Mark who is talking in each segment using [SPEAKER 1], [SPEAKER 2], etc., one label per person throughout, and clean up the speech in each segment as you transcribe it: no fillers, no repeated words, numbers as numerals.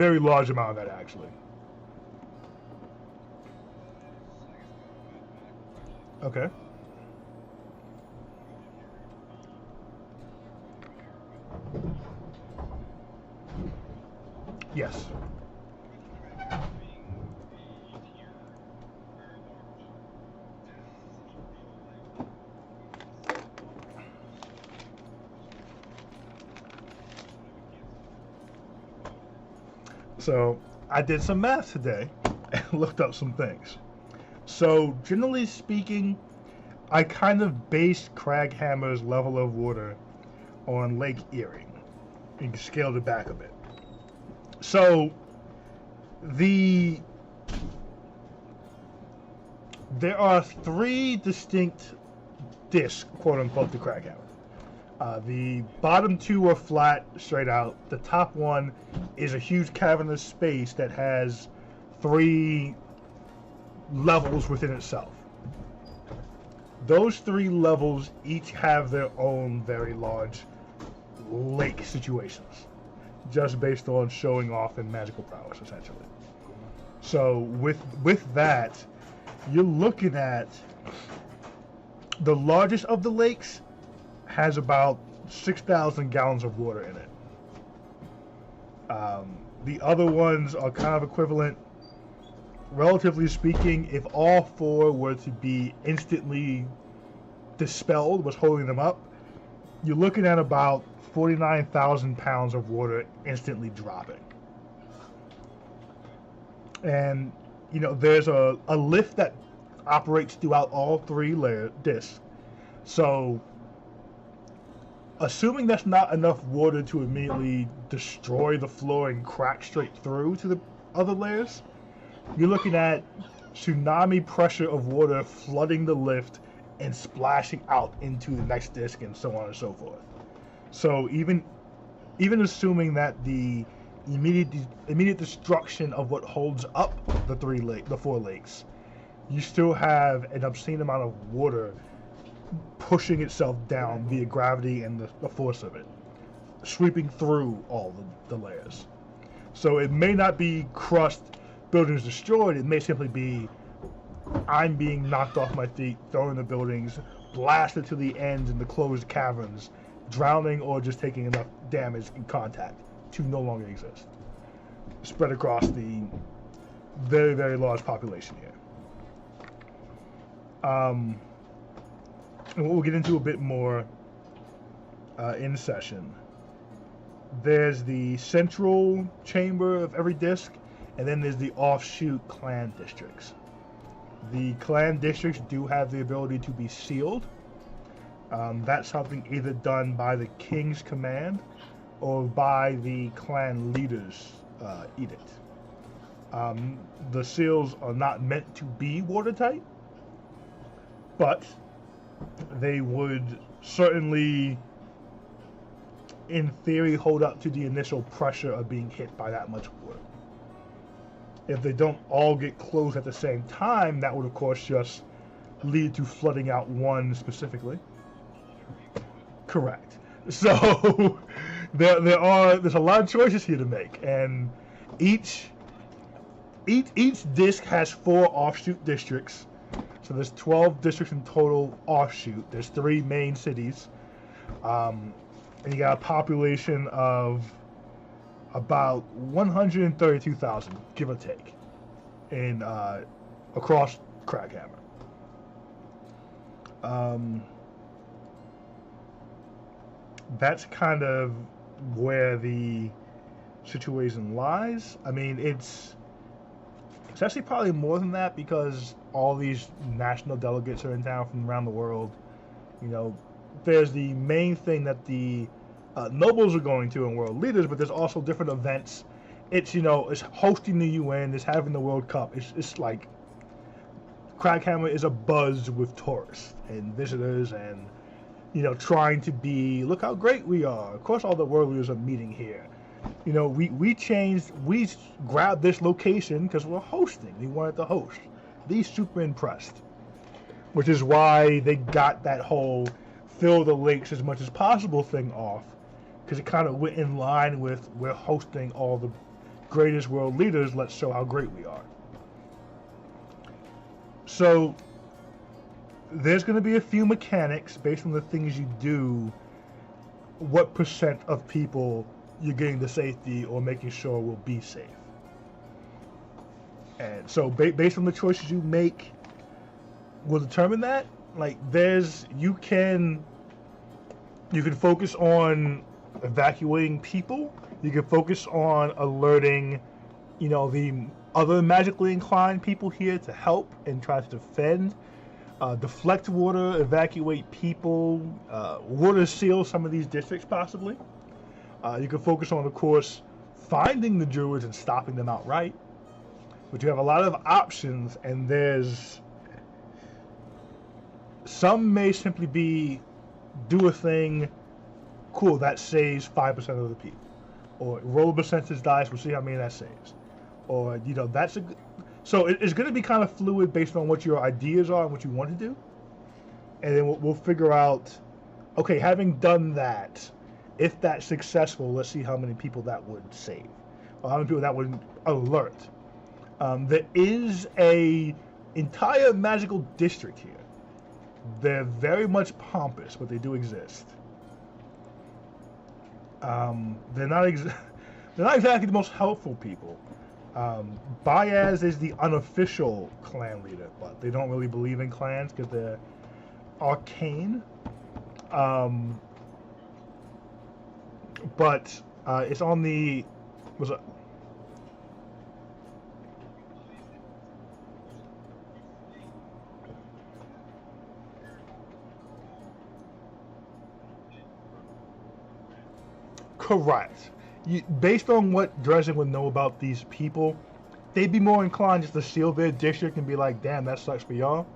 [SPEAKER 1] very large amount of that actually. Okay. Yes. So I did some math today and looked up some things. So generally speaking, I kind of based Craghammer's level of water on Lake Erie and scaled it back a bit. So the there are three distinct discs, quote unquote, to Craghammer. The bottom two are flat, straight out. The top one is a huge cavernous space that has three levels within itself. Those three levels each have their own very large lake situations, just based on showing off and magical prowess, essentially. So with that, you're looking at the largest of the lakes has about 6,000 gallons of water in it. The other ones are kind of equivalent. Relatively speaking, if all four were to be instantly dispelled, what's holding them up, you're looking at about 49,000 pounds of water instantly dropping. And, you know, there's a lift that operates throughout all three discs. So, assuming that's not enough water to immediately destroy the floor and crack straight through to the other layers, you're looking at tsunami pressure of water flooding the lift and splashing out into the next disc and so on and so forth. So even assuming that the immediate destruction of what holds up the four lakes, you still have an obscene amount of water pushing itself down via gravity and the force of it, sweeping through all the layers. So it may not be crushed, buildings destroyed. It may simply be I'm being knocked off my feet, thrown in the buildings, blasted to the ends in the closed caverns, drowning or just taking enough damage in contact to no longer exist. Spread across the very, very large population here. And we'll get into a bit more in session. There's the central chamber of every disc, and then there's the offshoot clan districts. The clan districts do have the ability to be sealed. That's something either done by the king's command or by the clan leader's edict. The seals are not meant to be watertight, but they would certainly, in theory, hold up to the initial pressure of being hit by that much water. If they don't all get closed at the same time, that would of course just lead to flooding out one specifically. Correct. So there's a lot of choices here to make, and each disc has 4 offshoot districts. So there's 12 districts in total offshoot. There's 3 main cities, and you got a population of about 132,000, give or take, in across Craghammer. That's kind of where the situation lies. I mean, it's actually probably more than that because all these national delegates are in town from around the world. You know, there's the main thing that the nobles are going to and world leaders, but there's also different events. It's, you know, it's hosting the UN, it's having the World Cup. It's like Craghammer is a buzz with tourists and visitors and, you know, trying to be, look how great we are. Of course all the world leaders are meeting here. You know, we grabbed this location because we're hosting. We wanted to host. They're super impressed, which is why they got that whole fill the lakes as much as possible thing off, because it kind of went in line with we're hosting all the greatest world leaders, let's show how great we are. So there's going to be a few mechanics based on the things you do, what percent of people you're getting to safety or making sure will be safe. And so based on the choices you make will determine that. Like you can focus on evacuating people. You can focus on alerting, the other magically inclined people here to help and try to defend. Deflect water, evacuate people, water seal some of these districts possibly. You can focus on, of course, finding the druids and stopping them outright. But you have a lot of options, and some may simply be do a thing, cool, that saves 5% of the people. Or roll a percentage dice, we'll see how many that saves. Or, that's a good... So it's going to be kind of fluid based on what your ideas are and what you want to do. And then we'll figure out, okay, having done that, if that's successful, let's see how many people that would save. Or how many people that would alert. There is a entire magical district here. They're very much pompous, but they do exist. They're not exactly the most helpful people. Bayaz is the unofficial clan leader, but they don't really believe in clans because they're arcane. But it's on the... What's up? Correct. Based on what Dresden would know about these people, they'd be more inclined just to seal their district and be like, damn, that sucks for y'all,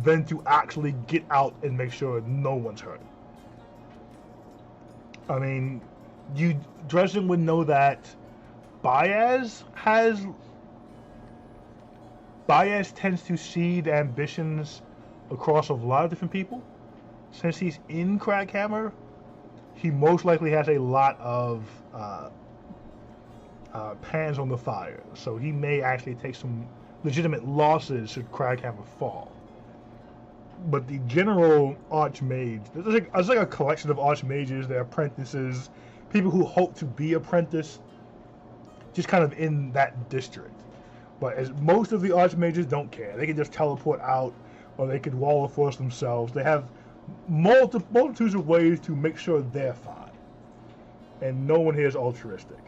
[SPEAKER 1] than to actually get out and make sure no one's hurt. I mean, Dresden would know that Bayaz tends to seed ambitions across a lot of different people. Since he's in Crackhammer, he most likely has a lot of pans on the fire, so he may actually take some legitimate losses should Crackhammer fall. But the general archmage, there's like a collection of archmages, their apprentices, people who hope to be apprentice, just kind of in that district. But as most of the archmages don't care, they can just teleport out, or they could wall of force themselves. They have multitudes of ways to make sure they're fine, and no one here is altruistic.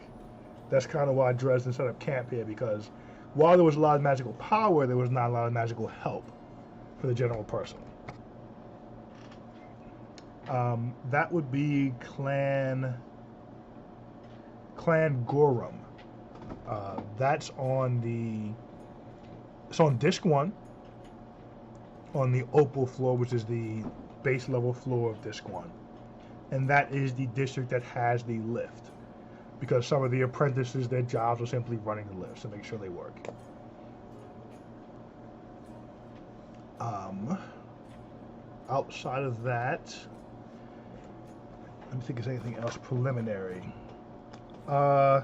[SPEAKER 1] That's kind of why Dresden set up camp here, because while there was a lot of magical power, there was not a lot of magical help for the general person. That would be Clan Gorum. It's on Disc 1 on the Opal floor, which is the base level floor of Disc 1. And that is the district that has the lift, because some of the apprentices, their jobs are simply running the lifts to make sure they work. Outside of that, let me think if there's anything else preliminary. You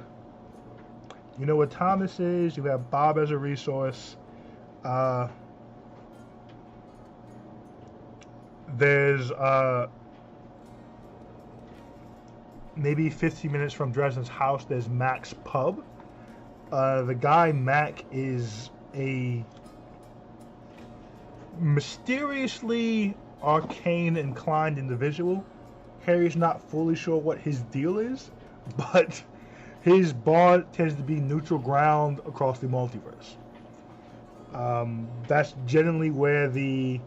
[SPEAKER 1] know what Thomas is, you have Bob as a resource. There's maybe 15 minutes from Dresden's house, there's Mac's Pub. The guy Mac is a mysteriously arcane inclined individual. Harry's not fully sure what his deal is, but his bar tends to be neutral ground across the multiverse. That's generally where the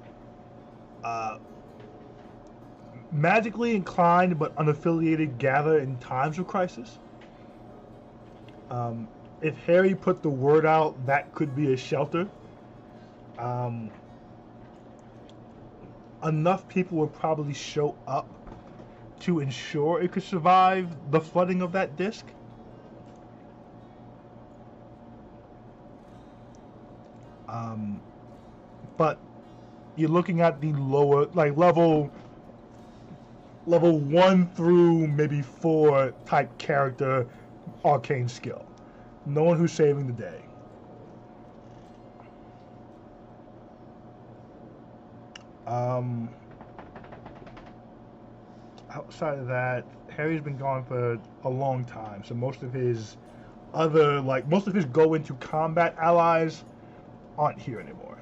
[SPEAKER 1] magically inclined but unaffiliated gather in times of crisis. If Harry put the word out, that could be a shelter. Enough people would probably show up to ensure it could survive the flooding of that disc. But you're looking at the lower, like level 1 through maybe 4 type character arcane skill. No one who's saving the day. Outside of that, Harry's been gone for a long time, so most of his go into combat allies aren't here anymore.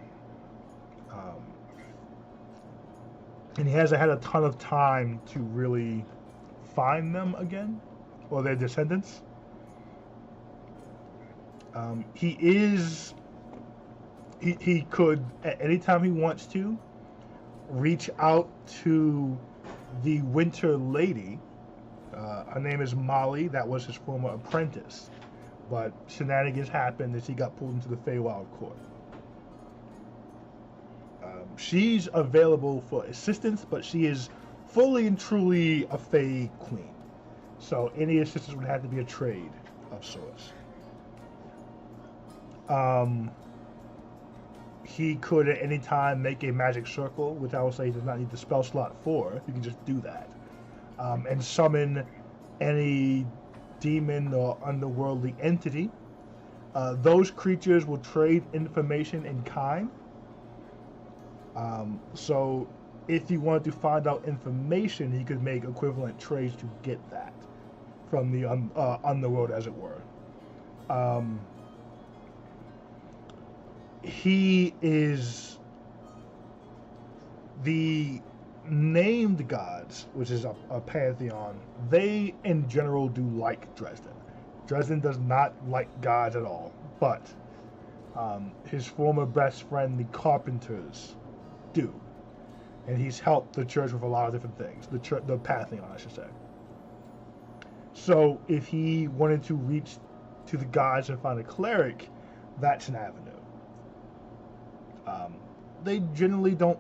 [SPEAKER 1] And he hasn't had a ton of time to really find them again, or their descendants. He could, at any time he wants to, reach out to the Winter Lady. Her name is Molly. That was his former apprentice. But shenanigans happened as he got pulled into the Feywild court. She's available for assistance, but she is fully and truly a Fey queen. So any assistance would have to be a trade of sorts. He could at any time make a magic circle, which I will say he does not need the spell slot for. You can just do that. And summon any demon or underworldly entity. Those creatures will trade information in kind. So if you wanted to find out information, he could make equivalent trades to get that from the underworld, as it were. He is the named gods, which is a pantheon. They in general do like Dresden. Dresden does not like gods at all, but his former best friend, the Carpenters, do, and he's helped the church with a lot of different things. The pantheon, I should say. So if he wanted to reach to the gods and find a cleric, that's an avenue. They generally don't.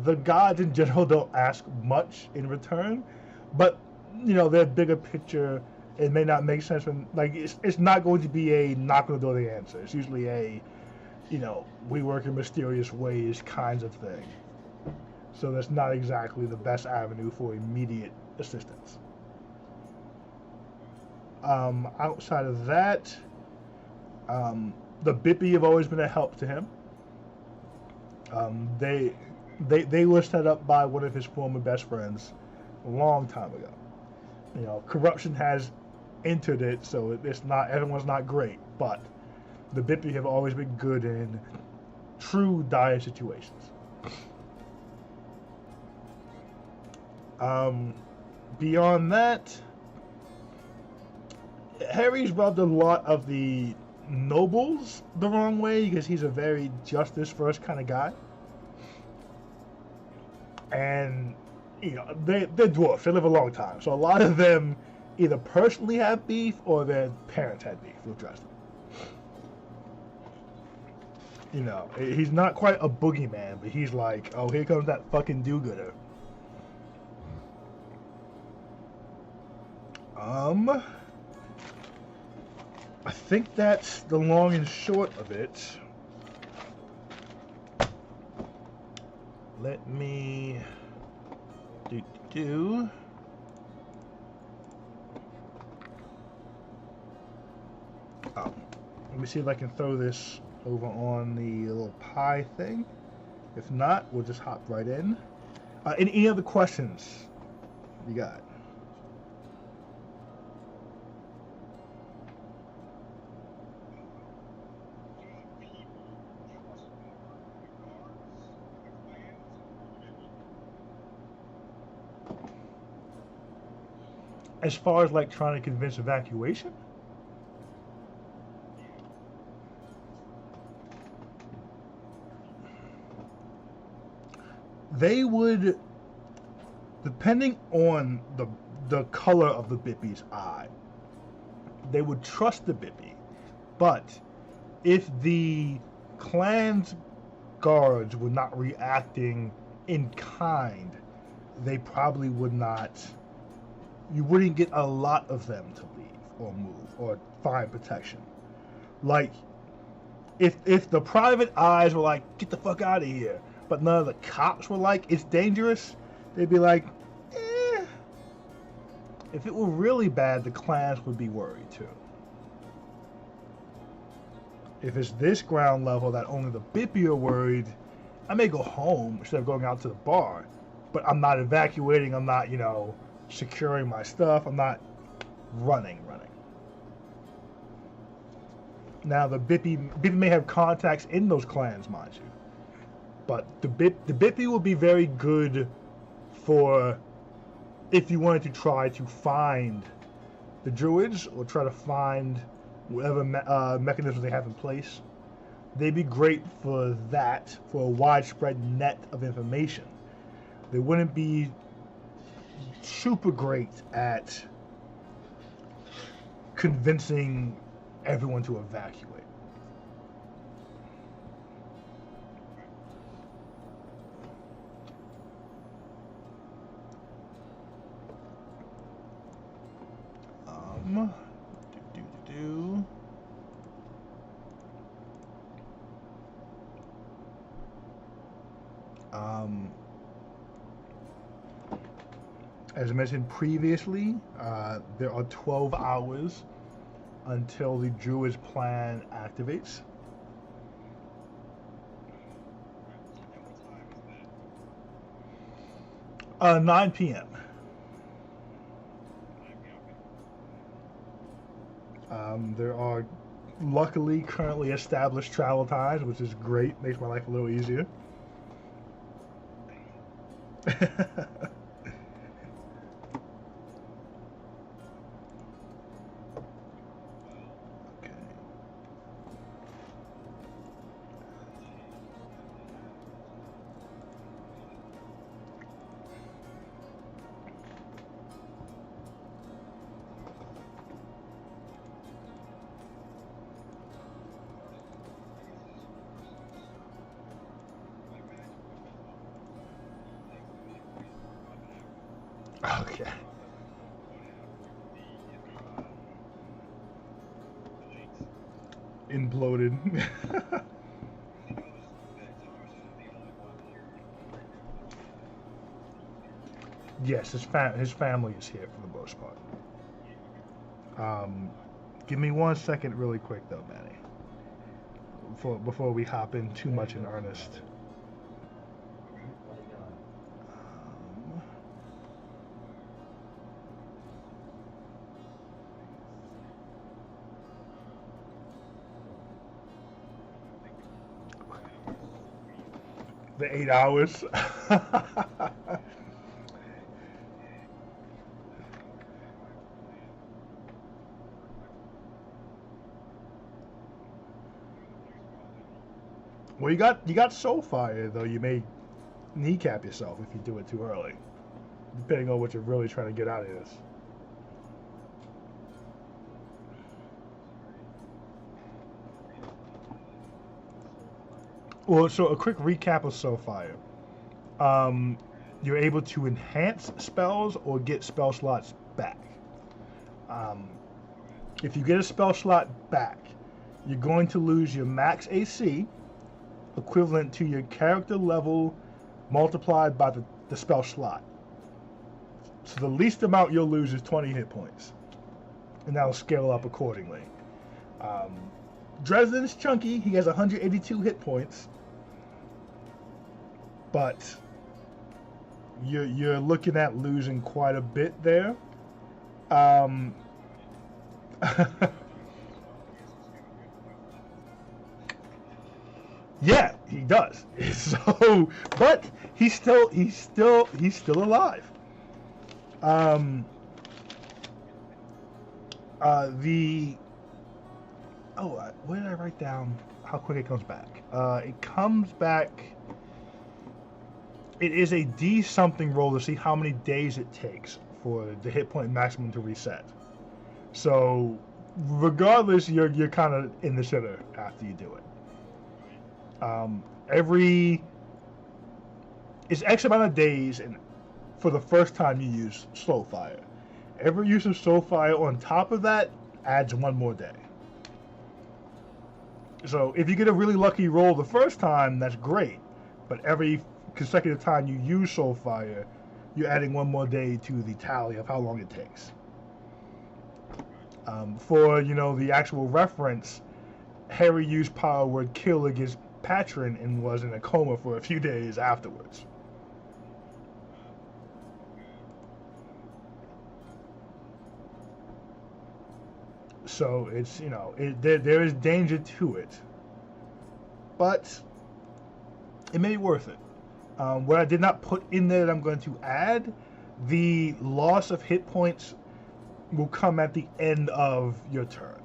[SPEAKER 1] The gods in general don't ask much in return, but their bigger picture, it may not make sense when it's not going to be a knock on the door the answer. It's usually a we work in mysterious ways kinds of thing. So that's not exactly the best avenue for immediate assistance. Outside of that, the Bippy have always been a help to him. They were set up by one of his former best friends a long time ago. Corruption has entered it, so everyone's not great, but the Bippy have always been good in true dire situations. Beyond that, Harry's rubbed a lot of the nobles the wrong way because he's a very justice first kind of guy. And they're dwarfs, they live a long time, so a lot of them either personally have beef or their parents had beef with Dresden. He's not quite a boogeyman, but he's like, oh, here comes that fucking do-gooder. I think that's the long and short of it. Let me do. Oh, let me see if I can throw this over on the little pie thing. If not, we'll just hop right in. Any other questions you got? As far as trying to convince evacuation? They would, depending on the color of the Bippy's eye, they would trust the Bippy. But if the clan's guards were not reacting in kind, they probably would not. You wouldn't get a lot of them to leave or move or find protection. If the private eyes were like, get the fuck out of here, but none of the cops were like, it's dangerous, they'd be like, eh. If it were really bad, the clans would be worried too. If it's this ground level that only the Bippy are worried, I may go home instead of going out to the bar. But I'm not evacuating, I'm not, securing my stuff, I'm not running. Now the Bippy may have contacts in those clans, mind you. But the Bippy will be very good for if you wanted to try to find the Druids or try to find whatever mechanisms they have in place. They'd be great for that, for a widespread net of information. They wouldn't be super great at convincing everyone to evacuate. Do. As I mentioned previously, there are 12 hours until the Druid's plan activates. Uh, 9 p.m. There are luckily currently established travel times, which is great, makes my life a little easier. Okay. Imploded. Yes, his family is here for the most part. Give me 1 second, really quick though, Manny. Before we hop in too much in earnest. The 8 hours. Well, you got Soulfire though. You may kneecap yourself if you do it too early, depending on what you're really trying to get out of this. Well, so a quick recap of Soulfire. You're able to enhance spells or get spell slots back. If you get a spell slot back, you're going to lose your max AC, equivalent to your character level multiplied by the spell slot. So the least amount you'll lose is 20 hit points, and that'll scale up accordingly. Dresden's chunky. He has 182 hit points, but you're looking at losing quite a bit there. Yeah, he does. So, but he's still alive. Where did I write down how quick it comes back? It comes back. It is a D something roll to see how many days it takes for the hit point maximum to reset. So, regardless, you're kind of in the shitter after you do it. It's X amount of days, and for the first time you use Soulfire. Every use of Soulfire on top of that adds 1 more day. So if you get a really lucky roll the first time, that's great. But every consecutive time you use Soulfire, you're adding 1 more day to the tally of how long it takes. For the actual reference, Harry used Power Word Kill against Patron and was in a coma for a few days afterwards. So it's, you know, there is danger to it, but it may be worth it. What I did not put in there that I'm going to add, the loss of hit points will come at the end of your turn.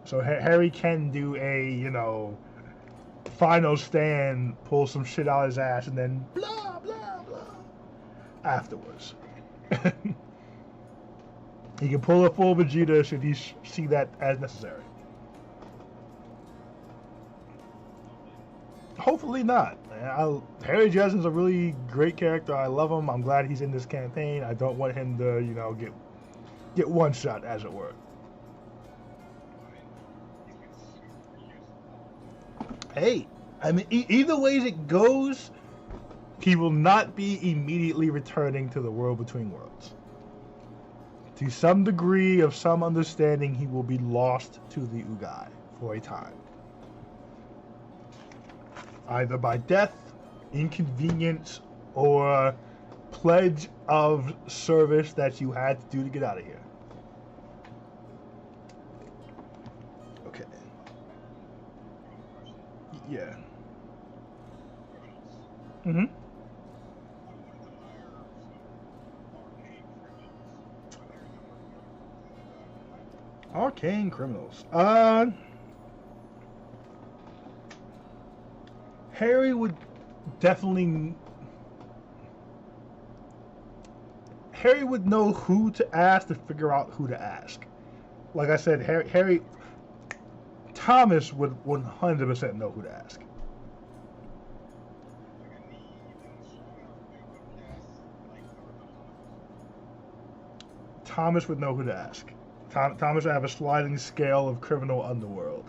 [SPEAKER 1] So Harry can do a, you know, final stand, pull some shit out of his ass, and then blah, blah, blah afterwards. He can pull a full Vegeta should he see that as necessary. Hopefully not. Harry Jessen's a really great character. I love him. I'm glad he's in this campaign. I don't want him to, you know, get one shot, as it were. Hey, I mean, either ways it goes, he will not be immediately returning to the World Between Worlds. To some degree of some understanding, he will be lost to the Ugai for a time. Either by death, inconvenience, or pledge of service that you had to do to get out of here. Okay. Yeah. Mm-hmm. Arcane Criminals. Harry would definitely... Harry would know who to ask to figure out who to ask. Like I said, Harry... Thomas would 100% know who to ask. Thomas would know who to ask. Thomas would have a sliding scale of criminal underworld.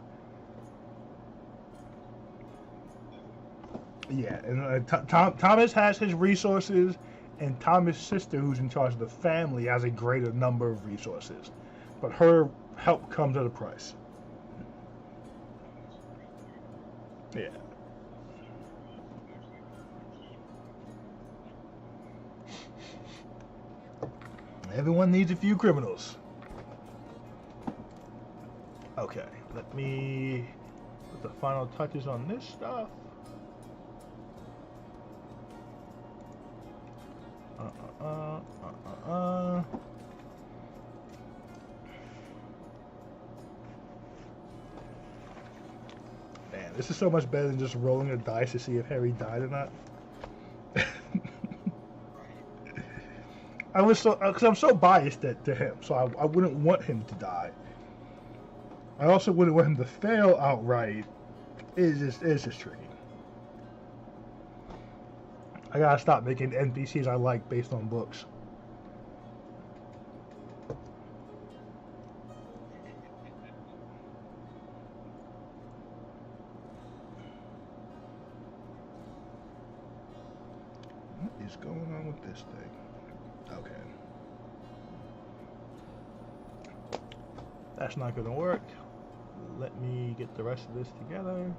[SPEAKER 1] Yeah, and Thomas has his resources, and Thomas' sister, who's in charge of the family, has a greater number of resources. But her help comes at a price. Yeah. Everyone needs a few criminals. Okay, let me put the final touches on this stuff. Man, this is so much better than just rolling a dice to see if Harry died or not. Because I'm so biased to him, so I wouldn't want him to die. I also wouldn't want him to fail outright. It's just tricky. I gotta stop making NPCs I like based on books. What is going on with this thing? Okay. That's not gonna work. Let me get the rest of this together.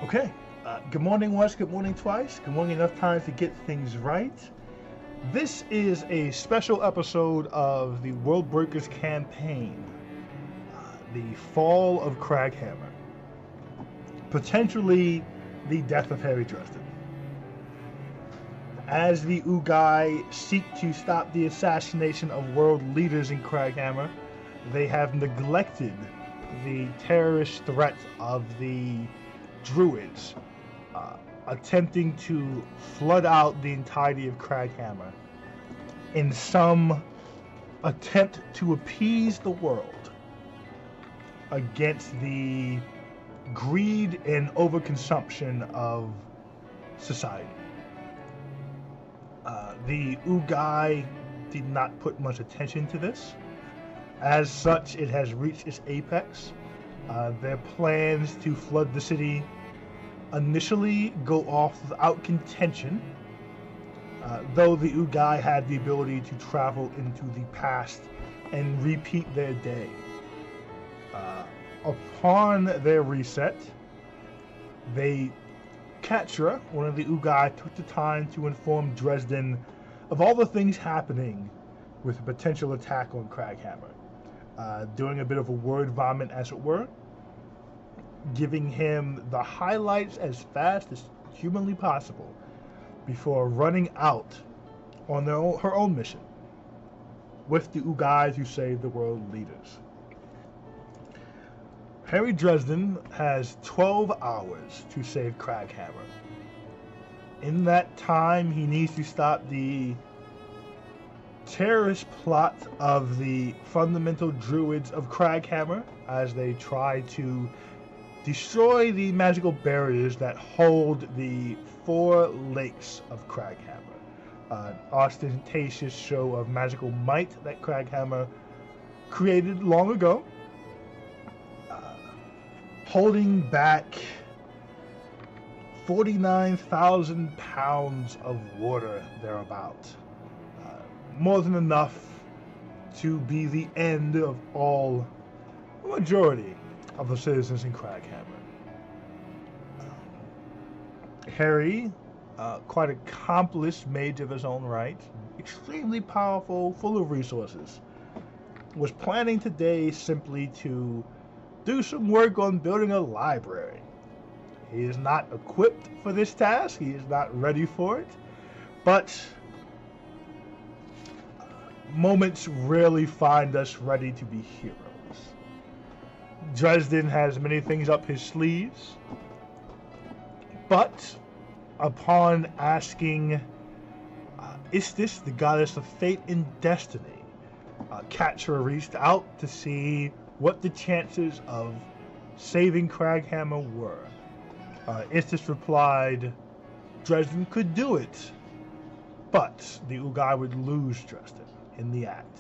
[SPEAKER 1] Okay, good morning once, good morning twice, good morning enough times to get things right. This is a special episode of the World Breakers campaign, the Fall of Craghammer. Potentially the death of Harry Dresden. As the Ugai seek to stop the assassination of world leaders in Craghammer, they have neglected the terrorist threat of the druids attempting to flood out the entirety of Craghammer in some attempt to appease the world against the greed and overconsumption of society. The Ugai did not put much attention to this. As such, it has reached its apex. Their plans to flood the city initially go off without contention, though the Ugai had the ability to travel into the past and repeat their day. Upon their reset, Katra, one of the Ugai, took the time to inform Dresden of all the things happening with a potential attack on Craghammer, doing a bit of a word vomit, as it were, giving him the highlights as fast as humanly possible before running out on her own mission with the Ugai to save the world leaders. Harry Dresden has 12 hours to save Craghammer. In that time, he needs to stop the terrorist plot of the fundamental druids of Craghammer as they try to destroy the magical barriers that hold the 4 lakes of Craghammer. An ostentatious show of magical might that Craghammer created long ago, holding back 49,000 pounds of water thereabout. More than enough to be the end of all, the majority of the citizens in Craghammer. Harry, quite accomplished mage of his own right, extremely powerful, full of resources, was planning today simply to do some work on building a library. He is not equipped for this task. He is not ready for it. But moments rarely find us ready to be heroes. Dresden has many things up his sleeves. But upon asking Istis, the goddess of fate and destiny, Katra reached out to see what the chances of saving Craghammer were. Istis replied, Dresden could do it, but the Ugai would lose Dresden in the act.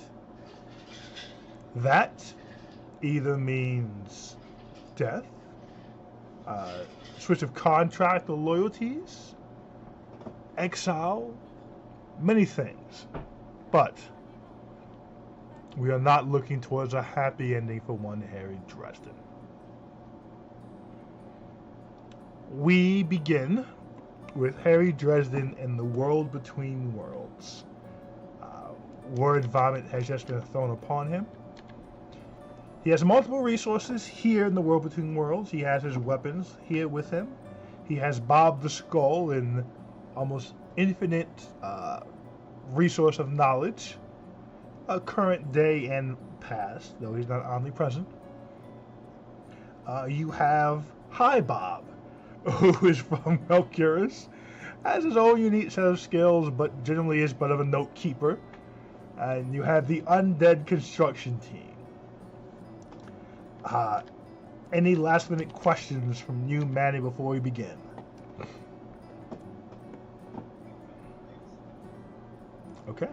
[SPEAKER 1] That either means death, switch of contract or loyalties, exile, many things. But we are not looking towards a happy ending for one Harry Dresden. We begin with Harry Dresden in the world between worlds. Word vomit has just been thrown upon him. He has multiple resources here in the world between worlds. He has his weapons here with him. He has Bob the Skull, an almost infinite resource of knowledge, current day and past, though he's not omnipresent. You have High Bob, who is from Melcuris, has his own unique set of skills, but generally is but of a note keeper. And you have the Undead Construction Team. Any last minute questions from you, Manny, before we begin? Okay.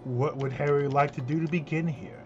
[SPEAKER 1] What would Harry like to do to begin here?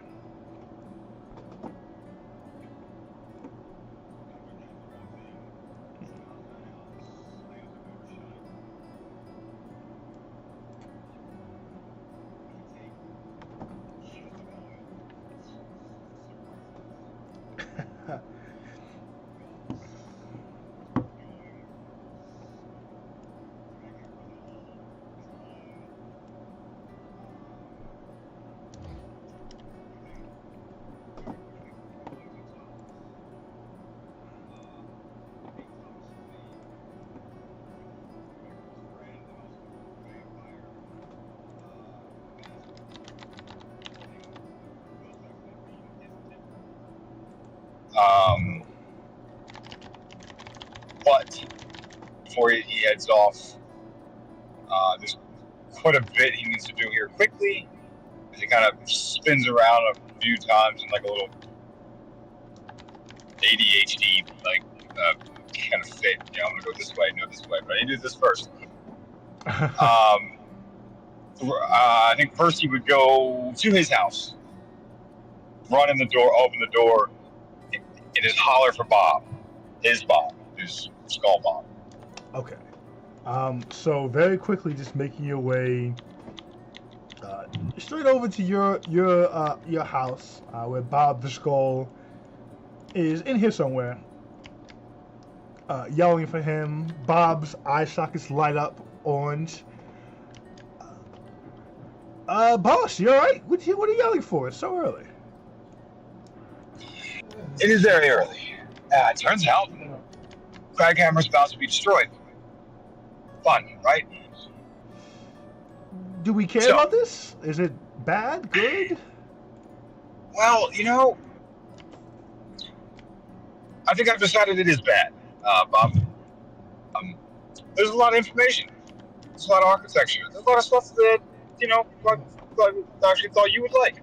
[SPEAKER 2] But before he heads off, there's quite a bit he needs to do here quickly. As he kind of spins around a few times in like a little ADHD kind of fit. You know, I'm gonna go this way, no this way, but I need to do this first. I think first he would go to his house, run in the door, open the door, and just holler for Bob. His Skull Bob.
[SPEAKER 1] Okay. So very quickly, just making your way straight over to your house, where Bob the Skull is in here somewhere, yelling for him. Bob's eye sockets light up orange. Boss, you all right? What are you yelling for? It's so early.
[SPEAKER 2] It is very early. It turns out Craghammer's about to be destroyed. Fun, right?
[SPEAKER 1] Do we care about this? Is it bad? Good?
[SPEAKER 2] Well, you know, I think I've decided it is bad, Bob. There's a lot of information. There's a lot of architecture. There's a lot of stuff that, you know, I actually thought you would like.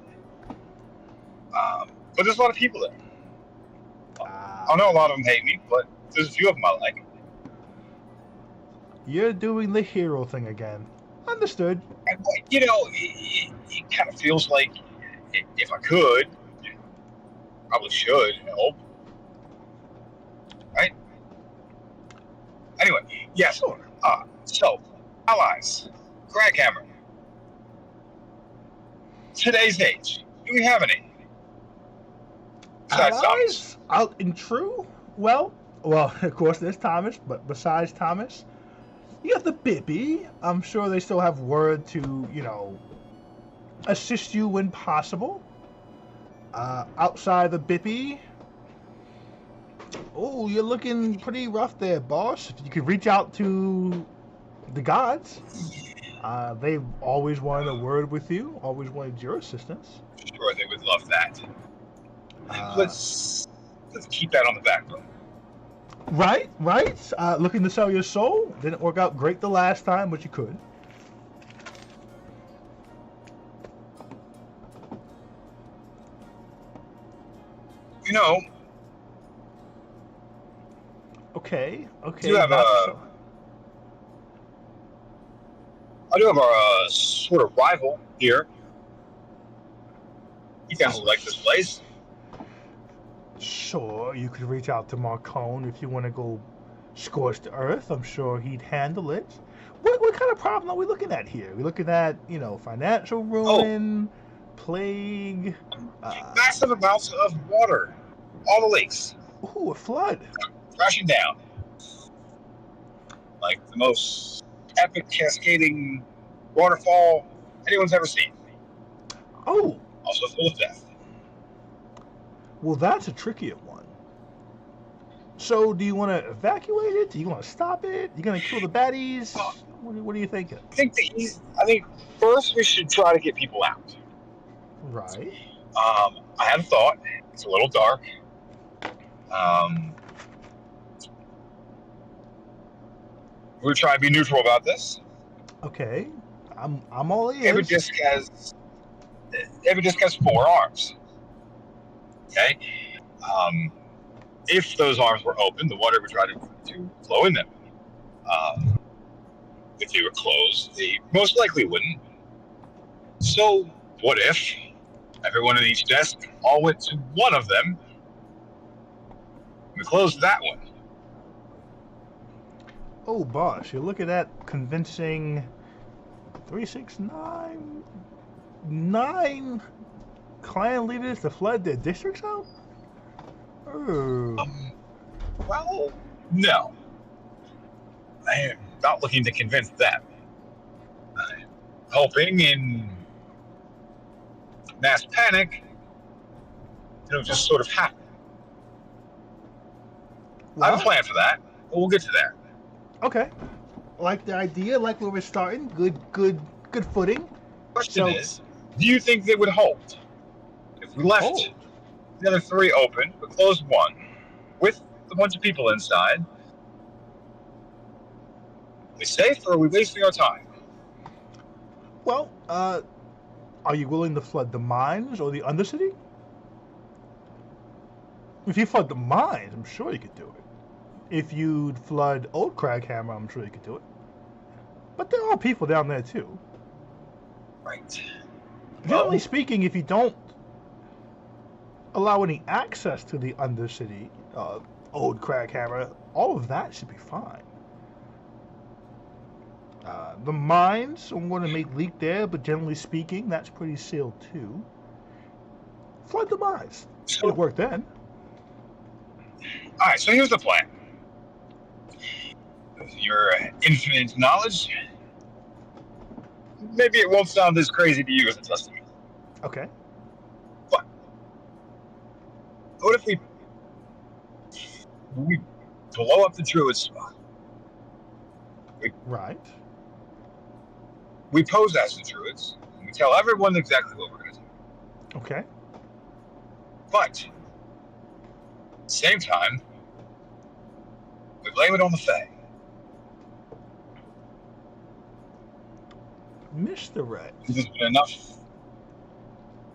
[SPEAKER 2] But there's a lot of people there. I know a lot of them hate me, but there's a few of them I like.
[SPEAKER 1] You're doing the hero thing again. Understood.
[SPEAKER 2] And, you know, it kind of feels like if I could, probably should help. Right? Anyway, yes. So, allies. Craghammer. Today's age. Do we have any? Besides
[SPEAKER 1] allies? Out in true? Well, of course there's Thomas, but besides Thomas, you got the Bippy. I'm sure they still have word to, you know, assist you when possible. Outside the Bippy, oh, you're looking pretty rough there, boss. If you could reach out to the gods, they've always wanted a word with you, always wanted your assistance.
[SPEAKER 2] Sure, they would love that. Let's keep that on the back burner.
[SPEAKER 1] Right. Looking to sell your soul. Didn't work out great the last time, but you could.
[SPEAKER 2] You know.
[SPEAKER 1] Okay.
[SPEAKER 2] You have I do have our sort of rival here. You guys like this place?
[SPEAKER 1] Sure, you could reach out to Marcone if you want to go scorch the earth. I'm sure he'd handle it. What kind of problem are we looking at here? We're looking at, you know, financial ruin, plague,
[SPEAKER 2] massive amounts of water, all the lakes.
[SPEAKER 1] Ooh, a flood.
[SPEAKER 2] Crashing down. Like the most epic cascading waterfall anyone's ever seen.
[SPEAKER 1] Oh.
[SPEAKER 2] Also full of death.
[SPEAKER 1] Well, that's a trickier one. So, do you want to evacuate it? Do you want to stop it? You going to kill the baddies? What are you thinking?
[SPEAKER 2] I think first we should try to get people out.
[SPEAKER 1] Right.
[SPEAKER 2] I had a thought. It's a little dark. We're trying to be neutral about this.
[SPEAKER 1] Okay. I'm all ears.
[SPEAKER 2] Every disc has 4 arms. Okay? If those arms were open, the water would try to flow in them. If they were closed, they most likely wouldn't. So, what if everyone in each desk all went to one of them? We closed that one.
[SPEAKER 1] Oh, boss, you're looking at convincing 9 clan leaders to flood their districts out? Oh.
[SPEAKER 2] Well, no. I am not looking to convince them. I'm hoping in mass panic, it'll just sort of happen. What? I have a plan for that, but we'll get to there.
[SPEAKER 1] Okay. Like the idea, like where we're starting. Good footing.
[SPEAKER 2] Question is, do you think they would hold? If we left the other 3 open, but closed one, with a bunch of people inside, we safe, or are we wasting our time?
[SPEAKER 1] Well, are you willing to flood the mines or the Undercity? If you flood the mines, I'm sure you could do it. If you'd flood Old Craghammer, I'm sure you could do it. But there are people down there too.
[SPEAKER 2] Right.
[SPEAKER 1] Generally speaking, if you don't allow any access to the Undercity, Old Craghammer, all of that should be fine. The mines, I'm going to make leak there, but generally speaking, that's pretty sealed too. Flood the mines. It'll work then.
[SPEAKER 2] Alright, so here's the plan. With your infinite knowledge, maybe it won't sound as crazy to you as it does to me.
[SPEAKER 1] Okay.
[SPEAKER 2] But what if we blow up the Druid spot?
[SPEAKER 1] Right.
[SPEAKER 2] We pose as the Druids, and we tell everyone exactly what we're going to do.
[SPEAKER 1] Okay.
[SPEAKER 2] But at the same time, we blame it on the Fae.
[SPEAKER 1] Misdirect.
[SPEAKER 2] There's been enough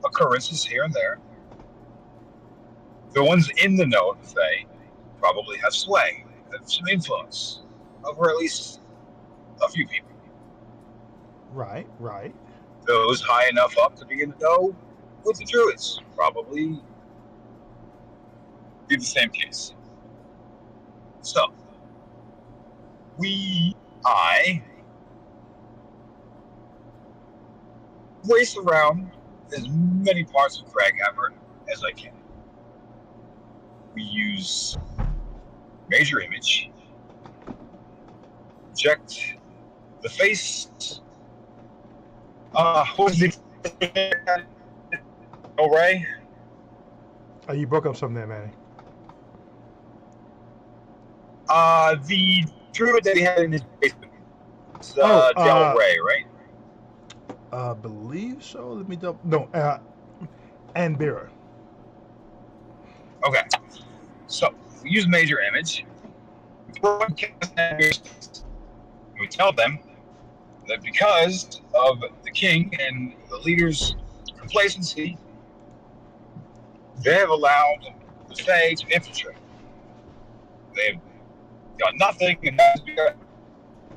[SPEAKER 2] occurrences here and there. The ones in the know of the Fae probably have sway, have some influence over at least a few people.
[SPEAKER 1] Right.
[SPEAKER 2] Those high enough up to be in the know with the Druids probably be the same case. So, I race around as many parts of Craghammer as I can. We use Major Image, project the face. What was it? Oh, Ray?
[SPEAKER 1] Oh, you broke up something there, Manny.
[SPEAKER 2] The druid that he had in his basement. Del Rey, right?
[SPEAKER 1] Believe so. Let me double. No, Anbira.
[SPEAKER 2] Okay. So, we use Major Image. We tell them that because of the king and the leader's complacency, they have allowed the Fae to infiltrate. They've got nothing, and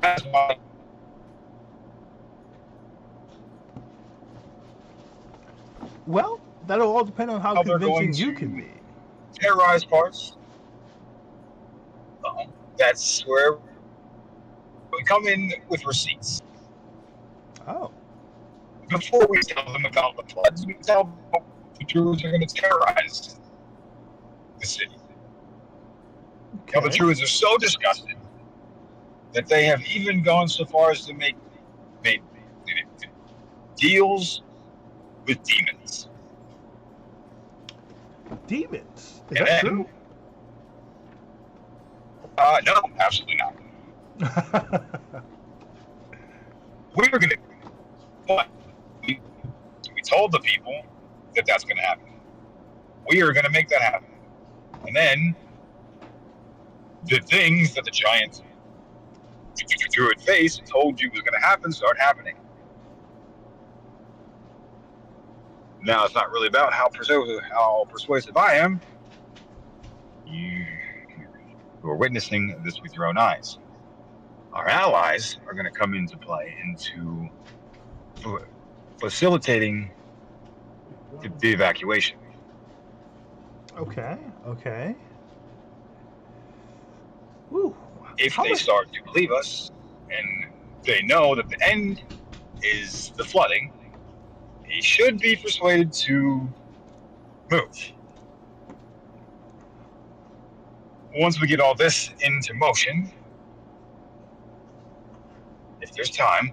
[SPEAKER 2] that's why.
[SPEAKER 1] Well, that'll all depend on how convincing you can be.
[SPEAKER 2] Terrorize parts. That's where we come in with receipts.
[SPEAKER 1] Oh.
[SPEAKER 2] Before we tell them about the floods, we tell them the Druids are going to terrorize the city.
[SPEAKER 1] Okay.
[SPEAKER 2] Now, the Druids are so disgusted that they have even gone so far as to make deals with demons.
[SPEAKER 1] Demons? Is
[SPEAKER 2] And
[SPEAKER 1] that
[SPEAKER 2] then,
[SPEAKER 1] true?
[SPEAKER 2] No, absolutely not. We were going to, but we told the people that that's going to happen. We are going to make that happen. And then the things that the giant Druid face told you was going to happen start happening. Now, it's not really about how persuasive I am. You are witnessing this with your own eyes. Our allies are going to come into play into facilitating the evacuation.
[SPEAKER 1] Okay. Woo.
[SPEAKER 2] If they start to believe us, and they know that the end is the flooding, he should be persuaded to move. Once we get all this into motion, if there's time,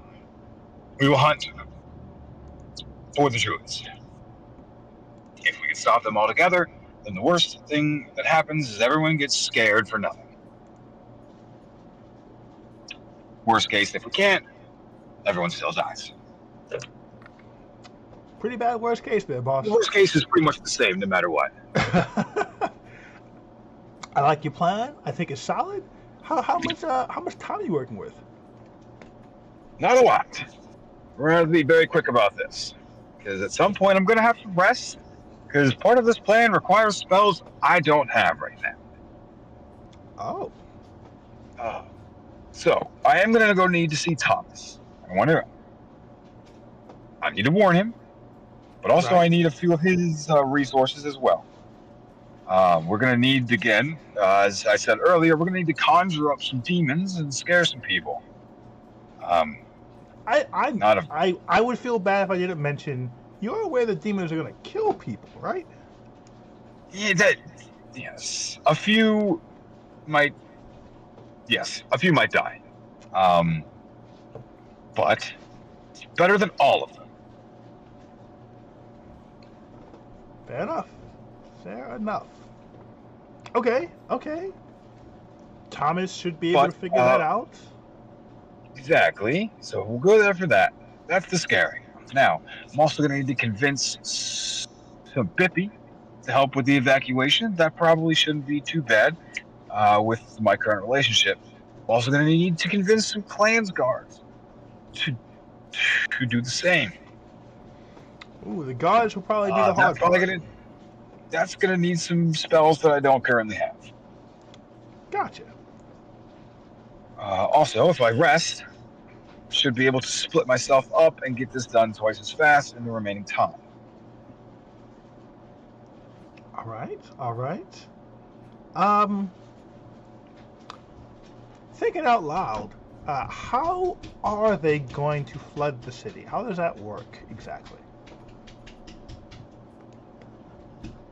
[SPEAKER 2] we will hunt for the Druids. If we can stop them altogether, then the worst thing that happens is everyone gets scared for nothing. Worst case, if we can't, everyone still dies.
[SPEAKER 1] Pretty bad worst case there, boss.
[SPEAKER 2] The worst case is pretty much the same no matter what.
[SPEAKER 1] I like your plan. I think it's solid. How much time are you working with?
[SPEAKER 2] Not a lot. We're going to be very quick about this. Because at some point I'm going to have to rest. Because part of this plan requires spells I don't have right now.
[SPEAKER 1] Oh,
[SPEAKER 2] Uh, so I am going to go need to see Thomas. I need to warn him, but also I
[SPEAKER 1] right.
[SPEAKER 2] need a few of his resources as well. We're going to need, again, as I said earlier, we're going to need to conjure up some demons and scare some people. Um,
[SPEAKER 1] I, I,
[SPEAKER 2] not a
[SPEAKER 1] I would feel bad if I didn't mention you're aware that demons are gonna kill people, right?
[SPEAKER 2] yeah, that yes, a few might a few might die. Um, but it's better than all of them.
[SPEAKER 1] Fair enough. Fair enough. Okay, okay. Thomas should be able to
[SPEAKER 2] But
[SPEAKER 1] figure that out.
[SPEAKER 2] exactly. So we'll go there for that. That's the scaring. Now, I'm also going to need to convince some Bippy to help with the evacuation. That probably shouldn't be too bad with my current relationship. I'm also going to need to convince some clans guards to do the same.
[SPEAKER 1] Ooh, the guards will probably be the
[SPEAKER 2] That's
[SPEAKER 1] hard
[SPEAKER 2] probably
[SPEAKER 1] part.
[SPEAKER 2] gonna need some spells that I don't currently have.
[SPEAKER 1] Gotcha.
[SPEAKER 2] Also, if I rest, should be able to split myself up and get this done twice as fast in the remaining time.
[SPEAKER 1] All right, all right. Um, thinking out loud, how are they going to flood the city? How does that work exactly?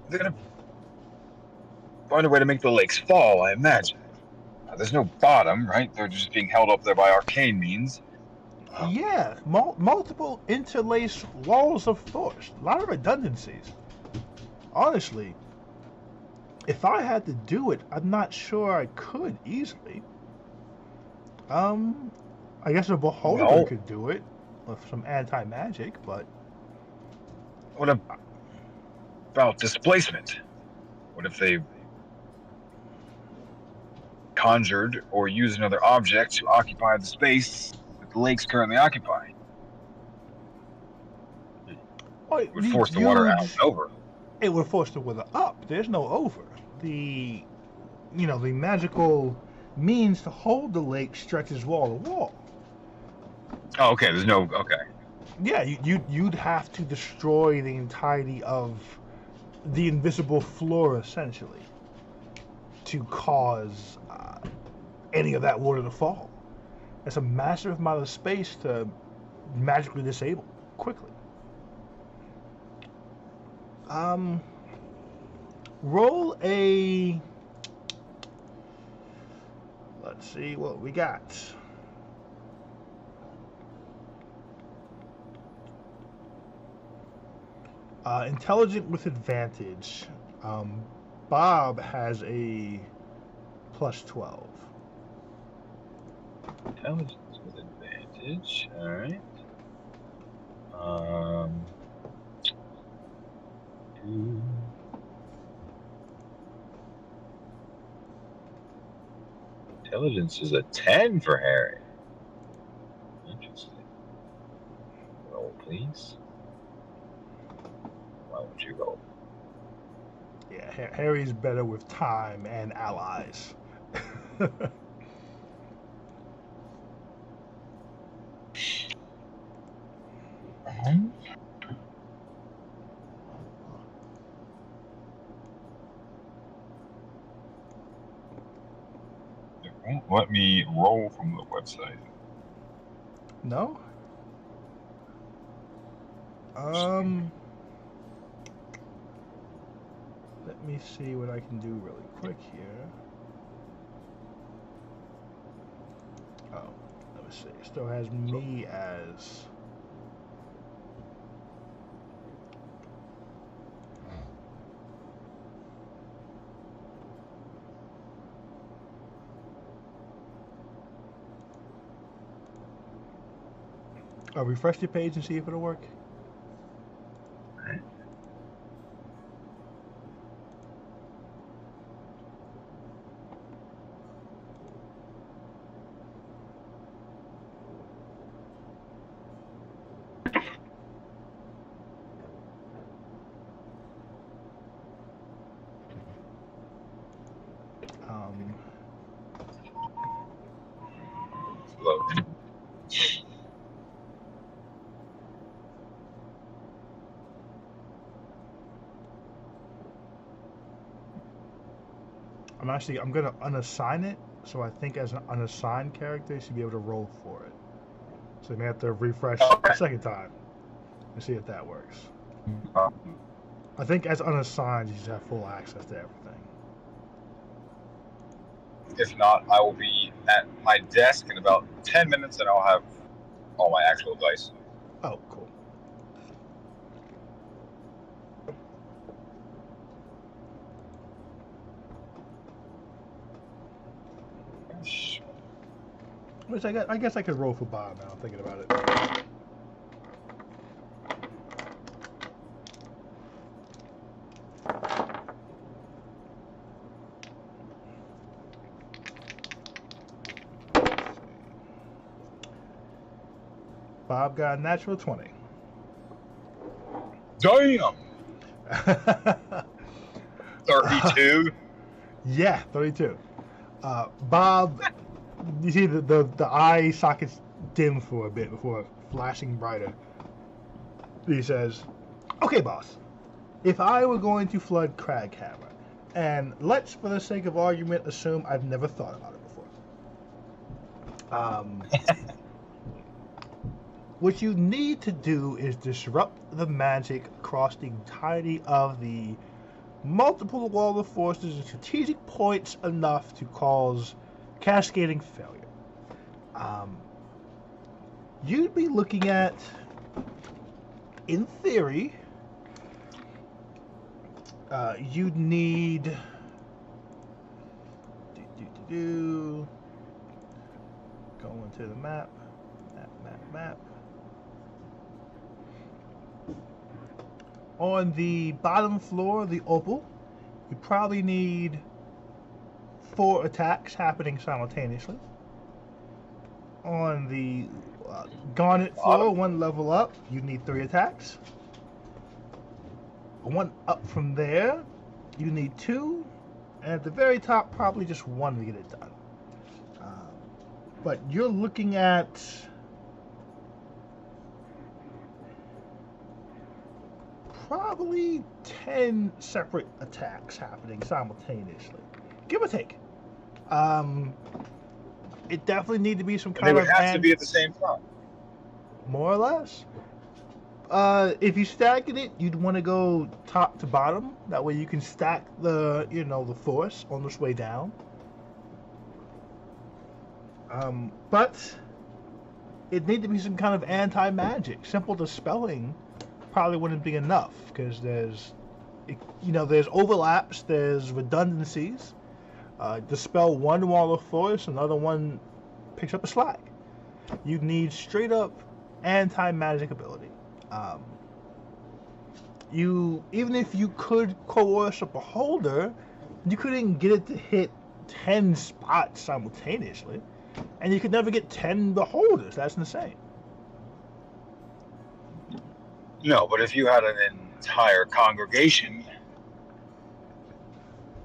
[SPEAKER 2] They're gonna find a way to make the lakes fall, I imagine. There's no bottom, right? They're just being held up there by arcane means.
[SPEAKER 1] Yeah, multiple interlaced walls of force. A lot of redundancies. Honestly, if I had to do it, I'm not sure I could easily. Um, I guess a beholder
[SPEAKER 2] Well,
[SPEAKER 1] could do it with some anti-magic, but
[SPEAKER 2] what about displacement? What if they conjured or used another object to occupy the space that the lakes currently occupy?
[SPEAKER 1] oh,
[SPEAKER 2] It would force the water out and over.
[SPEAKER 1] it would force the weather up. There's no over. The the magical means to hold the lake stretches wall to wall.
[SPEAKER 2] Oh, okay. There's no okay.
[SPEAKER 1] Yeah, you'd have to destroy the entirety of the invisible floor essentially to cause any of that water to fall. It's a massive amount of space to magically disable quickly. Um, roll a. Let's see what we got. Intelligent with advantage. Um, Bob has a plus 12.
[SPEAKER 2] Intelligence with advantage. All right. Um. Intelligence is a 10 for Harry. Interesting. Roll, please. Why won't you roll?
[SPEAKER 1] Yeah, Harry's better with time and allies.
[SPEAKER 2] It won't let me roll from the website.
[SPEAKER 1] No? Um, let me see what I can do really quick here. Oh, let me see. It still has me as. Refresh your page and see if it'll work.
[SPEAKER 2] float.
[SPEAKER 1] I'm gonna unassign it, so I think as an unassigned character, you should be able to roll for it. So you may have to refresh
[SPEAKER 2] Okay.
[SPEAKER 1] a second time and see if that works.
[SPEAKER 2] Uh,
[SPEAKER 1] I think as unassigned, you should have full access to everything.
[SPEAKER 2] If not, I will be at my desk in about 10 minutes, and I'll have all my actual dice.
[SPEAKER 1] Oh, cool. Which I guess I could roll for Bob now. I'm thinking about it. Bob got a natural 20.
[SPEAKER 2] Damn! 32.
[SPEAKER 1] Yeah, 32. Bob, you see the eye sockets dim for a bit before flashing brighter. He says, "Okay, boss. If I were going to flood Craghammer, and let's, for the sake of argument, assume I've never thought about it before. What you need to do is disrupt the magic across the entirety of the multiple wall of forces and strategic points enough to cause cascading failure. You'd be looking at, in theory, you'd need go into the map. On the bottom floor of the opal, you probably need 4 attacks happening simultaneously. On the garnet floor, 1 level up, you need 3 attacks. 1 up from there, you need 2. And at the very top, probably just 1 to get it done. But you're looking at probably 10 separate attacks happening simultaneously, give or take. It definitely need to be some kind
[SPEAKER 2] They
[SPEAKER 1] of
[SPEAKER 2] would have to be at the same time.
[SPEAKER 1] more or less. If you stacking it, you'd want to go top to bottom. That way you can stack the the force on this way down. But it need to be some kind of anti-magic. Simple dispelling probably wouldn't be enough because there's overlaps, there's redundancies. Dispel one wall of force, another one picks up a slack. You need straight up anti-magic ability. Even if you could coerce a beholder, you couldn't get it to hit 10 spots simultaneously, and you could never get 10 beholders. That's insane.
[SPEAKER 2] No, but if you had an entire congregation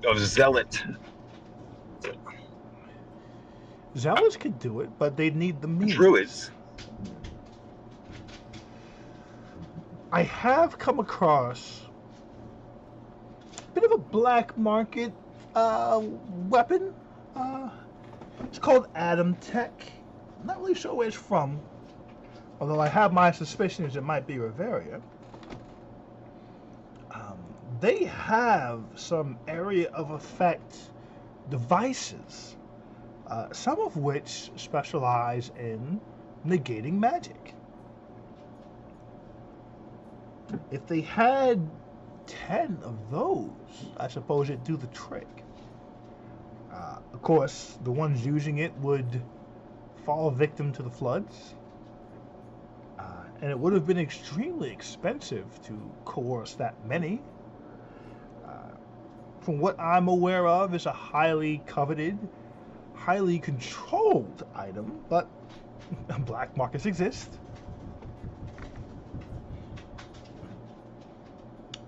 [SPEAKER 2] of zealots
[SPEAKER 1] could do it, but they'd need the means.
[SPEAKER 2] druids.
[SPEAKER 1] I have come across a bit of a black market weapon. It's called Atom Tech. I'm not really sure where it's from, although I have my suspicions it might be Reveria. They have some area of effect devices, some of which specialize in negating magic. If they had 10 of those, I suppose it'd do the trick. Of course, the ones using it would fall victim to the floods, and it would have been extremely expensive to coerce that many. From what I'm aware of, it's a highly coveted, highly controlled item, but black markets exist.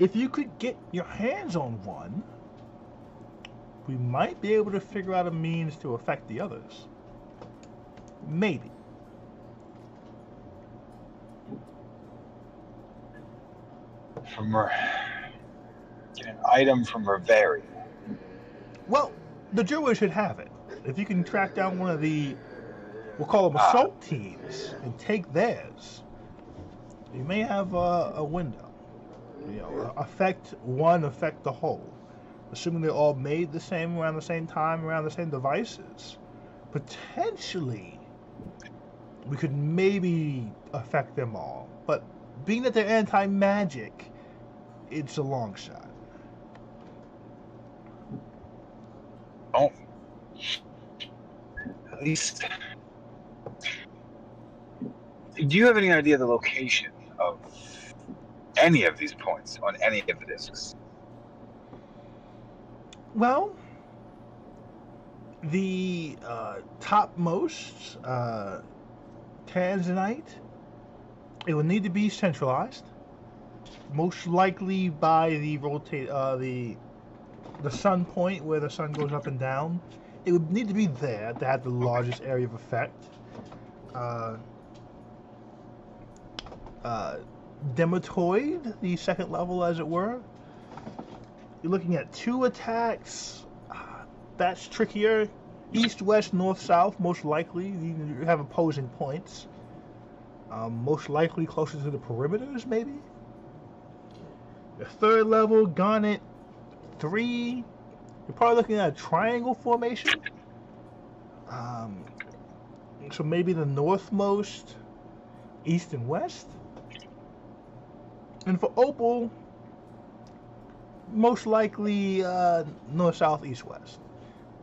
[SPEAKER 1] If you could get your hands on one, we might be able to figure out a means to affect the others. Maybe.
[SPEAKER 2] Get an item from Reveria.
[SPEAKER 1] Well, the Druid should have it. If you can track down one of the, we'll call them assault teams, and take theirs, you may have a window. Affect one, affect the whole. Assuming they're all made the same around the same time, around the same devices, potentially we could maybe affect them all. But being that they're anti-magic, it's a long shot.
[SPEAKER 2] Oh, at least. Do you have any idea the location of any of these points on any of the discs?
[SPEAKER 1] Well, the topmost Tanzanite, it would need to be centralized, most likely by the sun point where the sun goes up and down. It would need to be there to have the largest area of effect. Dematoid, the second level, as it were. You're looking at 2 attacks. That's trickier. East, west, north, south, most likely. You have opposing points. Most likely closer to the perimeters, maybe. The third level, Garnet 3. You're probably looking at a triangle formation. So maybe the northmost, east and west. And for Opal, most likely north, south, east, west.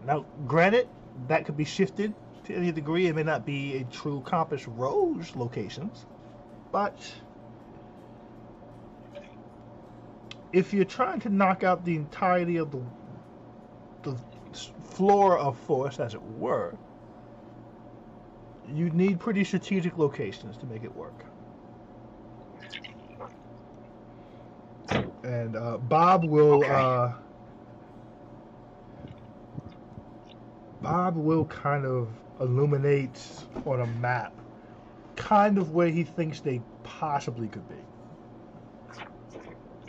[SPEAKER 1] Now, granted, that could be shifted to any degree. It may not be a true Compass Rose locations, but if you're trying to knock out the entirety of the floor of Force, as it were, you need pretty strategic locations to make it work. And Bob will kind of illuminate on a map kind of where he thinks they possibly could be.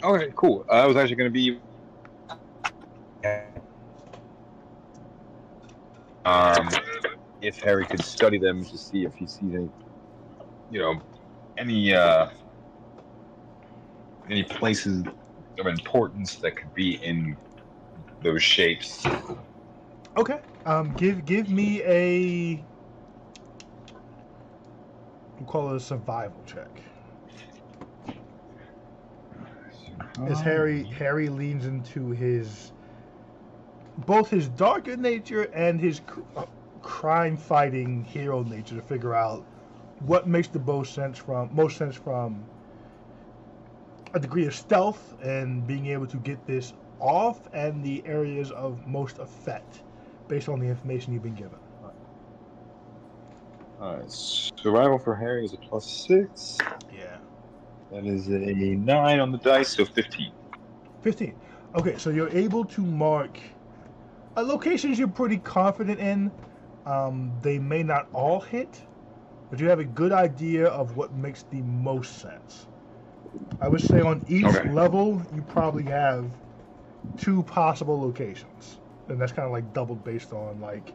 [SPEAKER 2] Okay, cool. I was actually going to be if Harry could study them to see if he sees any any places of importance that could be in those shapes.
[SPEAKER 1] Okay. Give me a, we'll call it a survival check. As Harry leans into both his darker nature and his crime-fighting hero nature to figure out what makes the most sense from a degree of stealth and being able to get this off, and the areas of most effect based on the information you've been given.
[SPEAKER 2] Alright, survival for Harry is a +6.
[SPEAKER 1] Yeah.
[SPEAKER 2] That is a 9 on the dice, so 15.
[SPEAKER 1] 15. Okay, so you're able to mark locations you're pretty confident in. They may not all hit, but you have a good idea of what makes the most sense. I would say on each level, you probably have 2 possible locations. And that's kind of like doubled based on, like,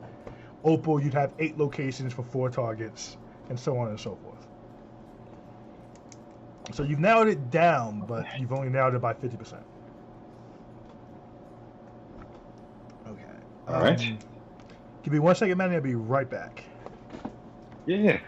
[SPEAKER 1] Opal, you'd have 8 locations for 4 targets, and so on and so forth. So you've narrowed it down, but you've only narrowed it by 50%. Okay.
[SPEAKER 2] All right.
[SPEAKER 1] Give me 1 second, man. I'll be right back.
[SPEAKER 2] Yeah.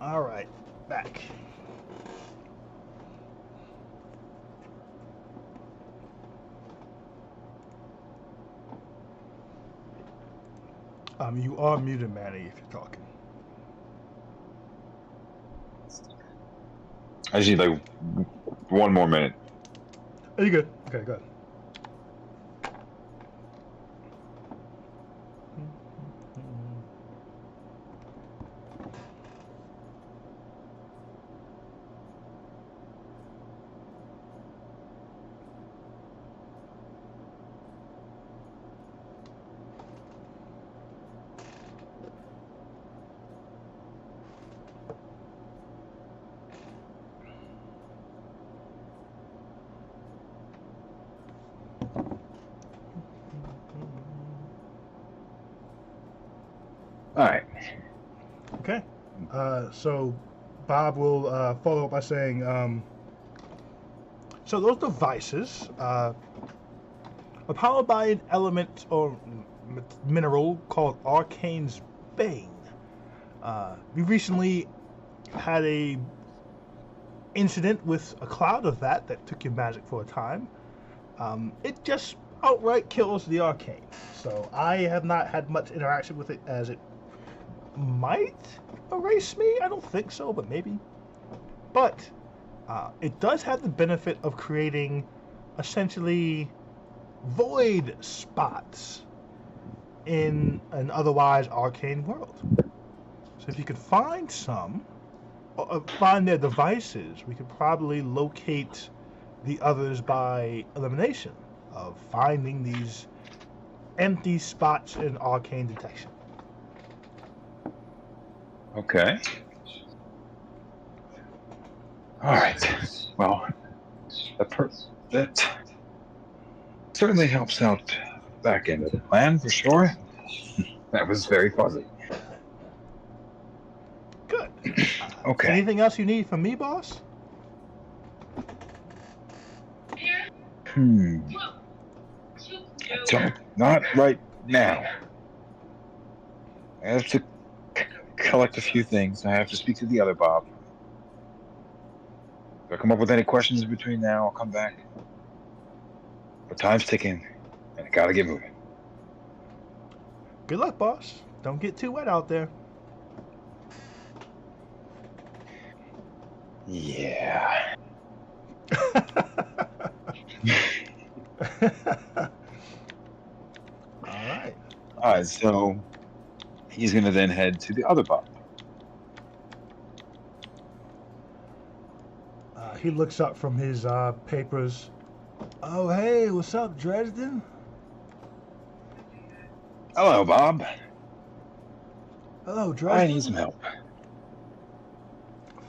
[SPEAKER 1] All right, back. You are muted, Manny, if you're talking.
[SPEAKER 2] I just need like 1 more minute.
[SPEAKER 1] Are you good? Okay, good.
[SPEAKER 2] All right.
[SPEAKER 1] Okay. So Bob will follow up by saying, so those devices are powered by an element or mineral called Arcane's Bane. We recently had a incident with a cloud of that took your magic for a time. It just outright kills the arcane. So I have not had much interaction with it, as it might erase me. I don't think so, but maybe. But it does have the benefit of creating essentially void spots in an otherwise arcane world. So if you could find some, or find their devices, we could probably locate the others by elimination of finding these empty spots in arcane detection.
[SPEAKER 2] Okay. All right. Well, that certainly helps out the back end of the plan for sure. That was very fuzzy.
[SPEAKER 1] Good.
[SPEAKER 2] Okay.
[SPEAKER 1] Anything else you need from me, boss?
[SPEAKER 2] Not right now. I have to collect a few things. I have to speak to the other Bob. If I come up with any questions between now, I'll come back. But time's ticking, and I gotta get moving.
[SPEAKER 1] Good luck, boss. Don't get too wet out there.
[SPEAKER 2] Yeah. All right, so he's going to then head to the other Bob.
[SPEAKER 1] He looks up from his papers. Oh, hey, what's up, Dresden?
[SPEAKER 2] Hello, Bob.
[SPEAKER 1] Hello, Dresden.
[SPEAKER 2] I need some help.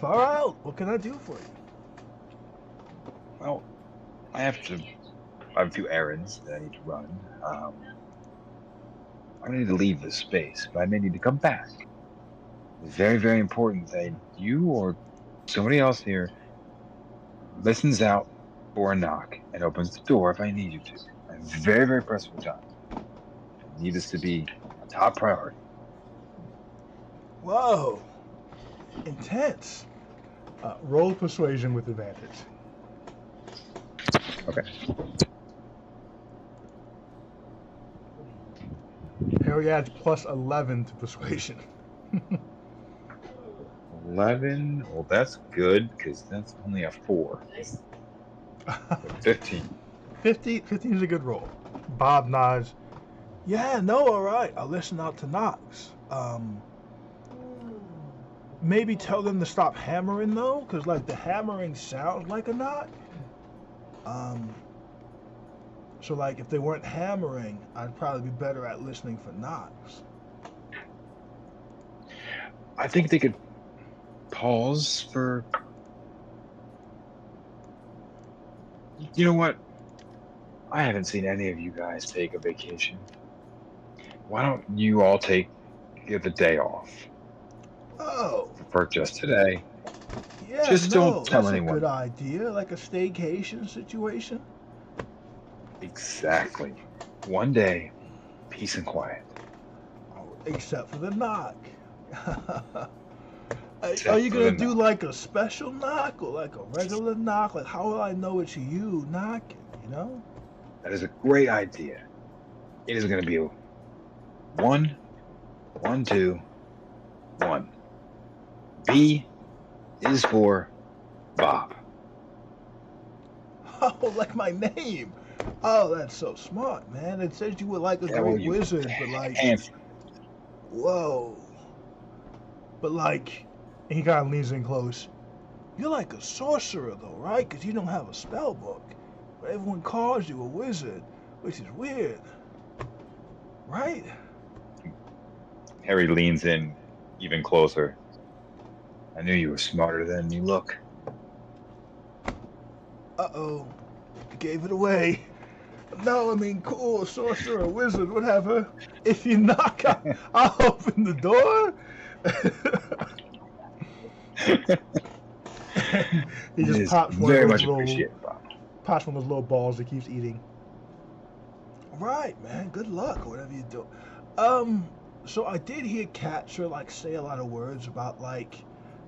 [SPEAKER 1] Far out. What can I do for you?
[SPEAKER 2] Well, I have a few errands that I need to run. I need to leave this space, but I may need to come back. It's very, very important that you or somebody else here listens out for a knock and opens the door if I need you to. I'm very, very pressed for time. I need this to be a top priority.
[SPEAKER 1] Whoa. Intense. Roll persuasion with advantage.
[SPEAKER 2] Okay.
[SPEAKER 1] Harry adds plus 11 to persuasion.
[SPEAKER 2] 11? Well, that's good, because that's only a 4. 15.
[SPEAKER 1] 15 is a good roll. Bob nods. Yeah, no, all right. I'll listen out to knocks. Maybe tell them to stop hammering, though, because, like, the hammering sounds like a knock. So, like, if they weren't hammering, I'd probably be better at listening for knocks.
[SPEAKER 2] I think they could pause for... You know what? I haven't seen any of you guys take a vacation. Why don't you all give the day off?
[SPEAKER 1] Oh.
[SPEAKER 2] For just today.
[SPEAKER 1] Yeah,
[SPEAKER 2] just don't tell anyone.
[SPEAKER 1] That's a good idea, like a staycation situation.
[SPEAKER 2] Exactly. One day, peace and quiet.
[SPEAKER 1] Except for the knock. Are
[SPEAKER 2] Except
[SPEAKER 1] you
[SPEAKER 2] for
[SPEAKER 1] gonna
[SPEAKER 2] the
[SPEAKER 1] do
[SPEAKER 2] knock.
[SPEAKER 1] like a special knock or like a regular knock? Like, how will I know it's you knocking? You know?
[SPEAKER 3] That is a great idea. It is going to be a 1, 1, 2, 1. B is for Bob.
[SPEAKER 1] Oh, like my name. Oh, that's so smart, man. It says you were like a
[SPEAKER 3] Yeah, well,
[SPEAKER 1] great
[SPEAKER 3] you
[SPEAKER 1] wizard, but like,
[SPEAKER 3] handsome.
[SPEAKER 1] whoa. But like, and he kind of leans in close. You're like a sorcerer, though, right? Because you don't have a spell book. But everyone calls you a wizard, which is weird. Right?
[SPEAKER 3] Harry leans in even closer. I knew you were smarter than you look.
[SPEAKER 1] Uh-oh. Gave it away. No, I mean, cool, sorcerer, wizard, whatever. If you knock, I'll open the door. And he
[SPEAKER 3] It
[SPEAKER 1] just
[SPEAKER 3] is
[SPEAKER 1] pops one of
[SPEAKER 3] very
[SPEAKER 1] those
[SPEAKER 3] much
[SPEAKER 1] little
[SPEAKER 3] appreciated, Bob.
[SPEAKER 1] pops one of those little balls he keeps eating. Right, man. Good luck, whatever you do. So I did hear Catcher like say a lot of words about like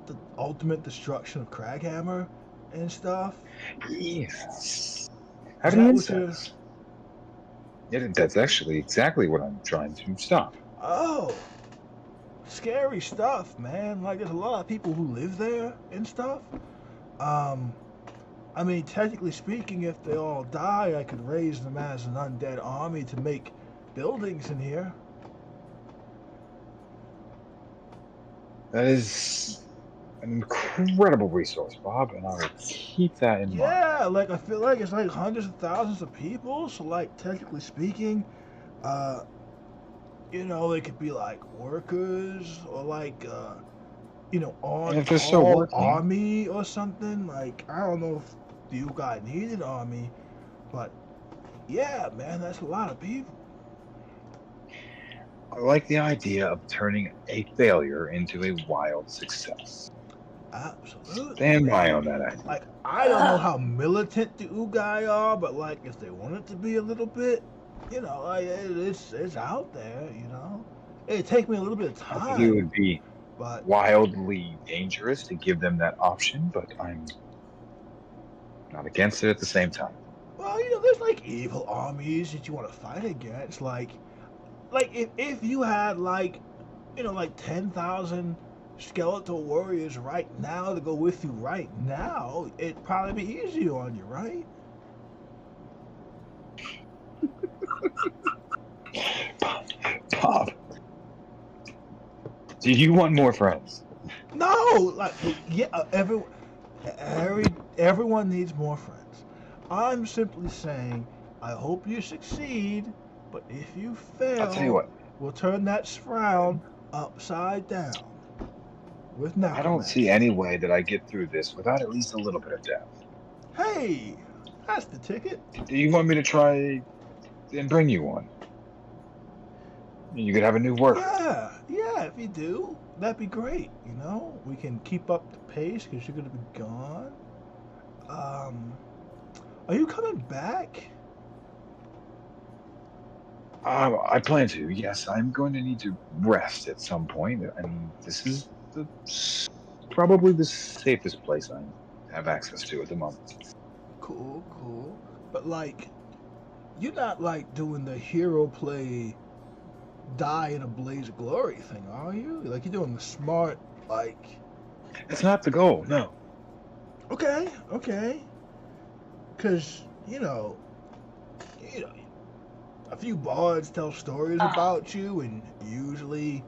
[SPEAKER 1] the ultimate destruction of Craghammer and stuff.
[SPEAKER 3] Yes.
[SPEAKER 1] Is
[SPEAKER 3] Have
[SPEAKER 1] that
[SPEAKER 3] any
[SPEAKER 1] what you're?
[SPEAKER 3] insights? Yeah, that's actually exactly what I'm trying to stop.
[SPEAKER 1] Oh, scary stuff, man. Like there's a lot of people who live there and stuff. Um, I mean, technically speaking, if they all die, I could raise them as an undead army to make buildings in here.
[SPEAKER 3] That is an incredible resource, Bob, and I will keep that in mind.
[SPEAKER 1] Yeah, like I feel like it's like hundreds of thousands of people. So like technically speaking, uh, they could be like workers or like
[SPEAKER 3] And
[SPEAKER 1] on
[SPEAKER 3] if they're still
[SPEAKER 1] call
[SPEAKER 3] working,
[SPEAKER 1] army or something. Like I don't know if you guys needed army, but yeah, man, that's a lot of people.
[SPEAKER 3] I like the idea of turning a failure into a wild success.
[SPEAKER 1] Absolutely,
[SPEAKER 3] Stand by
[SPEAKER 1] man.
[SPEAKER 3] on that idea.
[SPEAKER 1] Like I don't know how militant the Ugai are, but like if they want it to be a little bit, like it's out there. It'd take me a little bit of
[SPEAKER 3] I think it
[SPEAKER 1] time,
[SPEAKER 3] would be
[SPEAKER 1] but
[SPEAKER 3] wildly dangerous to give them that option, but I'm not against it at the same time.
[SPEAKER 1] well, there's like evil armies that you want to fight against. Like if you had like 10,000 skeletal warriors right now to go with you right now, it'd probably be easier on you, right?
[SPEAKER 3] Bob, do you want more friends?
[SPEAKER 1] No, like yeah, everyone needs more friends. I'm simply saying, I hope you succeed, but if you
[SPEAKER 3] I'll tell you
[SPEAKER 1] fail,
[SPEAKER 3] what,
[SPEAKER 1] we'll turn that frown upside down with
[SPEAKER 3] I don't see
[SPEAKER 1] necromancy.
[SPEAKER 3] any way that I get through this without at least a little bit of death.
[SPEAKER 1] Hey, that's the ticket.
[SPEAKER 3] Do you want me to try and bring you one? You could have a new worker.
[SPEAKER 1] Yeah, if you do, that'd be great. We can keep up the pace because you're gonna be gone. Are you coming back?
[SPEAKER 3] I plan to, yes. I'm going to need to rest at some point. I mean, this is probably the safest place I have access to at the moment.
[SPEAKER 1] Cool, cool. But like, you're not like doing the hero play, die in a blaze of glory thing, are you? Like you're doing the smart, like.
[SPEAKER 3] It's not the goal, no.
[SPEAKER 1] Okay. Because a few bards tell stories about you, and usually,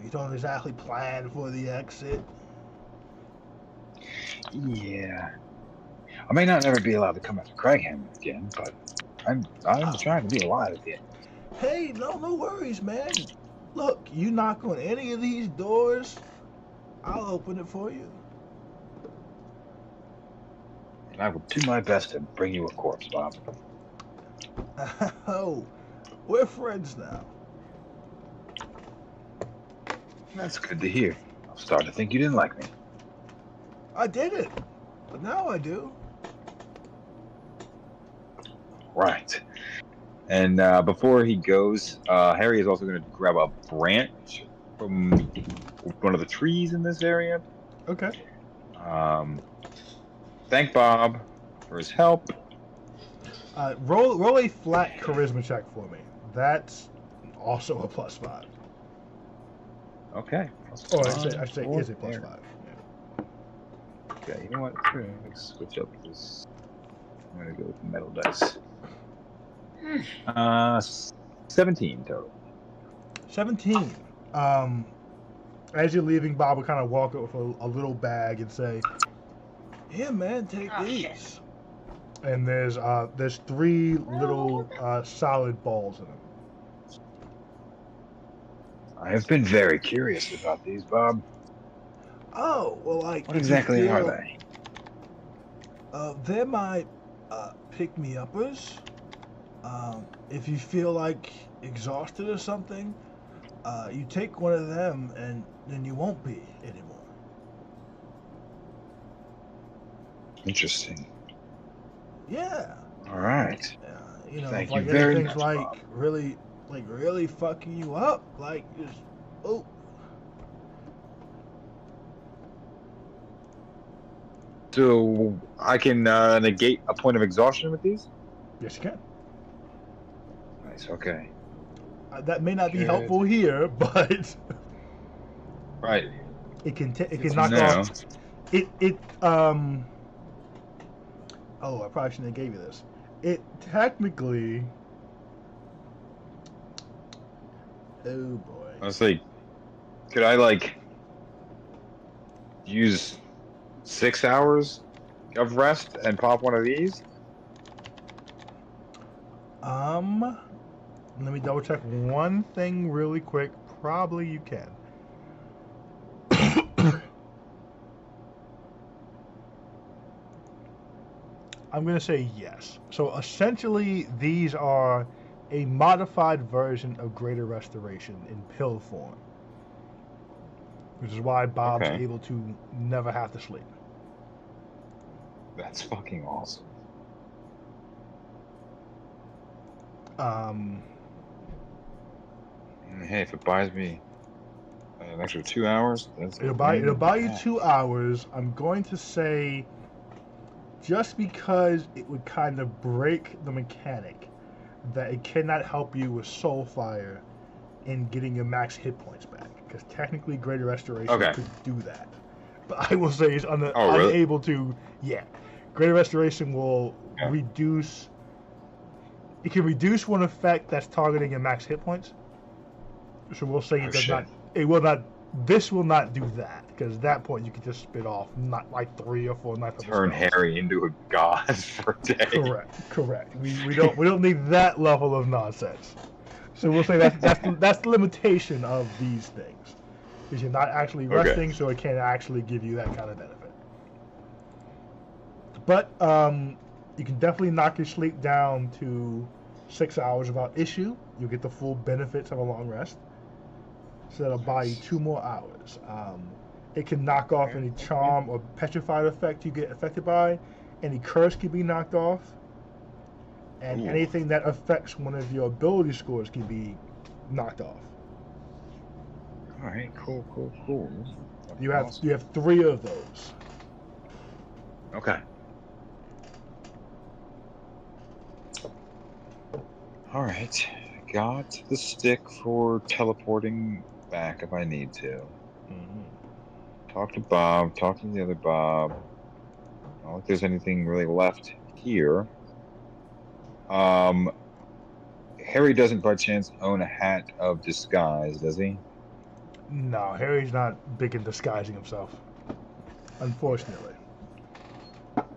[SPEAKER 1] you don't exactly plan for the exit.
[SPEAKER 3] Yeah. I may not ever be allowed to come after Craigham again, but I'm trying to be alive at the end.
[SPEAKER 1] Hey, no worries, man. Look, you knock on any of these doors, I'll open it for you.
[SPEAKER 3] And I will do my best to bring you a corpse, Bob.
[SPEAKER 1] Oh, we're friends now.
[SPEAKER 3] That's good to hear. I'm starting to think you didn't like me.
[SPEAKER 1] I did it, but now I do.
[SPEAKER 3] Right. And before he goes, Harry is also going to grab a branch from one of the trees in this area.
[SPEAKER 1] Okay.
[SPEAKER 3] Thank Bob for his help.
[SPEAKER 1] Roll a flat charisma check for me. That's also a +5.
[SPEAKER 3] Okay.
[SPEAKER 1] Or I should say is a +5.
[SPEAKER 3] There.
[SPEAKER 1] Yeah.
[SPEAKER 3] Okay, you know what? Let's switch up this. I'm gonna go with metal dice. 17 total.
[SPEAKER 1] 17. As you're leaving, Bob will kind of walk up with a little bag and say, "Here, man, take these." And there's 3 little solid balls in them.
[SPEAKER 3] I have been very curious about these, Bob.
[SPEAKER 1] Oh, well, like
[SPEAKER 3] What exactly are they?
[SPEAKER 1] They're my pick-me-uppers. If you feel like exhausted or something, you take one of them and then you won't be anymore.
[SPEAKER 3] Interesting.
[SPEAKER 1] Yeah.
[SPEAKER 3] All right.
[SPEAKER 1] You know,
[SPEAKER 3] Thank
[SPEAKER 1] if like
[SPEAKER 3] you very
[SPEAKER 1] anything's
[SPEAKER 3] much,
[SPEAKER 1] like
[SPEAKER 3] Bob.
[SPEAKER 1] really fucking you up, like just oh.
[SPEAKER 3] So I can negate a point of exhaustion with these?
[SPEAKER 1] Yes, you can.
[SPEAKER 3] Nice. Okay.
[SPEAKER 1] That may not be
[SPEAKER 3] Good.
[SPEAKER 1] helpful here, but
[SPEAKER 3] Right.
[SPEAKER 1] it can
[SPEAKER 3] Good to
[SPEAKER 1] knock
[SPEAKER 3] know.
[SPEAKER 1] off. It Oh, I probably shouldn't have gave you this. It technically. Oh boy.
[SPEAKER 3] Honestly, could I like use 6 hours of rest and pop one of these?
[SPEAKER 1] Let me double check one thing really quick. Probably you can. I'm going to say yes. So essentially, these are a modified version of Greater Restoration in pill form. Which is why Bob's
[SPEAKER 3] Okay.
[SPEAKER 1] able to never have to sleep.
[SPEAKER 3] That's fucking awesome. Hey, if it buys me an extra 2 hours, that's
[SPEAKER 1] It'll buy you 2 hours. I'm going to say, just because it would kind of break the mechanic, that it cannot help you with Soulfire in getting your max hit points back. Because technically, Greater Restoration could do that. But I will say it's
[SPEAKER 3] really?
[SPEAKER 1] unable to. Yeah, Greater Restoration will reduce. It can reduce one effect that's targeting your max hit points. So we'll say it does not. It will not. This will not do that, because at that point you can just spit off not like 3 or 4 knife.
[SPEAKER 3] Turn Harry into a god for a day.
[SPEAKER 1] Correct. We don't need that level of nonsense. So we'll say that's the limitation of these things, is you're not actually resting, so it can't actually give you that kind of benefit. But you can definitely knock your sleep down to 6 hours without issue. You'll get the full benefits of a long rest. So that'll buy you 2 more hours. It can knock off any charm or petrified effect you get affected by. Any curse can be knocked off. And anything that affects one of your ability scores can be knocked off.
[SPEAKER 3] Alright, cool.
[SPEAKER 1] You have 3 of those.
[SPEAKER 3] Okay. Alright. Got the stick for teleporting back if I need to. Talk to Bob, talk to the other Bob. I don't think there's anything really left here. Harry doesn't by chance own a hat of disguise, does he?
[SPEAKER 1] No, Harry's not big in disguising himself. Unfortunately.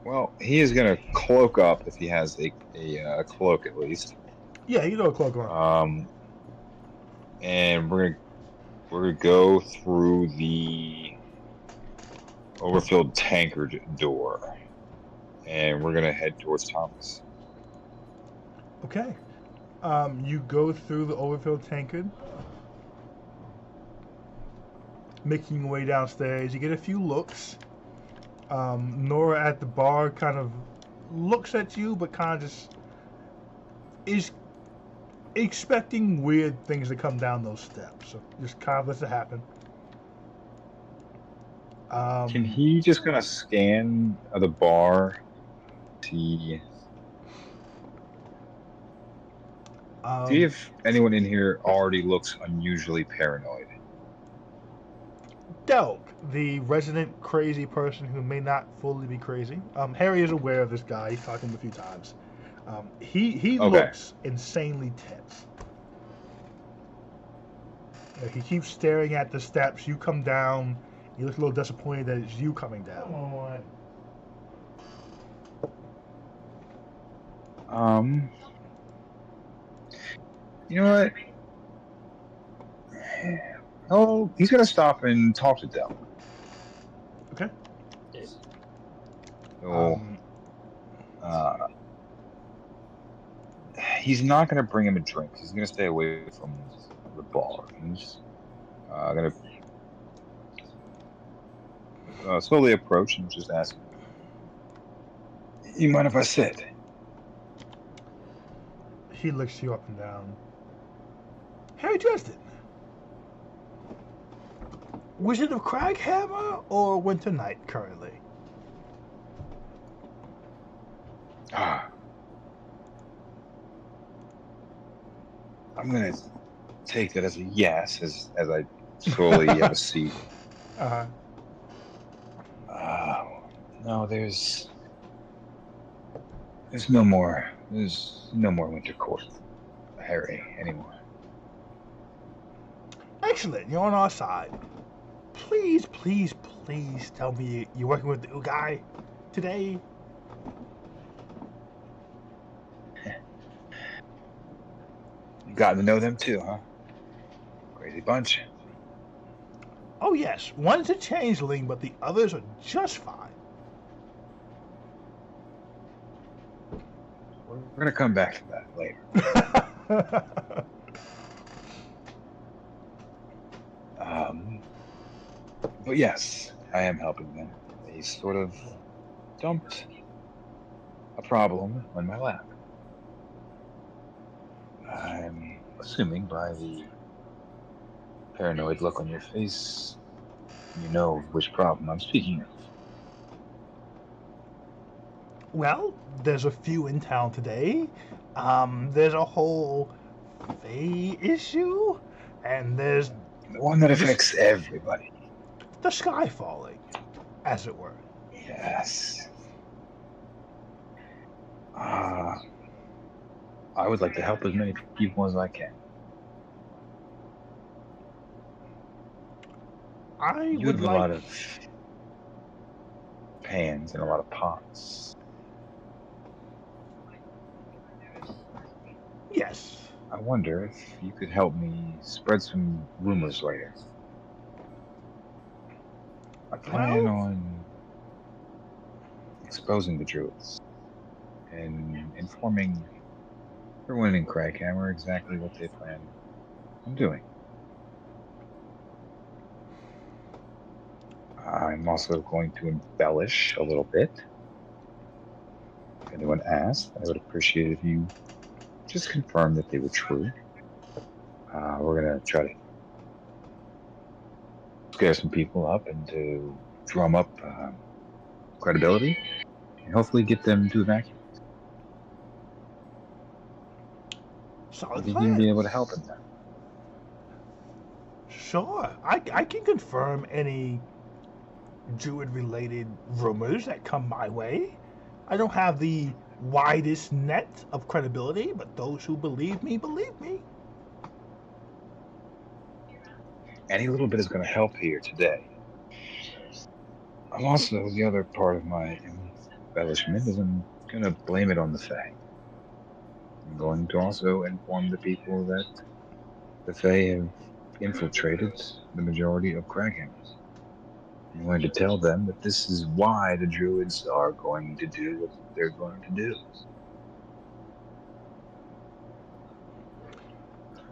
[SPEAKER 3] Well, he is gonna cloak up if he has a cloak at least.
[SPEAKER 1] Yeah, you know a cloak on.
[SPEAKER 3] And we're gonna go through the overfilled tankard door, and we're gonna head towards Thomas.
[SPEAKER 1] Okay. You go through the overfilled tankard, making your way downstairs. You get a few looks. Nora at the bar kind of looks at you, but kind of just is expecting weird things to come down those steps. So just kind of lets it happen.
[SPEAKER 3] Can he just kind of scan the bar? See if anyone in here already looks unusually paranoid.
[SPEAKER 1] Delk, the resident crazy person who may not fully be crazy. Harry is aware of this guy. He's talked to him a few times. He
[SPEAKER 3] Okay.
[SPEAKER 1] looks insanely tense. He keeps staring at the steps. You come down. He looks a little disappointed that it's you coming down.
[SPEAKER 3] You know what? Oh, he's gonna stop and talk to Del.
[SPEAKER 1] Okay.
[SPEAKER 3] So, he's not gonna bring him a drink. He's gonna stay away from the bar. He's gonna slowly approach and just ask, "You mind if I sit?"
[SPEAKER 1] He looks you up and down. Harry Dresden. Wizard of Craghammer or Winter Night currently?
[SPEAKER 3] I'm gonna take that as a yes, as I slowly have a seat. No, there's no more Winter Court, Harry, anymore.
[SPEAKER 1] Excellent, you're on our side. Please, please, please tell me you're working with the guy today.
[SPEAKER 3] You gotten to know them too, huh? Crazy bunch.
[SPEAKER 1] Oh yes, one's a changeling, but the others are just fine.
[SPEAKER 3] We're gonna come back to that later. But yes, I am helping them. They sort of dumped a problem on my lap. I'm assuming by the paranoid look on your face, you know which problem I'm speaking of.
[SPEAKER 1] Well, there's a few in town today. There's a whole Fae issue, and there's
[SPEAKER 3] The one that affects everybody.
[SPEAKER 1] the sky falling, as it were.
[SPEAKER 3] Yes. I would like to help as many people as I can. You have a lot of pans and a lot of pots.
[SPEAKER 1] Yes.
[SPEAKER 3] I wonder if you could help me spread some rumors later. I plan on exposing the druids and informing everyone in Craghammer exactly what they plan on doing. I'm also going to embellish a little bit. If anyone asks, I would appreciate if you just confirm that they were true. We're going to try to scare some people up and to drum up credibility and hopefully get them to evacuate.
[SPEAKER 1] Solid
[SPEAKER 3] You're
[SPEAKER 1] plan.
[SPEAKER 3] going to be able to help in that.
[SPEAKER 1] Sure. I can confirm any druid-related rumors that come my way. I don't have the widest net of credibility, but those who believe me, believe me.
[SPEAKER 3] Any little bit is going to help here today. I'm also, the other part of my embellishment is I'm going to blame it on the Fae. I'm going to also inform the people that the Fae have infiltrated the majority of Craghammer. I'm going to tell them that this is why the druids are going to do what they're going to do.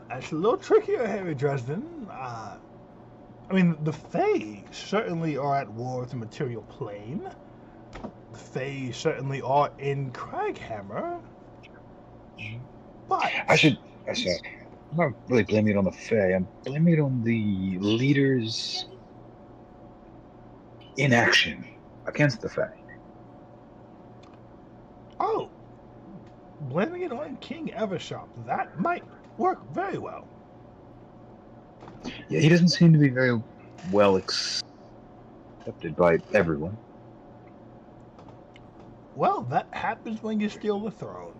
[SPEAKER 1] That's a little trickier, Harry Dresden. I mean, the Fae certainly are at war with the material plane. The Fae certainly are in Craghammer. But
[SPEAKER 3] I should I say, I'm not really blaming it on the Fae. I'm blaming it on the leader's inaction against the Fae.
[SPEAKER 1] Oh, blaming it on King Eversharp. That might work very well.
[SPEAKER 3] Yeah, he doesn't seem to be very well accepted by everyone.
[SPEAKER 1] Well, that happens when you steal the throne.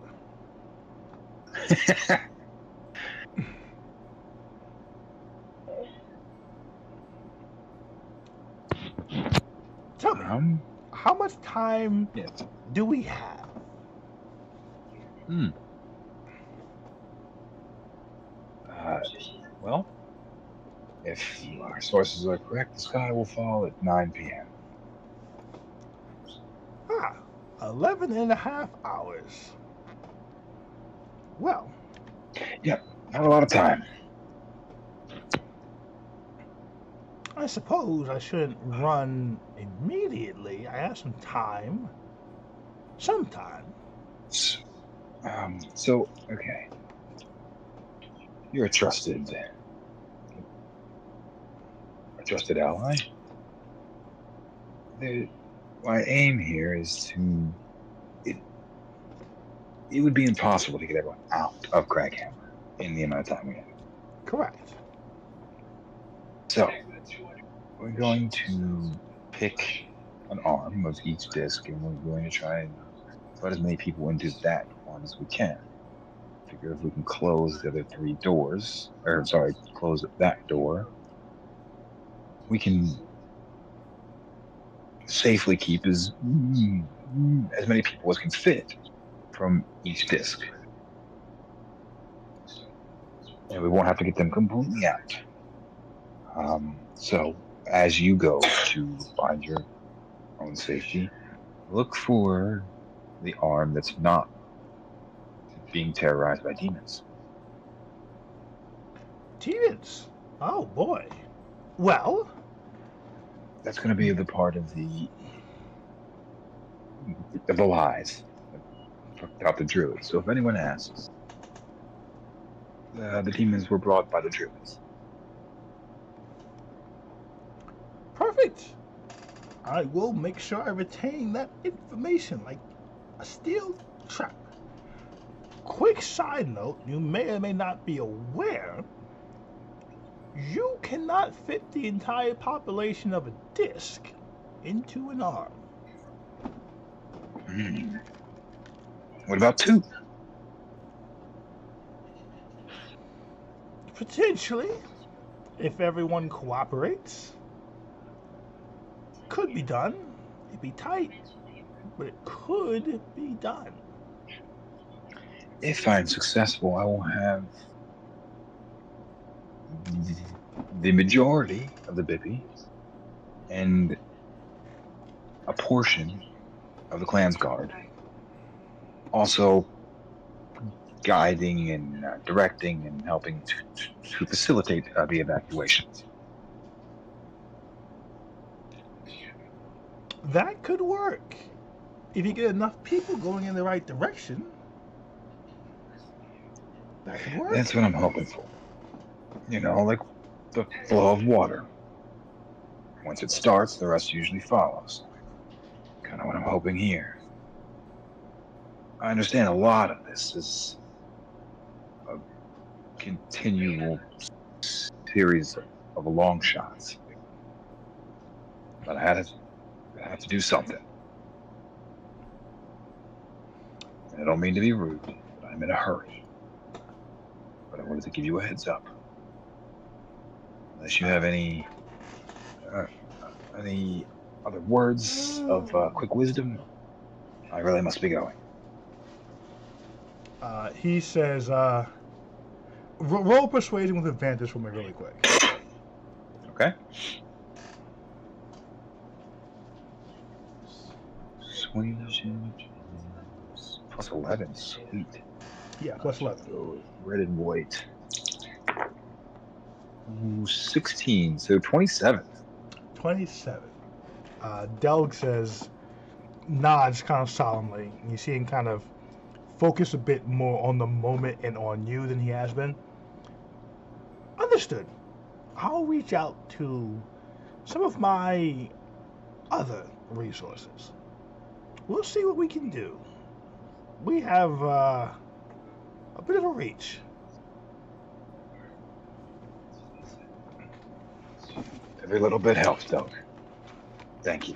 [SPEAKER 1] Tell me, how much time
[SPEAKER 3] Yes.
[SPEAKER 1] do we have?
[SPEAKER 3] Well, if our sources are correct, the sky will fall at 9 p.m.
[SPEAKER 1] 11 and a half hours. Well,
[SPEAKER 3] Yep, not a lot of time.
[SPEAKER 1] I suppose I shouldn't run immediately. I have some time. Sometime.
[SPEAKER 3] Okay. You're a trusted ally. My aim here is to. It would be impossible to get everyone out of Craghammer in the amount of time we have.
[SPEAKER 1] Correct.
[SPEAKER 3] So, we're going to pick an arm of each disc, and we're going to try and let as many people into that one as we can. Figure if we can close the other 3 doors, close that door, we can safely keep as many people as can fit from each disc. And we won't have to get them completely out. So, as you go to find your own safety, look for the arm that's not being terrorized by demons.
[SPEAKER 1] Demons? Oh boy. Well,
[SPEAKER 3] That's going to be the part of the lies about the druids. So if anyone asks, the demons were brought by the druids.
[SPEAKER 1] perfect. I will make sure I retain that information like a steel trap. Quick side note, you may or may not be aware, you cannot fit the entire population of a disc into an arm.
[SPEAKER 3] What about 2?
[SPEAKER 1] Potentially, if everyone cooperates. Could be done. It'd be tight, but it could be done.
[SPEAKER 3] If I'm successful, I will have the majority of the Bippy and a portion of the Clan's Guard. Also guiding and directing and helping to facilitate the evacuations.
[SPEAKER 1] That could work. If you get enough people going in the right direction, that could work.
[SPEAKER 3] That's what I'm hoping for. Like the flow of water. Once it starts, the rest usually follows. Kind of what I'm hoping here. I understand a lot of this is a continual series of long shots. But I have to do something. And I don't mean to be rude, but I'm in a hurry. But I wanted to give you a heads up. Unless you have any other words of quick wisdom, I really must be going.
[SPEAKER 1] He says, roll persuasion with advantage for me really quick.
[SPEAKER 3] Okay. Plus 11, sweet.
[SPEAKER 1] Yeah, plus 11.
[SPEAKER 3] So red and white. 16, so 27.
[SPEAKER 1] 27. Delg says, nods kind of solemnly. You see him kind of focus a bit more on the moment and on you than he has been. Understood. I'll reach out to some of my other resources. We'll see what we can do. We have a bit of a reach.
[SPEAKER 3] Every little bit helps, Doug. Thank you.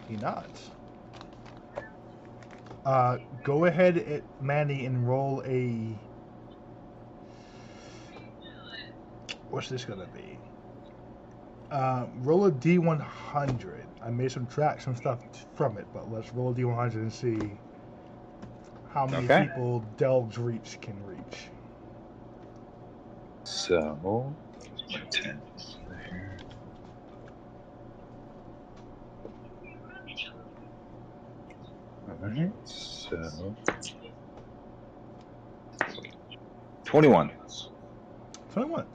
[SPEAKER 1] He nods. Go ahead, Manny, and roll a. What's this gonna be? Roll a D100. I may subtract some stuff from it, but let's roll a D100 and see how many people Delg's reach can reach.
[SPEAKER 3] So, 10 there. Alright, so 21.
[SPEAKER 1] 21.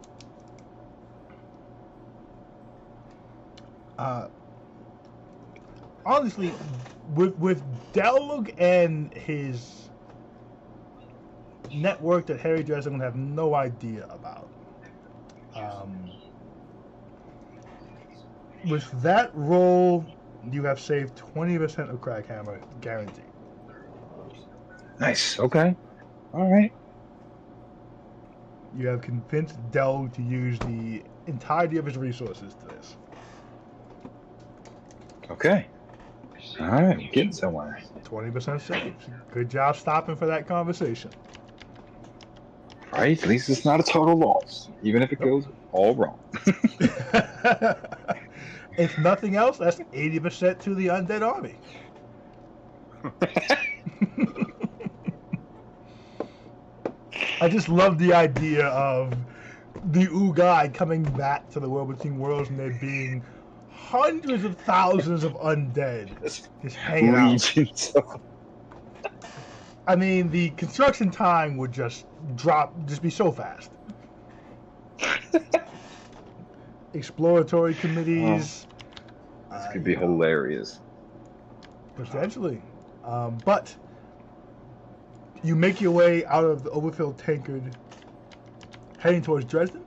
[SPEAKER 1] Honestly, with Delg and his network that Harry Dresden would have no idea about. With that roll, you have saved 20% of Crackhammer, guaranteed.
[SPEAKER 3] Nice. Okay. All right.
[SPEAKER 1] You have convinced Delg to use the entirety of his resources to this.
[SPEAKER 3] Okay. All right. We're getting somewhere.
[SPEAKER 1] 20% saved. Good job stopping for that conversation.
[SPEAKER 3] Right. At least it's not a total loss, even if it goes all wrong.
[SPEAKER 1] If nothing else, that's 80% to the undead army. I just love the idea of the Ugai coming back to the World Between Worlds and there being hundreds of thousands of undead just hanging out. I mean, the construction time would just be so fast. Exploratory committees.
[SPEAKER 3] This could be hilarious.
[SPEAKER 1] Potentially. But you make your way out of the overfilled tankard, heading towards Dresden?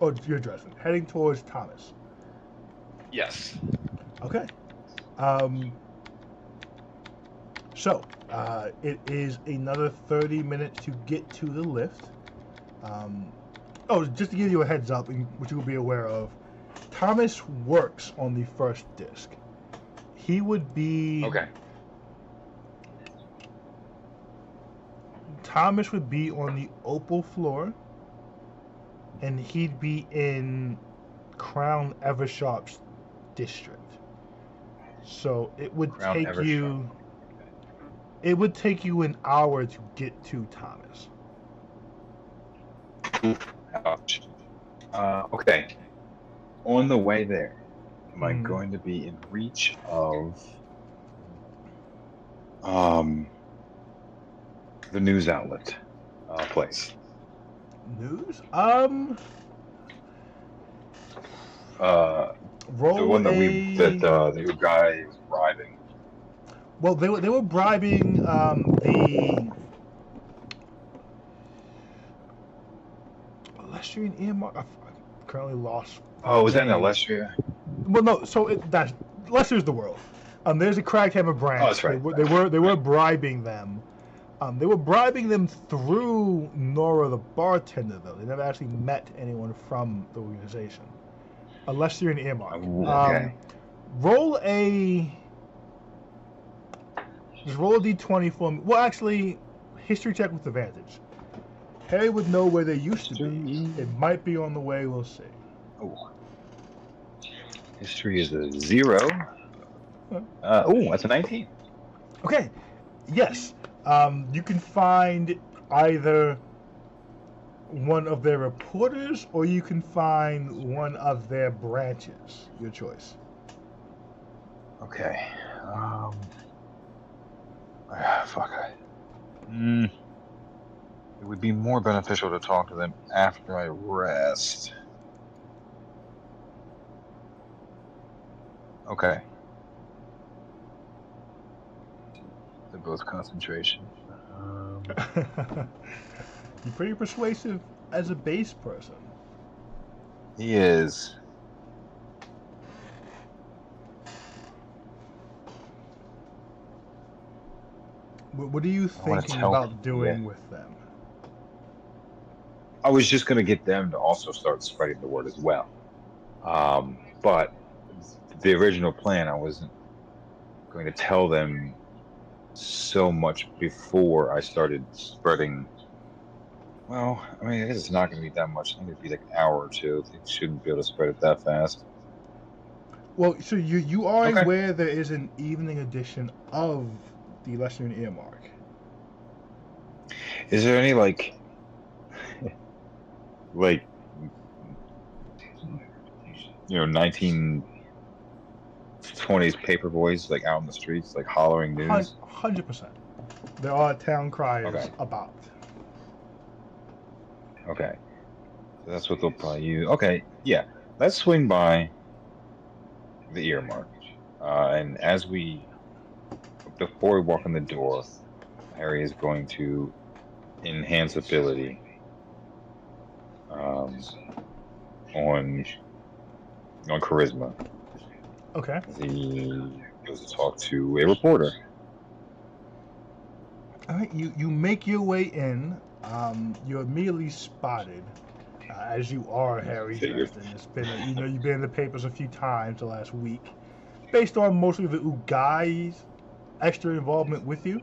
[SPEAKER 1] Oh, you're Dresden. Heading towards Thomas.
[SPEAKER 3] Yes.
[SPEAKER 1] Okay. So, it is another 30 minutes to get to the lift. Just to give you a heads up, which you will be aware of, Thomas works on the first disc. He would be...
[SPEAKER 3] Okay.
[SPEAKER 1] Thomas would be on the Opal floor, and he'd be in Crown Eversharp's district. So it would take you an hour to get to Thomas.
[SPEAKER 3] Ouch. Okay. On the way there, am I going to be in reach of the news outlet place?
[SPEAKER 1] News?
[SPEAKER 3] The one that the guy was bribing.
[SPEAKER 1] Well, they were bribing the Lestrian earmark. I've currently lost.
[SPEAKER 3] Oh, was that in Alestria?
[SPEAKER 1] Well, no. So Lester's the world. There's a Crackhammer branch.
[SPEAKER 3] Oh, that's right.
[SPEAKER 1] They were bribing them. They were bribing them through Nora the bartender, though. They never actually met anyone from the organization. Unless you're an earmark.
[SPEAKER 3] Okay.
[SPEAKER 1] Roll a d20 for me. Well, actually, history check with advantage. Harry would know where they used to be. It might be on the way. We'll see.
[SPEAKER 3] Oh. History is a 0. That's a 19.
[SPEAKER 1] Okay. Yes. You can find either one of their reporters or you can find one of their branches. Your choice.
[SPEAKER 3] Okay. It would be more beneficial to talk to them after I rest. Okay. They're both concentration.
[SPEAKER 1] You're pretty persuasive as a base person.
[SPEAKER 3] He is.
[SPEAKER 1] What are you
[SPEAKER 3] I wanna
[SPEAKER 1] thinking
[SPEAKER 3] tell
[SPEAKER 1] about
[SPEAKER 3] people,
[SPEAKER 1] doing
[SPEAKER 3] yeah.
[SPEAKER 1] with them?
[SPEAKER 3] I was just going to get them to also start spreading the word as well. But the original plan, I wasn't going to tell them so much before I started spreading. Well, I mean, I guess it's not going to be that much. I think it'd be like an hour or two. They shouldn't be able to spread it that fast.
[SPEAKER 1] Well, so you are
[SPEAKER 3] Okay.
[SPEAKER 1] aware there is an evening edition of the Lesbian Earmark.
[SPEAKER 3] Is there any like 1920s paper boys like out in the streets like hollering news?
[SPEAKER 1] 100%. There are town criers
[SPEAKER 3] Okay.
[SPEAKER 1] about.
[SPEAKER 3] Okay. So that's what they'll probably use. Okay, yeah. Let's swing by the earmark. And before we walk in the door, Harry is going to enhance ability on charisma.
[SPEAKER 1] Okay.
[SPEAKER 3] As he goes to talk to a reporter.
[SPEAKER 1] All right. You make your way in. You're immediately spotted, as you are Harry
[SPEAKER 3] Figured.
[SPEAKER 1] Dresden. It's been you've been in the papers a few times the last week, based on mostly the Ugai's extra involvement with you.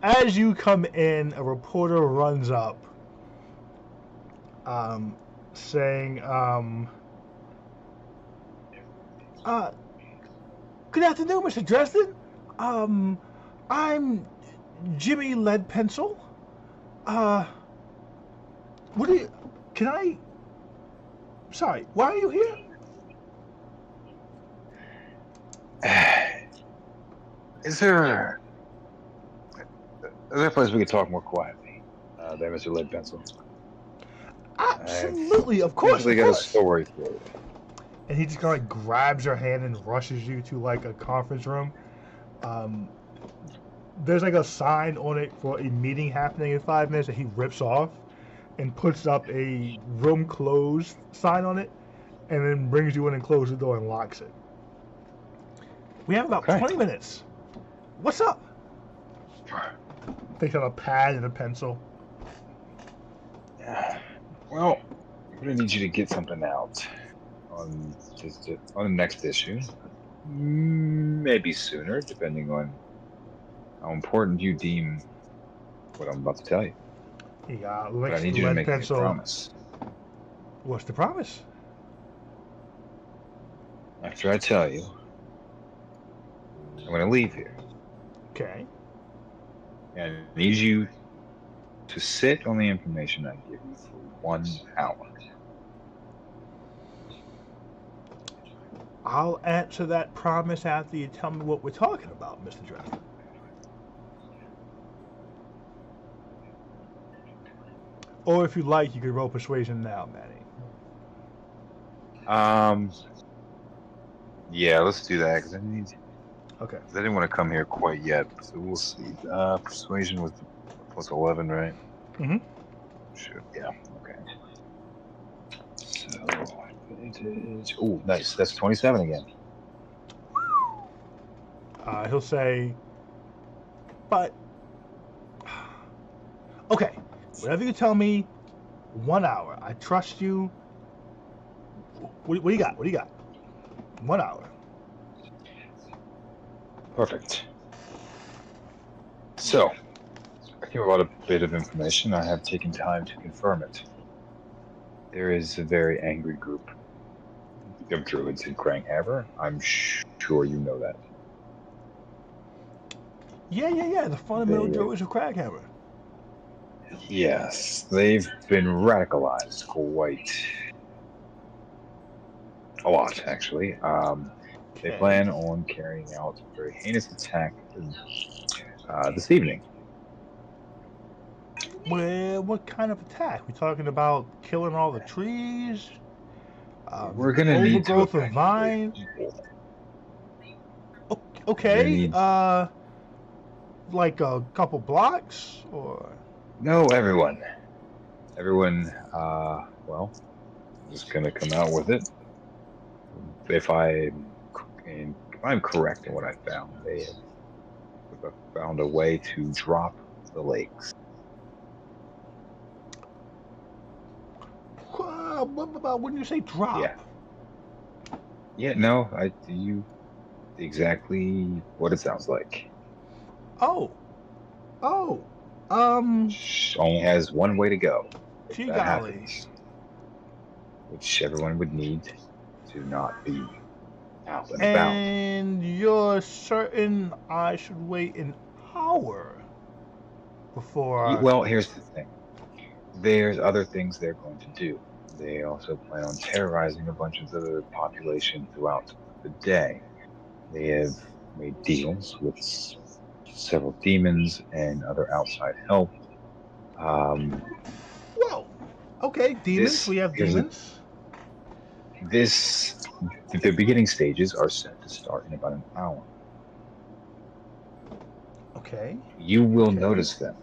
[SPEAKER 1] As you come in, a reporter runs up, saying, "Good afternoon, Mr. Dresden. I'm Jimmy Lead Pencil. What do you? Can I? Sorry, why are you here?"
[SPEAKER 3] Is there a place we could talk more quietly? There, Mr. Lead Pencil.
[SPEAKER 1] Absolutely, of course.
[SPEAKER 3] Usually
[SPEAKER 1] Of
[SPEAKER 3] got a
[SPEAKER 1] course.
[SPEAKER 3] story for you.
[SPEAKER 1] And he just kind of like grabs your hand and rushes you to like a conference room. There's like a sign on it for a meeting happening in 5 minutes that he rips off and puts up a room closed sign on it, and then brings you in and closes the door and locks it. We have about
[SPEAKER 3] Okay.
[SPEAKER 1] 20 minutes. What's up? Takes out a pad and a pencil.
[SPEAKER 3] Yeah. Well, I'm gonna need you to get something out on the next issue. Maybe sooner, depending on how important you deem what I'm about to tell you.
[SPEAKER 1] He
[SPEAKER 3] But I
[SPEAKER 1] licks
[SPEAKER 3] need
[SPEAKER 1] the
[SPEAKER 3] you to
[SPEAKER 1] lead
[SPEAKER 3] make me a
[SPEAKER 1] pencil.
[SPEAKER 3] promise.
[SPEAKER 1] What's the promise?
[SPEAKER 3] After I tell you, I'm going to leave here.
[SPEAKER 1] Okay.
[SPEAKER 3] And I need you to sit on the information I give you for 1 hour.
[SPEAKER 1] I'll answer that promise after you tell me what we're talking about, Mr. Dresden. Or if you like, you could roll persuasion now, Manny.
[SPEAKER 3] Yeah, let's do that because
[SPEAKER 1] Okay.
[SPEAKER 3] I didn't want to come here quite yet, so we'll see. Persuasion was plus 11, right?
[SPEAKER 1] Mm-hmm.
[SPEAKER 3] Sure. Yeah. Okay. So advantage. Oh, nice. That's 27 again.
[SPEAKER 1] He'll say, but okay, whatever you tell me, 1 hour. I trust you. What do you got? What do you got? 1 hour.
[SPEAKER 3] Perfect. So, I came about a bit of information. I have taken time to confirm it. There is a very angry group of druids in Kranghammer. I'm sure you know that.
[SPEAKER 1] Yeah. The fundamental
[SPEAKER 3] They-
[SPEAKER 1] druids of Craghammer.
[SPEAKER 3] Yes, they've been radicalized quite a lot, actually. They plan on carrying out a very heinous attack this evening.
[SPEAKER 1] Well, what kind of attack? We talking about killing all the trees?
[SPEAKER 3] We're gonna need to
[SPEAKER 1] overgrowth of
[SPEAKER 3] evacuate
[SPEAKER 1] vine.
[SPEAKER 3] people.
[SPEAKER 1] Okay.
[SPEAKER 3] need-
[SPEAKER 1] Like a couple blocks or?
[SPEAKER 3] No, everyone. Everyone, well, I'm just gonna come out with it. If I'm correct in what I found, they have found a way to drop the lakes.
[SPEAKER 1] What about when you say drop?
[SPEAKER 3] Yeah. Yeah, no, you exactly what it sounds like.
[SPEAKER 1] Oh.
[SPEAKER 3] Only has one way to go. If
[SPEAKER 1] Gee
[SPEAKER 3] that
[SPEAKER 1] golly.
[SPEAKER 3] happens, which everyone would need to not be out and about.
[SPEAKER 1] And you're certain I should wait an hour before?
[SPEAKER 3] Well, here's the thing. There's other things they're going to do. They also plan on terrorizing a bunch of the population throughout the day. They have made deals with several demons and other outside help.
[SPEAKER 1] Whoa. Okay, demons. We have
[SPEAKER 3] Here's
[SPEAKER 1] demons.
[SPEAKER 3] the beginning stages are set to start in about an hour.
[SPEAKER 1] Okay.
[SPEAKER 3] You will
[SPEAKER 1] Okay.
[SPEAKER 3] notice them,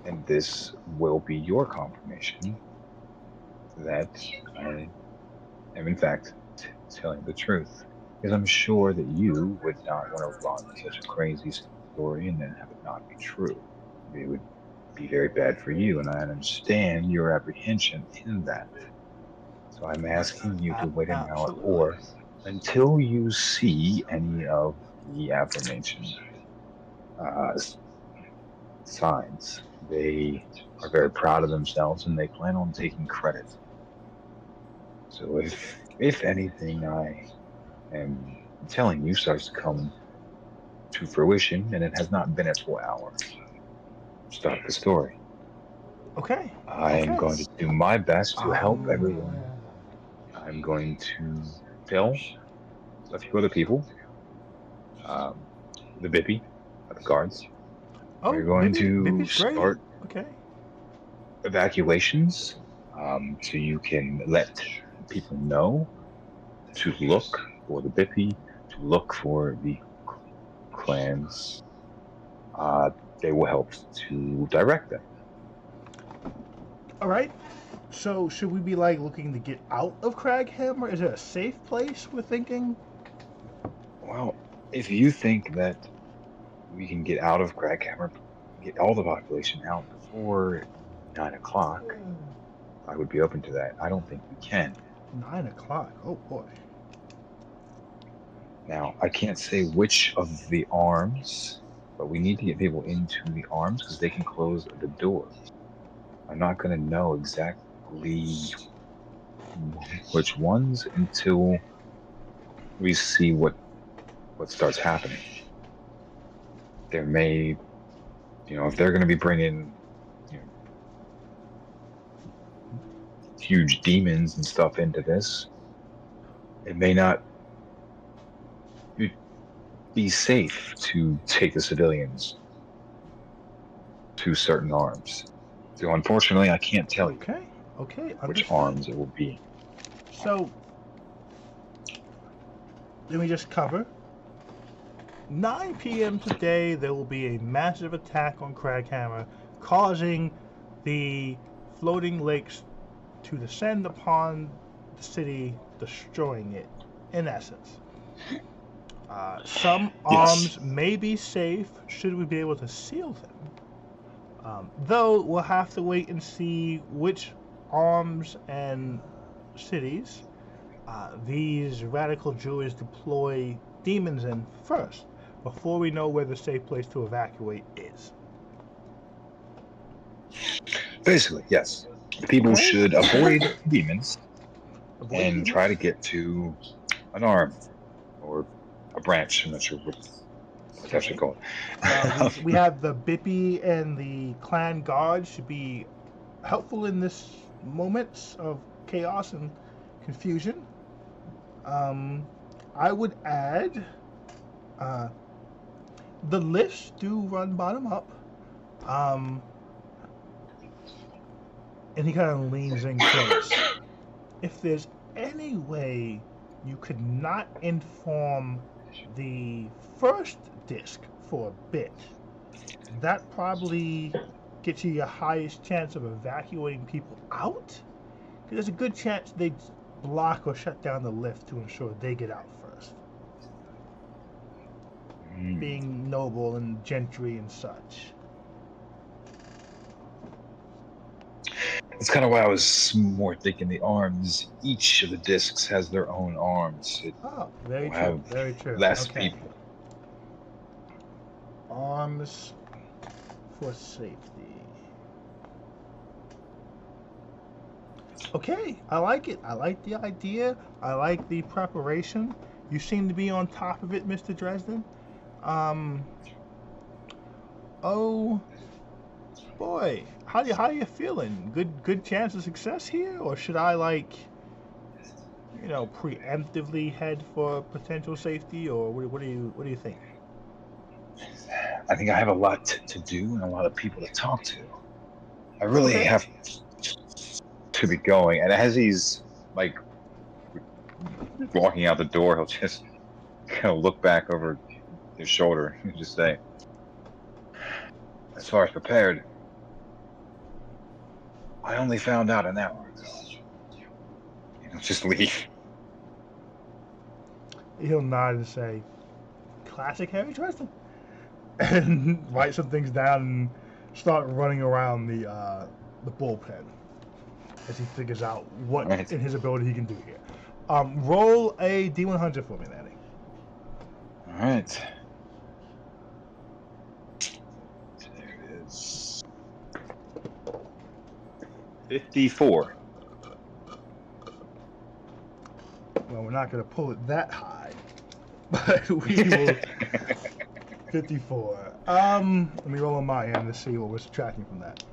[SPEAKER 3] and this will be your confirmation that I am, in fact, telling the truth. Because I'm sure that you would not want to run such a crazy story and then have it not be true. It would be very bad for you, and I understand your apprehension in that. So I'm asking you to wait an hour
[SPEAKER 1] Absolutely.
[SPEAKER 3] or until you see any of the affirmation signs. They are very proud of themselves and they plan on taking credit. So if anything I am telling you starts to come to fruition and it has not been a full hour, start the story.
[SPEAKER 1] Okay.
[SPEAKER 3] I am going to do my best to help everyone.
[SPEAKER 1] Um,
[SPEAKER 3] I'm going to tell a few other people, the Bippy, the guards. We're going to
[SPEAKER 1] Bippy's great.
[SPEAKER 3] start
[SPEAKER 1] Okay.
[SPEAKER 3] evacuations, so you can let people know to look for the Bippy, to look for the clans. They will help to direct them.
[SPEAKER 1] All right. So should we be like looking to get out of Craghammer? Is it a safe place? We're thinking.
[SPEAKER 3] Well, if you think that we can get out of Craghammer, get all the population out before 9 o'clock, I would be open to that. I don't think we can.
[SPEAKER 1] 9 o'clock. Oh boy.
[SPEAKER 3] Now, I can't say which of the arms, but we need to get people into the arms because they can close the doors. I'm not going to know exactly which ones until we see what starts happening. There may, if they're going to be bringing, huge demons and stuff into this, it may not be safe to take the civilians to certain arms. So unfortunately, I can't tell you
[SPEAKER 1] Okay.
[SPEAKER 3] which
[SPEAKER 1] Understood.
[SPEAKER 3] arms it will be.
[SPEAKER 1] So let me just cover. 9 p.m. today, there will be a massive attack on Craghammer, causing the floating lakes to descend upon the city, destroying it, in essence. Some arms may be safe should we be able to seal them. Though we'll have to wait and see which arms and cities these radical Jews deploy demons in first, before we know where the safe place to evacuate is.
[SPEAKER 3] Basically, yes. People should avoid demons and try to
[SPEAKER 1] demons.
[SPEAKER 3] get to an arm or a branch. I'm not sure what it's actually called.
[SPEAKER 1] We have the Bippy and the clan guard should be helpful in this moments of chaos and confusion. I would add the lifts do run bottom up. And he kind of leans in close. If there's any way you could not inform the first disc for a bit. That probably gets you your highest chance of evacuating people out. 'Cause there's a good chance they block or shut down the lift to ensure they get out first. Being noble and gentry and such.
[SPEAKER 3] That's kind of why I was more thinking the arms. Each of the discs has their own arms. It
[SPEAKER 1] Oh, very
[SPEAKER 3] will
[SPEAKER 1] true.
[SPEAKER 3] have
[SPEAKER 1] Very true.
[SPEAKER 3] less
[SPEAKER 1] Okay.
[SPEAKER 3] people.
[SPEAKER 1] Arms for safety. Okay, I like it. I like the idea. I like the preparation. You seem to be on top of it, Mr. Dresden. Oh boy, how you feeling? Good chance of success here, or should I preemptively head for potential safety, or what do you think?
[SPEAKER 3] I think I have a lot to do and a lot of people to talk to. I really
[SPEAKER 1] Okay.
[SPEAKER 3] have to be going. And as he's like walking out the door, he'll just kind of look back over his shoulder and just say, as far as prepared, I only found out an hour ago. He'll just leave.
[SPEAKER 1] He'll nod and say, "Classic Harry Dresden," and write some things down and start running around the bullpen as he figures out what
[SPEAKER 3] Right.
[SPEAKER 1] in his ability he can do here. Roll a D100 for me, Manny.
[SPEAKER 3] All right. There it is. 54.
[SPEAKER 1] Well, we're not going to pull it that high, but we will. 54. Let me roll on my end to see what we're subtracting from that.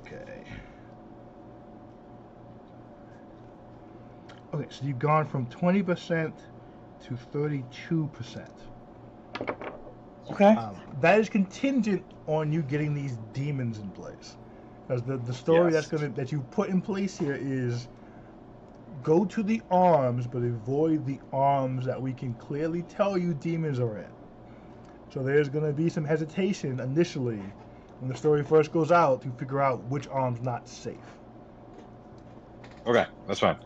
[SPEAKER 1] Okay. Okay, so you've gone from 20% to 32%.
[SPEAKER 3] Okay.
[SPEAKER 1] That is contingent on you getting these demons in place. Because the story
[SPEAKER 3] Yes.
[SPEAKER 1] that you put in place here is go to the arms, but avoid the arms that we can clearly tell you demons are in. So there's going to be some hesitation initially when the story first goes out to figure out which arm's not safe.
[SPEAKER 3] Okay, that's fine.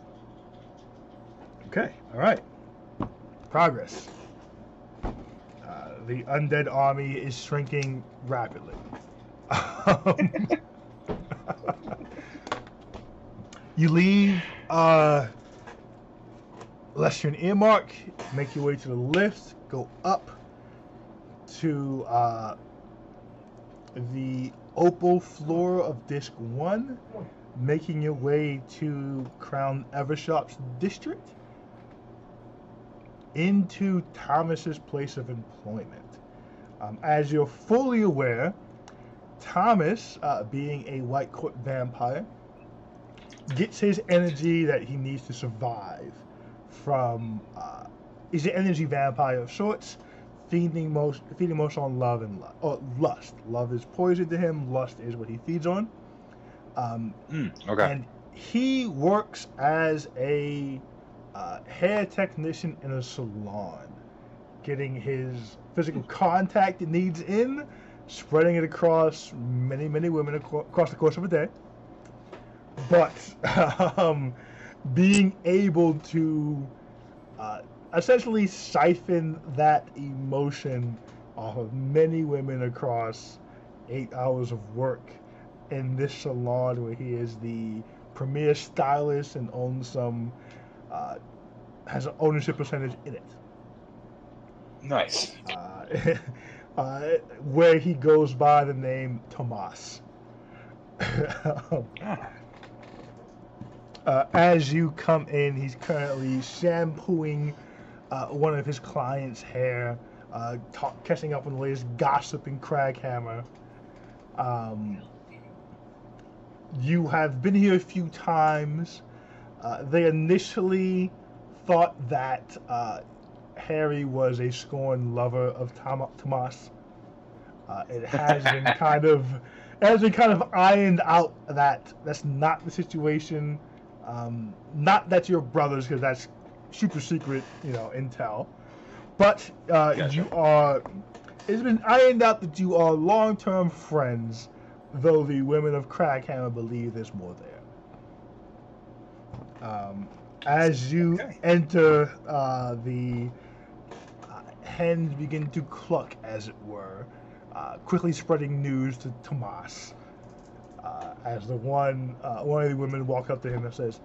[SPEAKER 1] Okay, all right. Progress. The undead army is shrinking rapidly. You leave Lestern Earmark, make your way to the lift, go up to the opal floor of Disc 1, making your way to Crown Evershop's district, into Thomas's place of employment. As you're fully aware, Thomas, being a White Court vampire, gets his energy that he needs to survive from. He's an energy vampire of sorts, feeding most on love and lust. Love is poison to him. Lust is what he feeds on.
[SPEAKER 3] Okay.
[SPEAKER 1] And he works as a hair technician in a salon, getting his physical contact needs in, spreading it across many women across the course of a day. But being able to essentially siphon that emotion off of many women across 8 hours of work in this salon where he is the premier stylist and owns some has an ownership percentage in it.
[SPEAKER 3] Nice.
[SPEAKER 1] Where he goes by the name Tomas. As you come in, he's currently shampooing one of his clients' hair, catching up on the latest gossip in Craghammer. You have been here a few times. They initially thought that Harry was a scorned lover of Tomas. It has been kind of as we kind of ironed out that that's not the situation. Not that you're brothers, because that's super secret, intel. But
[SPEAKER 3] Gotcha.
[SPEAKER 1] you are. It's been ironed out that you are long-term friends, though the women of Craghammer believe there's more there. As you
[SPEAKER 3] Okay.
[SPEAKER 1] enter, the hens begin to cluck, as it were, quickly spreading news to Tomas. As one of the women walk up to him and says,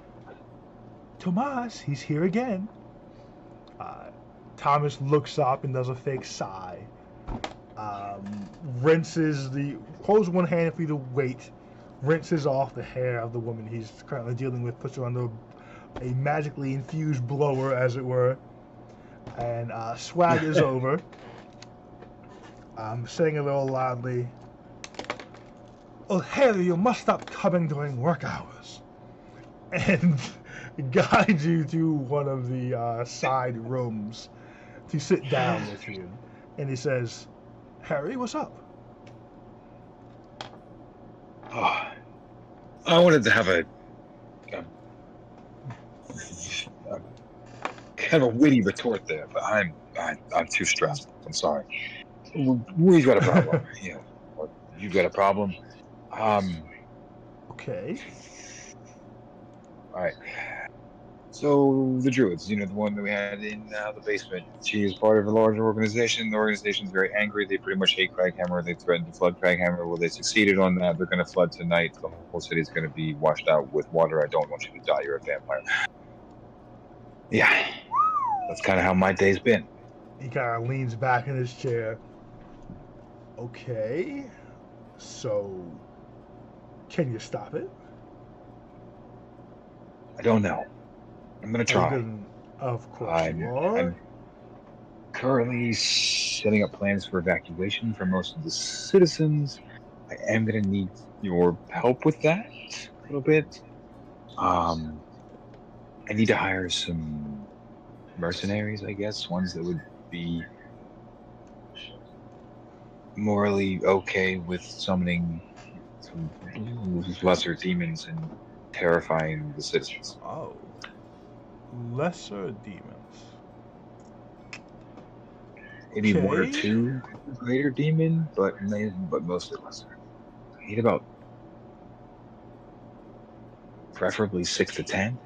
[SPEAKER 1] "Tomas, he's here again." Thomas looks up and does a fake sigh. Holds one hand for you to wait, rinses off the hair of the woman he's currently dealing with, puts her under a magically infused blower, as it were, and swaggers over, saying a little loudly, "Oh, Harry, you must stop coming during work hours," and guides you to one of the side rooms to sit down with you. And he says, "Harry, what's up?"
[SPEAKER 3] Oh, I wanted to have a kind of a witty retort there, but I'm too stressed. I'm sorry. We've got a problem. You've got a problem.
[SPEAKER 1] Okay.
[SPEAKER 3] All right. So the Druids, the one that we had in the basement, she is part of a larger organization. The organization is very angry. They pretty much hate Craghammer. They threatened to flood Craghammer. Well, they succeeded on that. They're going to flood tonight. The whole city is going to be washed out with water. I don't want you to die. You're a vampire. Yeah, that's kind of how my day's been.
[SPEAKER 1] He kind of leans back in his chair. Okay. So, can you stop it?
[SPEAKER 3] I don't know. I'm going to try.
[SPEAKER 1] Of course you are.
[SPEAKER 3] I'm currently setting up plans for evacuation for most of the citizens. I am going to need your help with that a little bit. I need to hire some mercenaries, I guess, ones that would be morally okay with summoning some lesser demons and terrifying the citizens.
[SPEAKER 1] Oh. Lesser demons.
[SPEAKER 3] Maybe one or
[SPEAKER 1] Okay.
[SPEAKER 3] two greater demon, but mostly lesser. I need about preferably 6 to 10.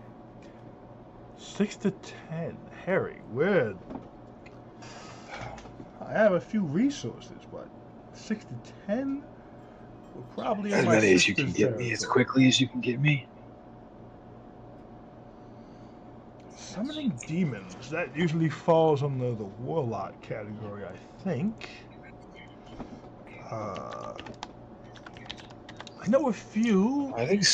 [SPEAKER 1] 6 to 10. Harry, where? I have a few resources, but 6 to 10? We're probably on
[SPEAKER 3] As
[SPEAKER 1] my
[SPEAKER 3] many as you
[SPEAKER 1] sister's
[SPEAKER 3] can get me, as
[SPEAKER 1] territory.
[SPEAKER 3] quickly as you can get me.
[SPEAKER 1] Summoning demons, that usually falls under the warlock category, I think. I know a few.
[SPEAKER 3] I think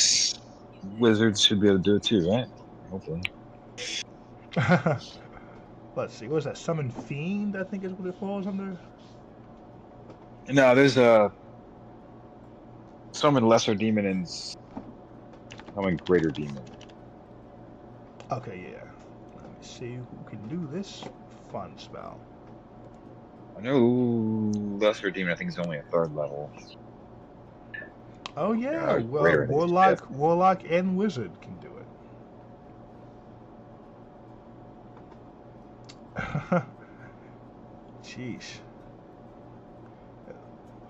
[SPEAKER 3] wizards should be able to do it too, right? Hopefully.
[SPEAKER 1] Let's see, what is that? Summon Fiend, I think is what it falls under.
[SPEAKER 3] No, there's a summon lesser demon and summon greater demon.
[SPEAKER 1] Okay, yeah. Let me see who can do this fun spell.
[SPEAKER 3] I know lesser demon. I think is only a 3rd level.
[SPEAKER 1] Oh yeah, well,
[SPEAKER 3] greater than
[SPEAKER 1] warlock and wizard can do it. Jeez.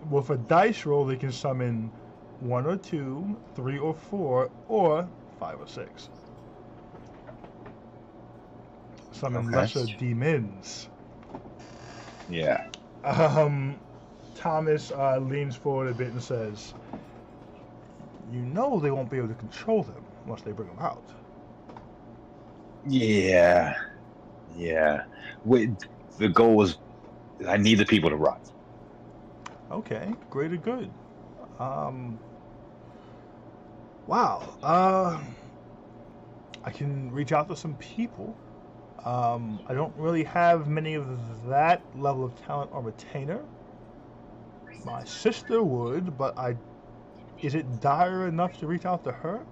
[SPEAKER 1] With a dice roll, they can summon 1 or 2, 3 or 4, or 5 or 6. Summon
[SPEAKER 3] Okay.
[SPEAKER 1] lesser demons.
[SPEAKER 3] Yeah.
[SPEAKER 1] Thomas leans forward a bit and says, "You know they won't be able to control them once they bring them out."
[SPEAKER 3] Yeah. Wait, the goal was I need the people to run.
[SPEAKER 1] Okay, greater good. Wow. I can reach out to some people. I don't really have many of that level of talent or retainer. My sister would, but is it dire enough to reach out to her?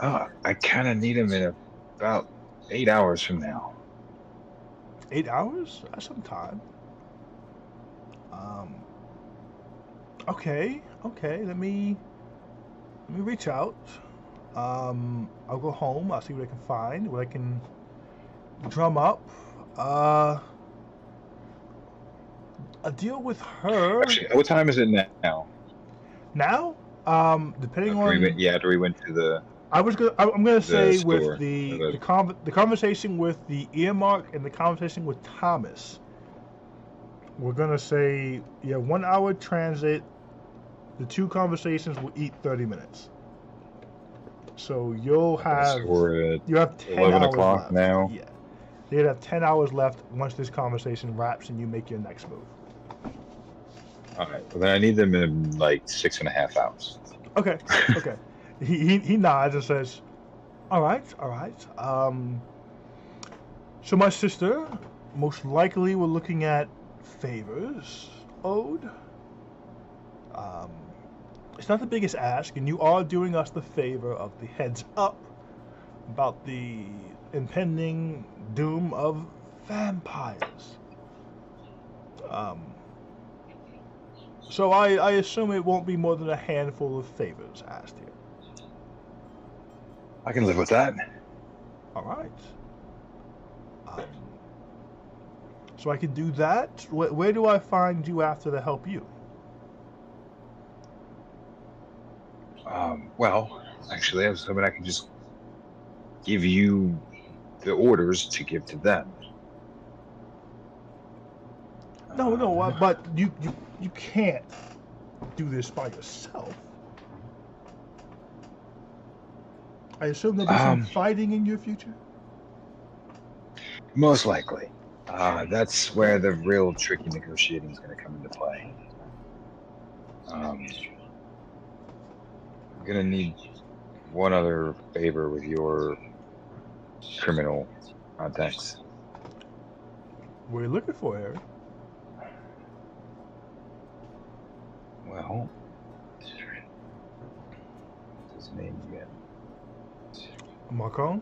[SPEAKER 3] I kind of need them in about 8 hours from now.
[SPEAKER 1] 8 hours? That's some time. Okay, okay. Let me reach out. I'll go home. I'll see what I can find, what I can drum up. Uh, a deal with her
[SPEAKER 3] Actually, what time is it now?
[SPEAKER 1] now. Depending
[SPEAKER 3] After we went,
[SPEAKER 1] on,
[SPEAKER 3] yeah, after we went to
[SPEAKER 1] I'm gonna
[SPEAKER 3] the
[SPEAKER 1] say with
[SPEAKER 3] store. Or
[SPEAKER 1] the conversation with the earmark and the conversation with Thomas. We're gonna say, yeah, 1 hour transit. The two conversations will eat 30 minutes. So
[SPEAKER 3] okay, so we're at
[SPEAKER 1] you have 10
[SPEAKER 3] 11
[SPEAKER 1] hours
[SPEAKER 3] o'clock
[SPEAKER 1] left.
[SPEAKER 3] now.
[SPEAKER 1] Yeah. You'd have 10 hours left once this conversation wraps and you make your next move.
[SPEAKER 3] All right. Well, then I need them in like 6.5 hours.
[SPEAKER 1] Okay. Okay. He nods and says, all right, all right. So my sister, most likely we're looking at favors owed. Um, it's not the biggest ask, and you are doing us the favor of the heads up about the impending doom of vampires. Um, so I assume it won't be more than a handful of favors asked here.
[SPEAKER 3] I can live with that.
[SPEAKER 1] All right. Um, so I can do that. Where do I find you after to help you?
[SPEAKER 3] Well, actually, I was hoping I could just give you the orders to give to them.
[SPEAKER 1] No, no,
[SPEAKER 3] Um,
[SPEAKER 1] but you can't do this by yourself. I assume there'll be some
[SPEAKER 3] um,
[SPEAKER 1] fighting in your future.
[SPEAKER 3] most likely. That's where the real tricky negotiating is going to come into play. I'm going to need one other favor with your criminal contacts.
[SPEAKER 1] What are you looking for, Harry?
[SPEAKER 3] Well, what's his name again?
[SPEAKER 1] Marcone?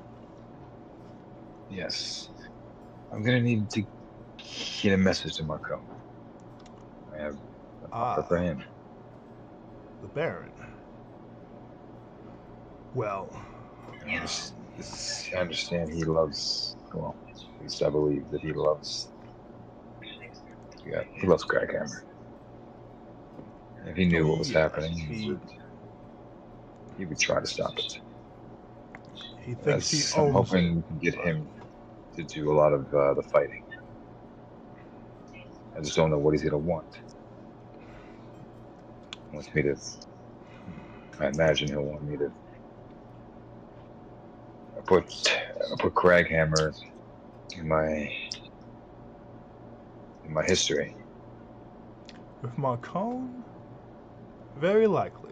[SPEAKER 3] Yes. I'm going to need to get a message to Marco. I have an offer for
[SPEAKER 1] Ah,
[SPEAKER 3] him.
[SPEAKER 1] the Baron. Well,
[SPEAKER 3] I understand he loves, well, at least I believe that he loves, yeah, he loves Crackhammer. If he knew what was
[SPEAKER 1] yes,
[SPEAKER 3] happening, he would try to stop it.
[SPEAKER 1] he thinks he
[SPEAKER 3] As I'm
[SPEAKER 1] owns it.
[SPEAKER 3] hoping we can get
[SPEAKER 1] But
[SPEAKER 3] him to do a lot of the fighting. I just don't know what he's going to want. He wants me to, I imagine he'll want me to put Craghammer in my history.
[SPEAKER 1] with Marcone, very likely.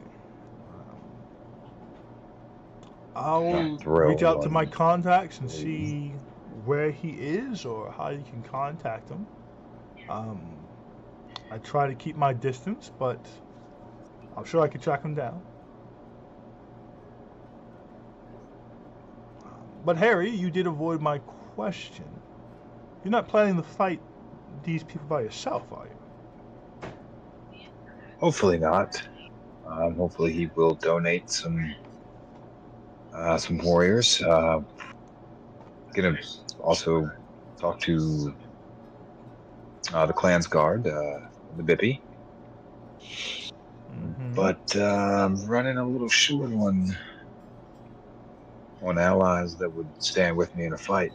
[SPEAKER 3] Not
[SPEAKER 1] I'll reach
[SPEAKER 3] thrilled
[SPEAKER 1] out to my
[SPEAKER 3] on
[SPEAKER 1] contacts and
[SPEAKER 3] believing.
[SPEAKER 1] see where he is or how you can contact him. Um, I try to keep my distance, but I'm sure I could track him down. But Harry, you did avoid my question. You're not planning to fight these people by yourself, are you?
[SPEAKER 3] Hopefully not. Hopefully he will donate some warriors. Gonna also talk to the clan's guard, the Bippy.
[SPEAKER 1] Mm-hmm.
[SPEAKER 3] But running a little short on allies that would stand with me in a fight.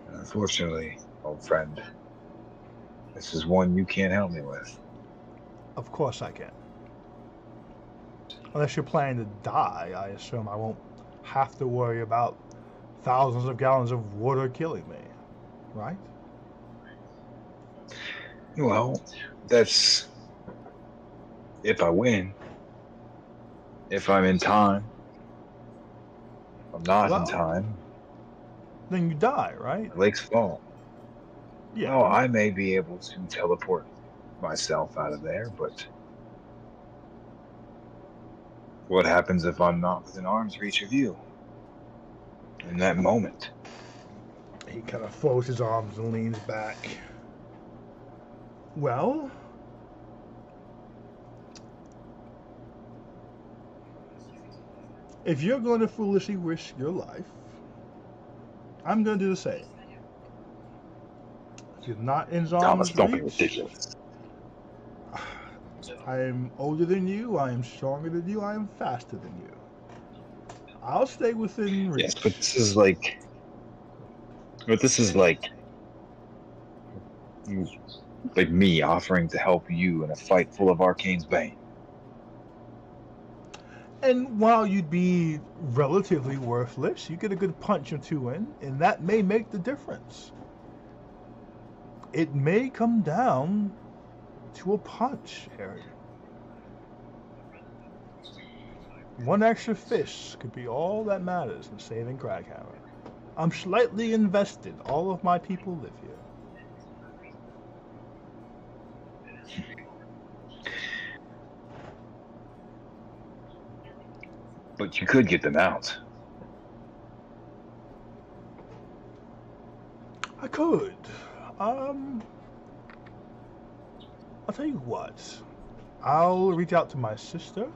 [SPEAKER 3] And unfortunately, old friend, this is one you can't help me with.
[SPEAKER 1] Of course I can. Unless you're planning to die, I assume I won't have to worry about thousands of gallons of water killing me, right?
[SPEAKER 3] Well, that's if I win. If I'm in time. If I'm not in
[SPEAKER 1] Well,
[SPEAKER 3] time,
[SPEAKER 1] then you die, right?
[SPEAKER 3] the lakes fall.
[SPEAKER 1] Yeah.
[SPEAKER 3] Well, I may be able to teleport myself out of there, but what happens if I'm not within arm's reach of you in that moment?
[SPEAKER 1] He kind of folds his arms and leans back. Well, If you're going to foolishly risk your life, I'm going to do the same. If you're not in
[SPEAKER 3] Thomas,
[SPEAKER 1] arm's
[SPEAKER 3] don't be
[SPEAKER 1] reach,
[SPEAKER 3] ridiculous.
[SPEAKER 1] I am older than you, I am stronger than you, I am faster than you. I'll stay within reach.
[SPEAKER 3] Yes, but this is like. But this is like me offering to help you in a fight full of Arcane's Bane.
[SPEAKER 1] And while you'd be relatively worthless, you get a good punch or two in, and that may make the difference. It may come down to a punch, Harry. One extra fish could be all that matters in saving Craghammer. I'm slightly invested. All of my people live here.
[SPEAKER 3] But you could get them out.
[SPEAKER 1] I could. I'll tell you what. I'll reach out to my sister.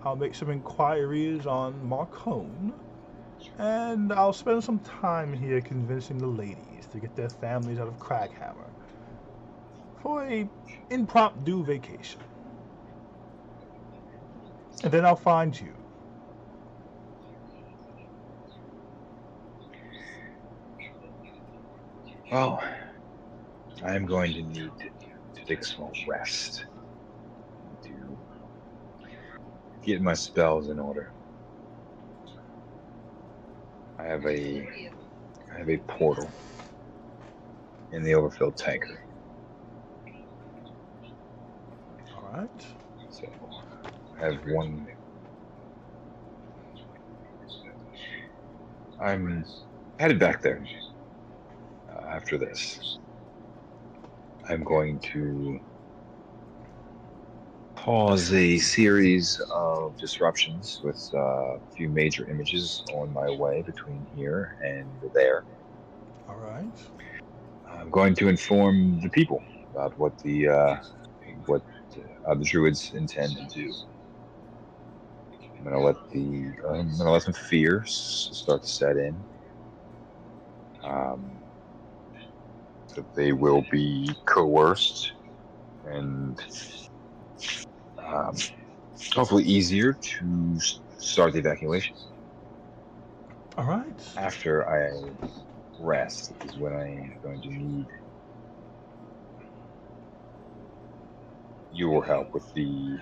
[SPEAKER 1] I'll make some inquiries on Marcone. And I'll spend some time here convincing the ladies to get their families out of Craghammer for a impromptu vacation. And then I'll find you.
[SPEAKER 3] Well, I am going to need to take a small rest to get my spells in order. I have a portal in the overfilled tanker.
[SPEAKER 1] All right.
[SPEAKER 3] So I have one. I'm headed back there after this. I'm going to cause a series of disruptions with a few major images on my way between here and there.
[SPEAKER 1] All right.
[SPEAKER 3] I'm going to inform the people about what the druids intend to do. I'm gonna let some fear start to set in. That they will be coerced and hopefully easier to start the evacuation.
[SPEAKER 1] All right.
[SPEAKER 3] After I rest is when I am going to need your help with the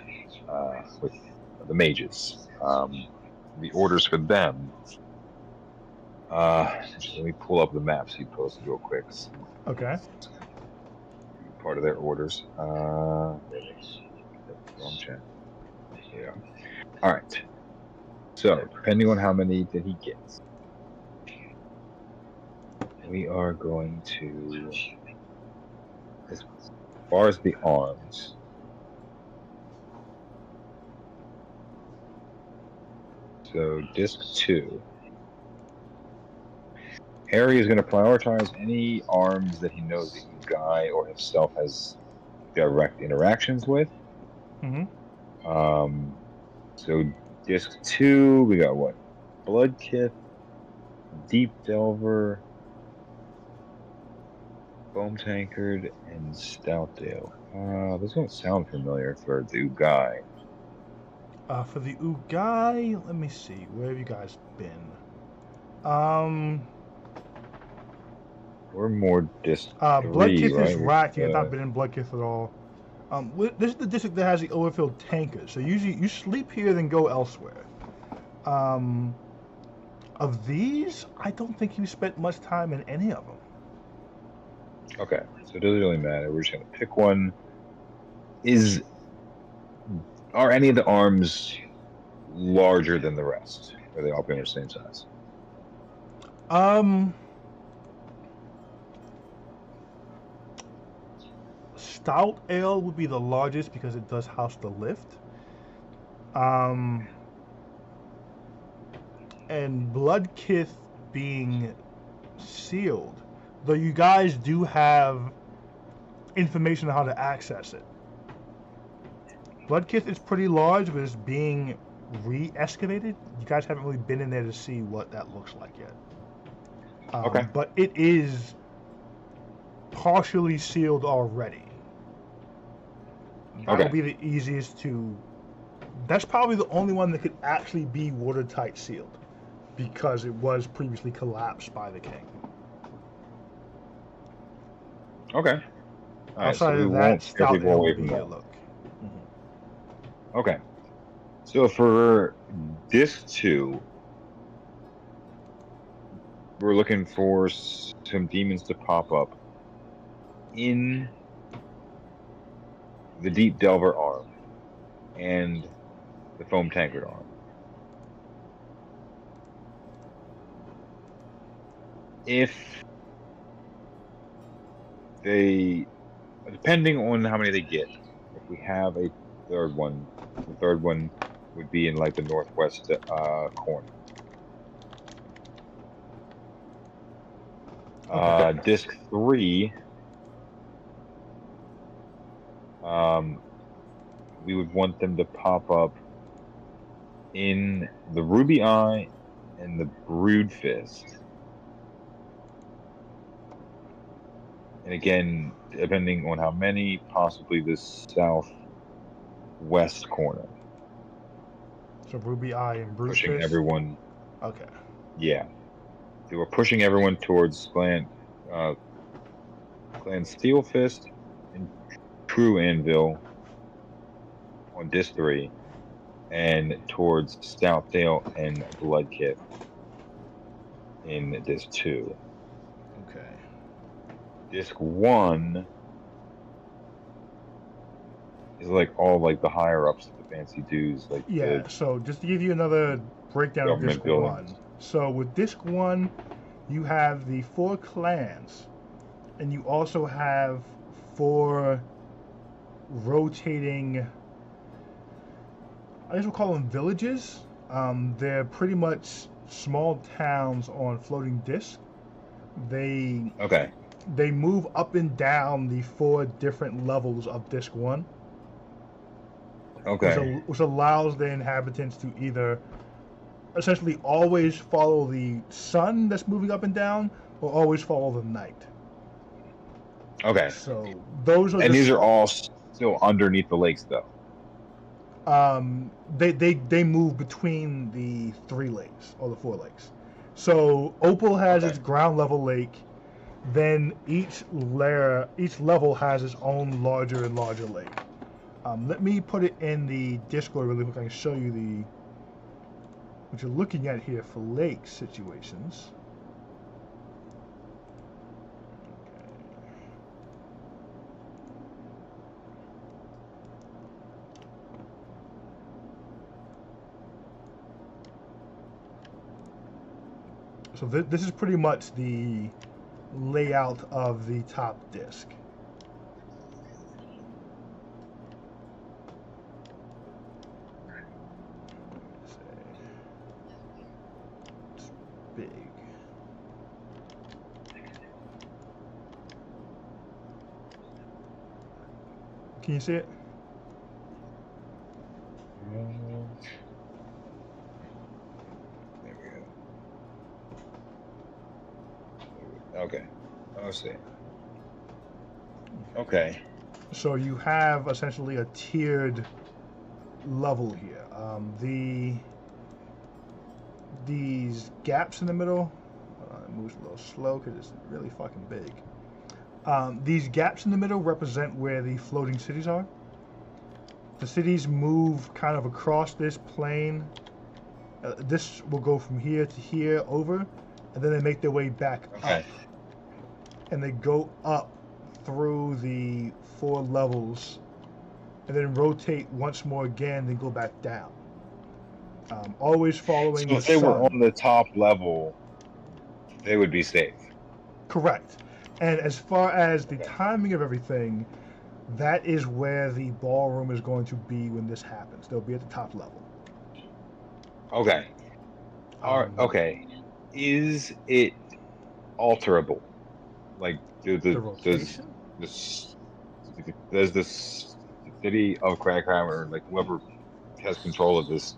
[SPEAKER 3] mages. The orders for them. Let me pull up the maps he posted real quick.
[SPEAKER 1] Okay.
[SPEAKER 3] Part of their orders. Wrong chat. Yeah. All right. So, depending on how many that he gets, we are going to, as far as the arms. So, disc 2. Harry is going to prioritize any arms that he knows that Guy or himself has direct interactions with.
[SPEAKER 1] Mm-hmm.
[SPEAKER 3] So disc 2, we got what? Bloodkith, Deep Delver, Foam Tankard, and Stoutdale. Those don't sound familiar for the Guy.
[SPEAKER 1] For the Ugai, let me see. Where have you guys been?
[SPEAKER 3] We're more disc 3,
[SPEAKER 1] Bloodkith
[SPEAKER 3] right?
[SPEAKER 1] is right. I've not been in Bloodkith at all. This is the district that has the overfilled tankers. So usually you sleep here, then go elsewhere. Of these, I don't think you spent much time in any of them.
[SPEAKER 3] Okay, so it doesn't really matter. We're just gonna pick one. Are any of the arms larger than the rest? Or are they all being the same size?
[SPEAKER 1] Stout Ale would be the largest because it does house the lift. And Bloodkith being sealed, though you guys do have information on how to access it. Bloodkith is pretty large, but it's being re-excavated. You guys haven't really been in there to see what that looks like yet.
[SPEAKER 4] Okay.
[SPEAKER 1] But it is partially sealed already. That
[SPEAKER 4] Okay.
[SPEAKER 1] will be the easiest to. That's probably the only one that could actually be watertight sealed, because it was previously collapsed by the king.
[SPEAKER 4] Okay. All right,
[SPEAKER 1] Outside
[SPEAKER 4] so we
[SPEAKER 1] of that,
[SPEAKER 4] won't scare
[SPEAKER 1] Stout
[SPEAKER 4] people
[SPEAKER 1] Ale
[SPEAKER 4] away
[SPEAKER 1] will be
[SPEAKER 4] from
[SPEAKER 1] your
[SPEAKER 4] that.
[SPEAKER 1] look.
[SPEAKER 4] Okay. So for disc 2, we're looking for some demons to pop up in the Deep Delver arm and the Foam Tankard arm. If they, depending on how many they get, if we have a third one, the third one would be in like the northwest corner.
[SPEAKER 1] Okay.
[SPEAKER 4] Disc 3, we would want them to pop up in the Ruby Eye and the Brood Fist. And again, depending on how many, possibly the southwest corner.
[SPEAKER 1] So Ruby Eye and Brute
[SPEAKER 4] Pushing
[SPEAKER 1] Fist.
[SPEAKER 4] everyone,
[SPEAKER 1] Okay.
[SPEAKER 4] yeah. They were pushing everyone towards Clan Steel Fist and True Anvil on disc 3, and towards Stout Tail and Bloodkith in disc 2.
[SPEAKER 1] Okay.
[SPEAKER 4] Disc 1 is like all like the higher ups, the fancy dudes, like
[SPEAKER 1] Yeah.
[SPEAKER 4] the
[SPEAKER 1] So just to give you another breakdown of
[SPEAKER 4] government
[SPEAKER 1] Disc
[SPEAKER 4] buildings.
[SPEAKER 1] 1. So with Disc 1, you have the 4 clans, and you also have 4 rotating. I guess we'll call them villages. They're pretty much small towns on floating discs. They
[SPEAKER 4] Okay.
[SPEAKER 1] they move up and down the 4 different levels of Disc 1,
[SPEAKER 4] Okay.
[SPEAKER 1] which allows the inhabitants to either essentially always follow the sun that's moving up and down, or always follow the night.
[SPEAKER 4] Okay.
[SPEAKER 1] So those are
[SPEAKER 4] And
[SPEAKER 1] the
[SPEAKER 4] these are all still underneath the lakes, though.
[SPEAKER 1] they move between the 3 lakes or the 4 lakes. So Opal has
[SPEAKER 4] Okay.
[SPEAKER 1] its ground level lake. Then each level has its own larger and larger lake. Let me put it in the Discord really quick. I can show you what you're looking at here for lake situations. So this is pretty much the layout of the top disc. It's big. Can you see it?
[SPEAKER 4] There we go. Okay. I'll see. Okay.
[SPEAKER 1] So you have essentially a tiered level here. These gaps in the middle, it moves a little slow because it's really fucking big. These gaps in the middle represent where the floating cities are. The cities move kind of across this plane. This will go from here to here over, and then they make their way back
[SPEAKER 4] Okay.
[SPEAKER 1] up. And they go up through the 4 levels, and then rotate once more again, then go back down. Always following
[SPEAKER 4] So
[SPEAKER 1] the
[SPEAKER 4] if they were
[SPEAKER 1] sun.
[SPEAKER 4] on the top level, they would be safe.
[SPEAKER 1] Correct. And as far as the
[SPEAKER 4] Okay.
[SPEAKER 1] timing of everything, that is where the ballroom is going to be when this happens. They'll be at the top level.
[SPEAKER 4] Okay. All right. Okay. Is it alterable? Like,
[SPEAKER 1] The
[SPEAKER 4] does
[SPEAKER 1] rotation?
[SPEAKER 4] the city of Crackhammer, like whoever has control of this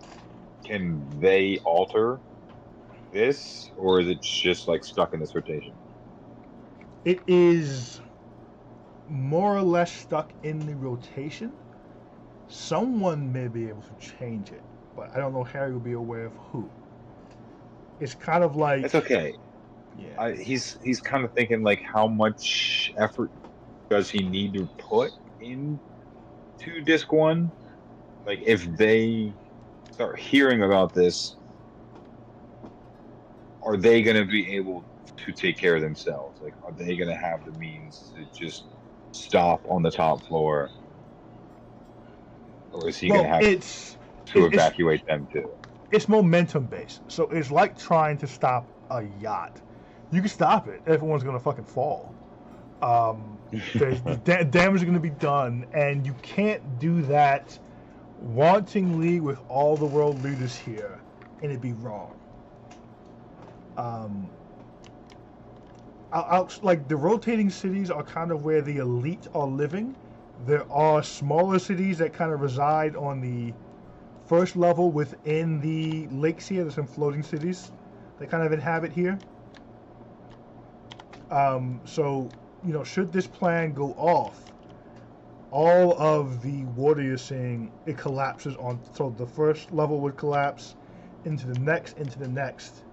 [SPEAKER 4] can they alter this, or is it just like stuck in this rotation?
[SPEAKER 1] It is more or less stuck in the rotation. Someone may be able to change it, but I don't know Harry will be aware of who. It's kind of like
[SPEAKER 4] It's okay.
[SPEAKER 1] yeah.
[SPEAKER 4] He's kind of thinking like, how much effort does he need to put into Disc One? Like, if they start hearing about this, are they going to be able to take care of themselves? Like, are they going to have the means to just stop on the top floor, or is he going to have to evacuate them too?
[SPEAKER 1] It's momentum based, so it's like trying to stop a yacht. You can stop it. Everyone's gonna fucking fall. There's damage is gonna be done, and you can't do that wantingly with all the world leaders here, and it'd be wrong. Like the rotating cities are kind of where the elite are living. There are smaller cities that kind of reside on the first level within the lakes here. There's some floating cities that kind of inhabit here. So, you know, should this plan go off, all of the water you're seeing, it collapses on. So the first level would collapse into the next,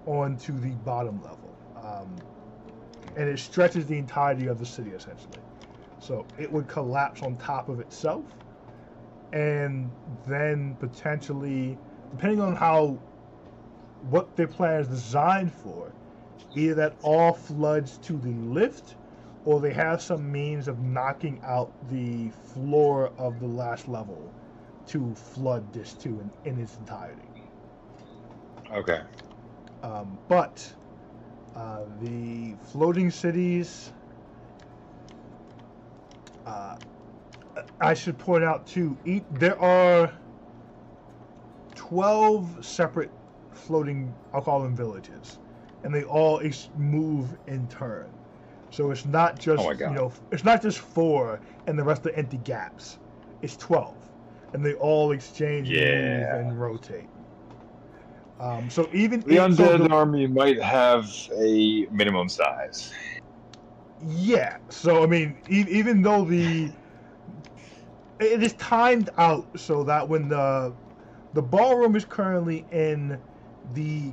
[SPEAKER 1] onto the bottom level. And it stretches the entirety of the city essentially. So it would collapse on top of itself, and then potentially, depending on what their plan is designed for, either that all floods to the lift, or they have some means of knocking out the floor of the last level to flood this too in its entirety.
[SPEAKER 4] Okay.
[SPEAKER 1] But the floating cities, I should point out too, there are 12 separate floating, I'll call them villages, and they all move in turn. So it's not just, it's not just 4 and the rest are empty gaps. It's 12, and they all exchange and move and rotate. So even
[SPEAKER 4] the undead army might have a minimum size.
[SPEAKER 1] Yeah. So I mean, even though it is timed out so that when the ballroom is currently in the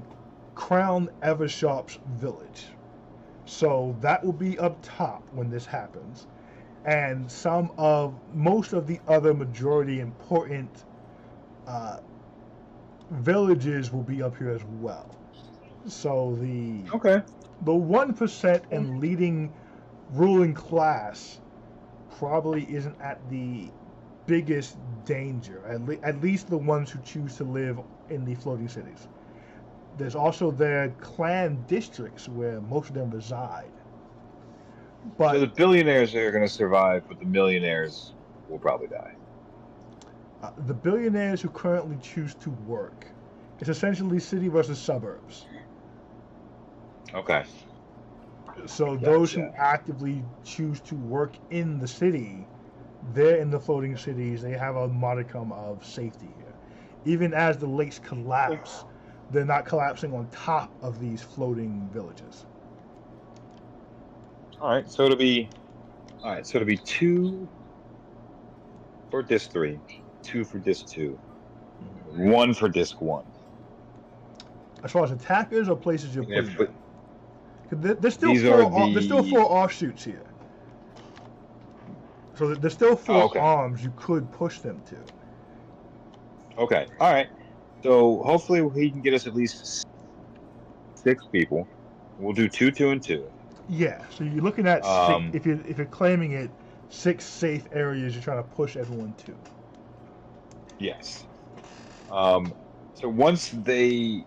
[SPEAKER 1] Crown Eversharp's village, so that will be up top when this happens, and most of the other majority important villages will be up here as well. So the 1% and leading ruling class probably isn't at the biggest danger, at least the ones who choose to live in the floating cities. There's also their clan districts where most of them reside. But
[SPEAKER 4] so the billionaires are going to survive, but the millionaires will probably die.
[SPEAKER 1] The billionaires who currently choose to work, it's essentially city versus suburbs.
[SPEAKER 4] Okay.
[SPEAKER 1] So those who actively choose to work in the city, they're in the floating cities. They have a modicum of safety here. Even as the lakes collapse, they're not collapsing on top of these floating villages.
[SPEAKER 4] All right, so it'll be 2 for Disc 3, 2 for Disc 2, 1 for Disc 1.
[SPEAKER 1] As far as attackers or places you're putting them. There's still
[SPEAKER 4] These
[SPEAKER 1] 4 offshoots here. So there's still 4 arms you could push them to.
[SPEAKER 4] Okay, all right. So hopefully he can get us at least 6 people. We'll do 2, 2, and 2.
[SPEAKER 1] Yeah, so you're looking at 6, if you're claiming it, 6 safe areas you're trying to push everyone to.
[SPEAKER 4] Yes. So once they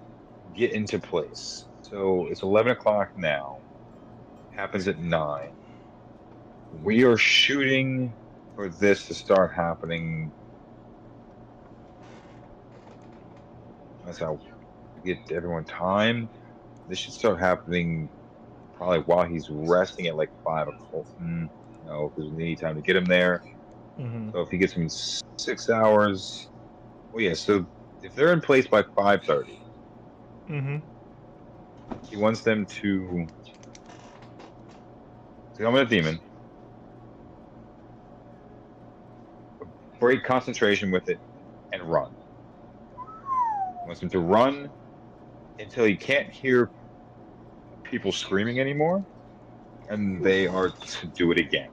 [SPEAKER 4] get into place, so it's 11 o'clock now, happens at 9. We are shooting for this to start happening. That's how we get everyone time. This should start happening probably while he's resting at like 5 o'clock. No, because we need time to get him there.
[SPEAKER 1] Mm-hmm.
[SPEAKER 4] So if he gets him 6 hours, well, yeah. So if they're in place by 5:30,
[SPEAKER 1] Mm-hmm.
[SPEAKER 4] he wants them to summon a demon, break concentration with it, and run. He wants them to run until he can't hear people screaming anymore, and they are to do it again.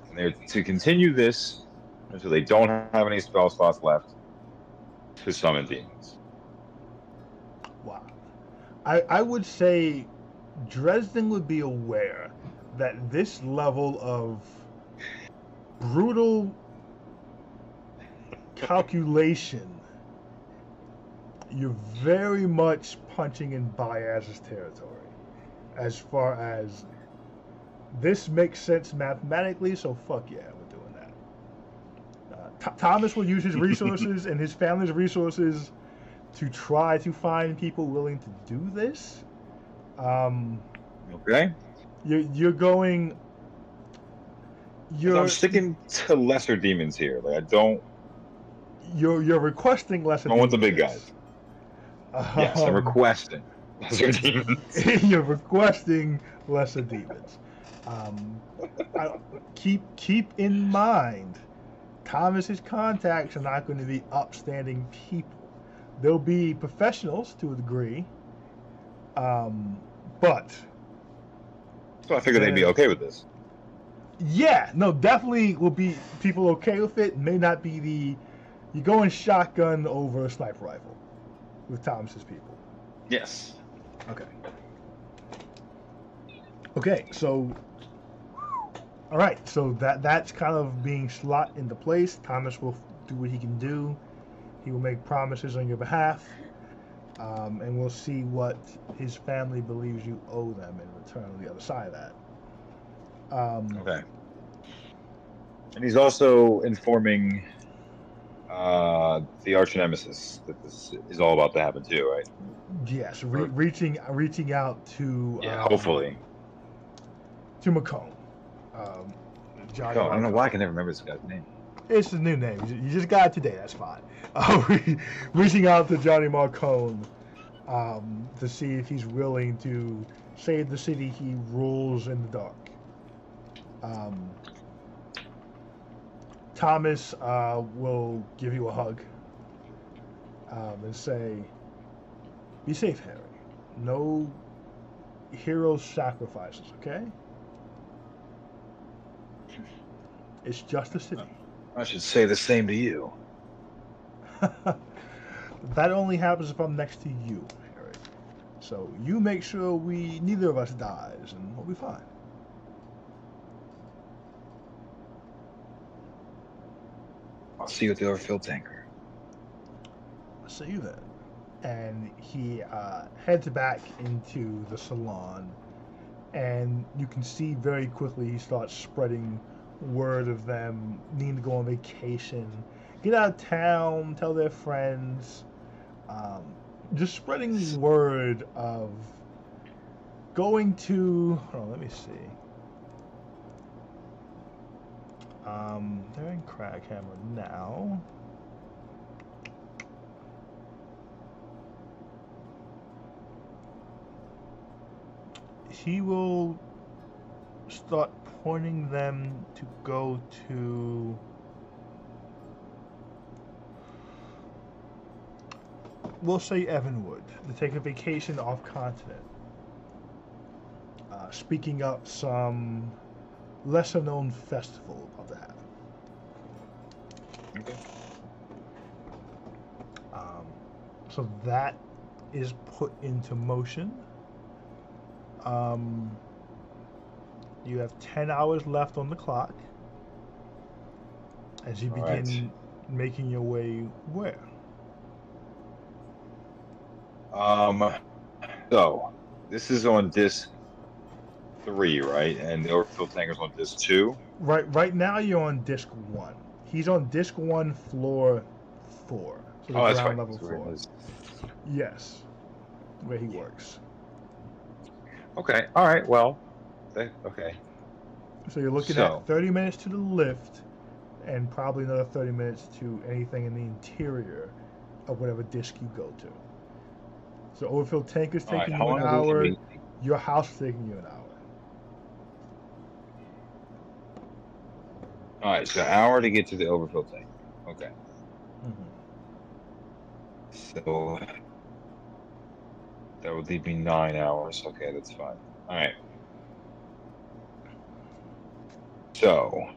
[SPEAKER 4] And they're to continue this until they don't have any spell slots left to summon demons.
[SPEAKER 1] Wow. I would say Dresden would be aware that this level of brutal calculation, you're very much punching in Baez's territory. As far as this makes sense mathematically, so fuck yeah, we're doing that. Thomas will use his resources and his family's resources to try to find people willing to do this.
[SPEAKER 4] Okay?
[SPEAKER 1] You're going.
[SPEAKER 4] 'Cause I'm sticking to lesser demons here. Like I don't
[SPEAKER 1] You're requesting lesser.
[SPEAKER 4] I want the big
[SPEAKER 1] demons.
[SPEAKER 4] guys. Yes, I'm requesting lesser demons.
[SPEAKER 1] You're requesting lesser demons. Keep in mind, Thomas's contacts are not going to be upstanding people. They'll be professionals to a degree, but
[SPEAKER 4] So I figured they'd be okay with this.
[SPEAKER 1] yeah, no, definitely will be people okay with it. May not be you're going shotgun over a sniper rifle with Thomas's people.
[SPEAKER 4] Yes.
[SPEAKER 1] Okay, so all right, so that's kind of being slot into place. Thomas will do what he can do. He will make promises on your behalf, and we'll see what his family believes you owe them in return on the other side of that.
[SPEAKER 4] Okay. And he's also informing the arch nemesis that this is all about to happen too, right?
[SPEAKER 1] Yes, reaching out to
[SPEAKER 4] Hopefully.
[SPEAKER 1] to Macomb. Johnny.
[SPEAKER 4] I don't know why I can never remember this guy's name.
[SPEAKER 1] It's his new name. You just got it today. That's fine. Reaching out to Johnny Marcone to see if he's willing to save the city he rules in the dark. Thomas will give you a hug and say, "Be safe, Harry. No hero sacrifices, okay? It's just a city."
[SPEAKER 3] I should say the same to you.
[SPEAKER 1] That only happens if I'm next to you, Harry. So you make sure neither of us dies, and we'll be fine.
[SPEAKER 3] I'll see you at the overfilled tanker.
[SPEAKER 1] See you then. And he heads back into the salon, and you can see very quickly he starts spreading word of them needing to go on vacation, get out of town, tell their friends, just spreading word of going to, let me see. They're in Craghammer now. He will start pointing them to go to we'll say Evanwood, to take a vacation off continent. Speaking up some lesser known festival about to happen.
[SPEAKER 4] Okay.
[SPEAKER 1] So that is put into motion. You have 10 hours left on the clock as you begin making your way where?
[SPEAKER 4] So this is on disc 3, right? And the overfilled tanker's on disc 2.
[SPEAKER 1] Right now you're on disc 1. He's on disc 1, floor 4. So
[SPEAKER 4] Oh, that's
[SPEAKER 1] ground
[SPEAKER 4] right.
[SPEAKER 1] level
[SPEAKER 4] That's where it
[SPEAKER 1] 4.
[SPEAKER 4] is.
[SPEAKER 1] Yes, where he works.
[SPEAKER 4] Okay. All right. Well. Okay.
[SPEAKER 1] So you're looking at 30 minutes to the lift, and probably another 30 minutes to anything in the interior of whatever disc you go to. So overfill tank is
[SPEAKER 4] All right,
[SPEAKER 1] taking
[SPEAKER 4] how
[SPEAKER 1] you an
[SPEAKER 4] long will it
[SPEAKER 1] hour.
[SPEAKER 4] take me?
[SPEAKER 1] Your house is taking you an hour.
[SPEAKER 4] All right, so an hour to get to the overfill tank. Okay, so that would leave me 9 hours. Okay, that's fine. All right. So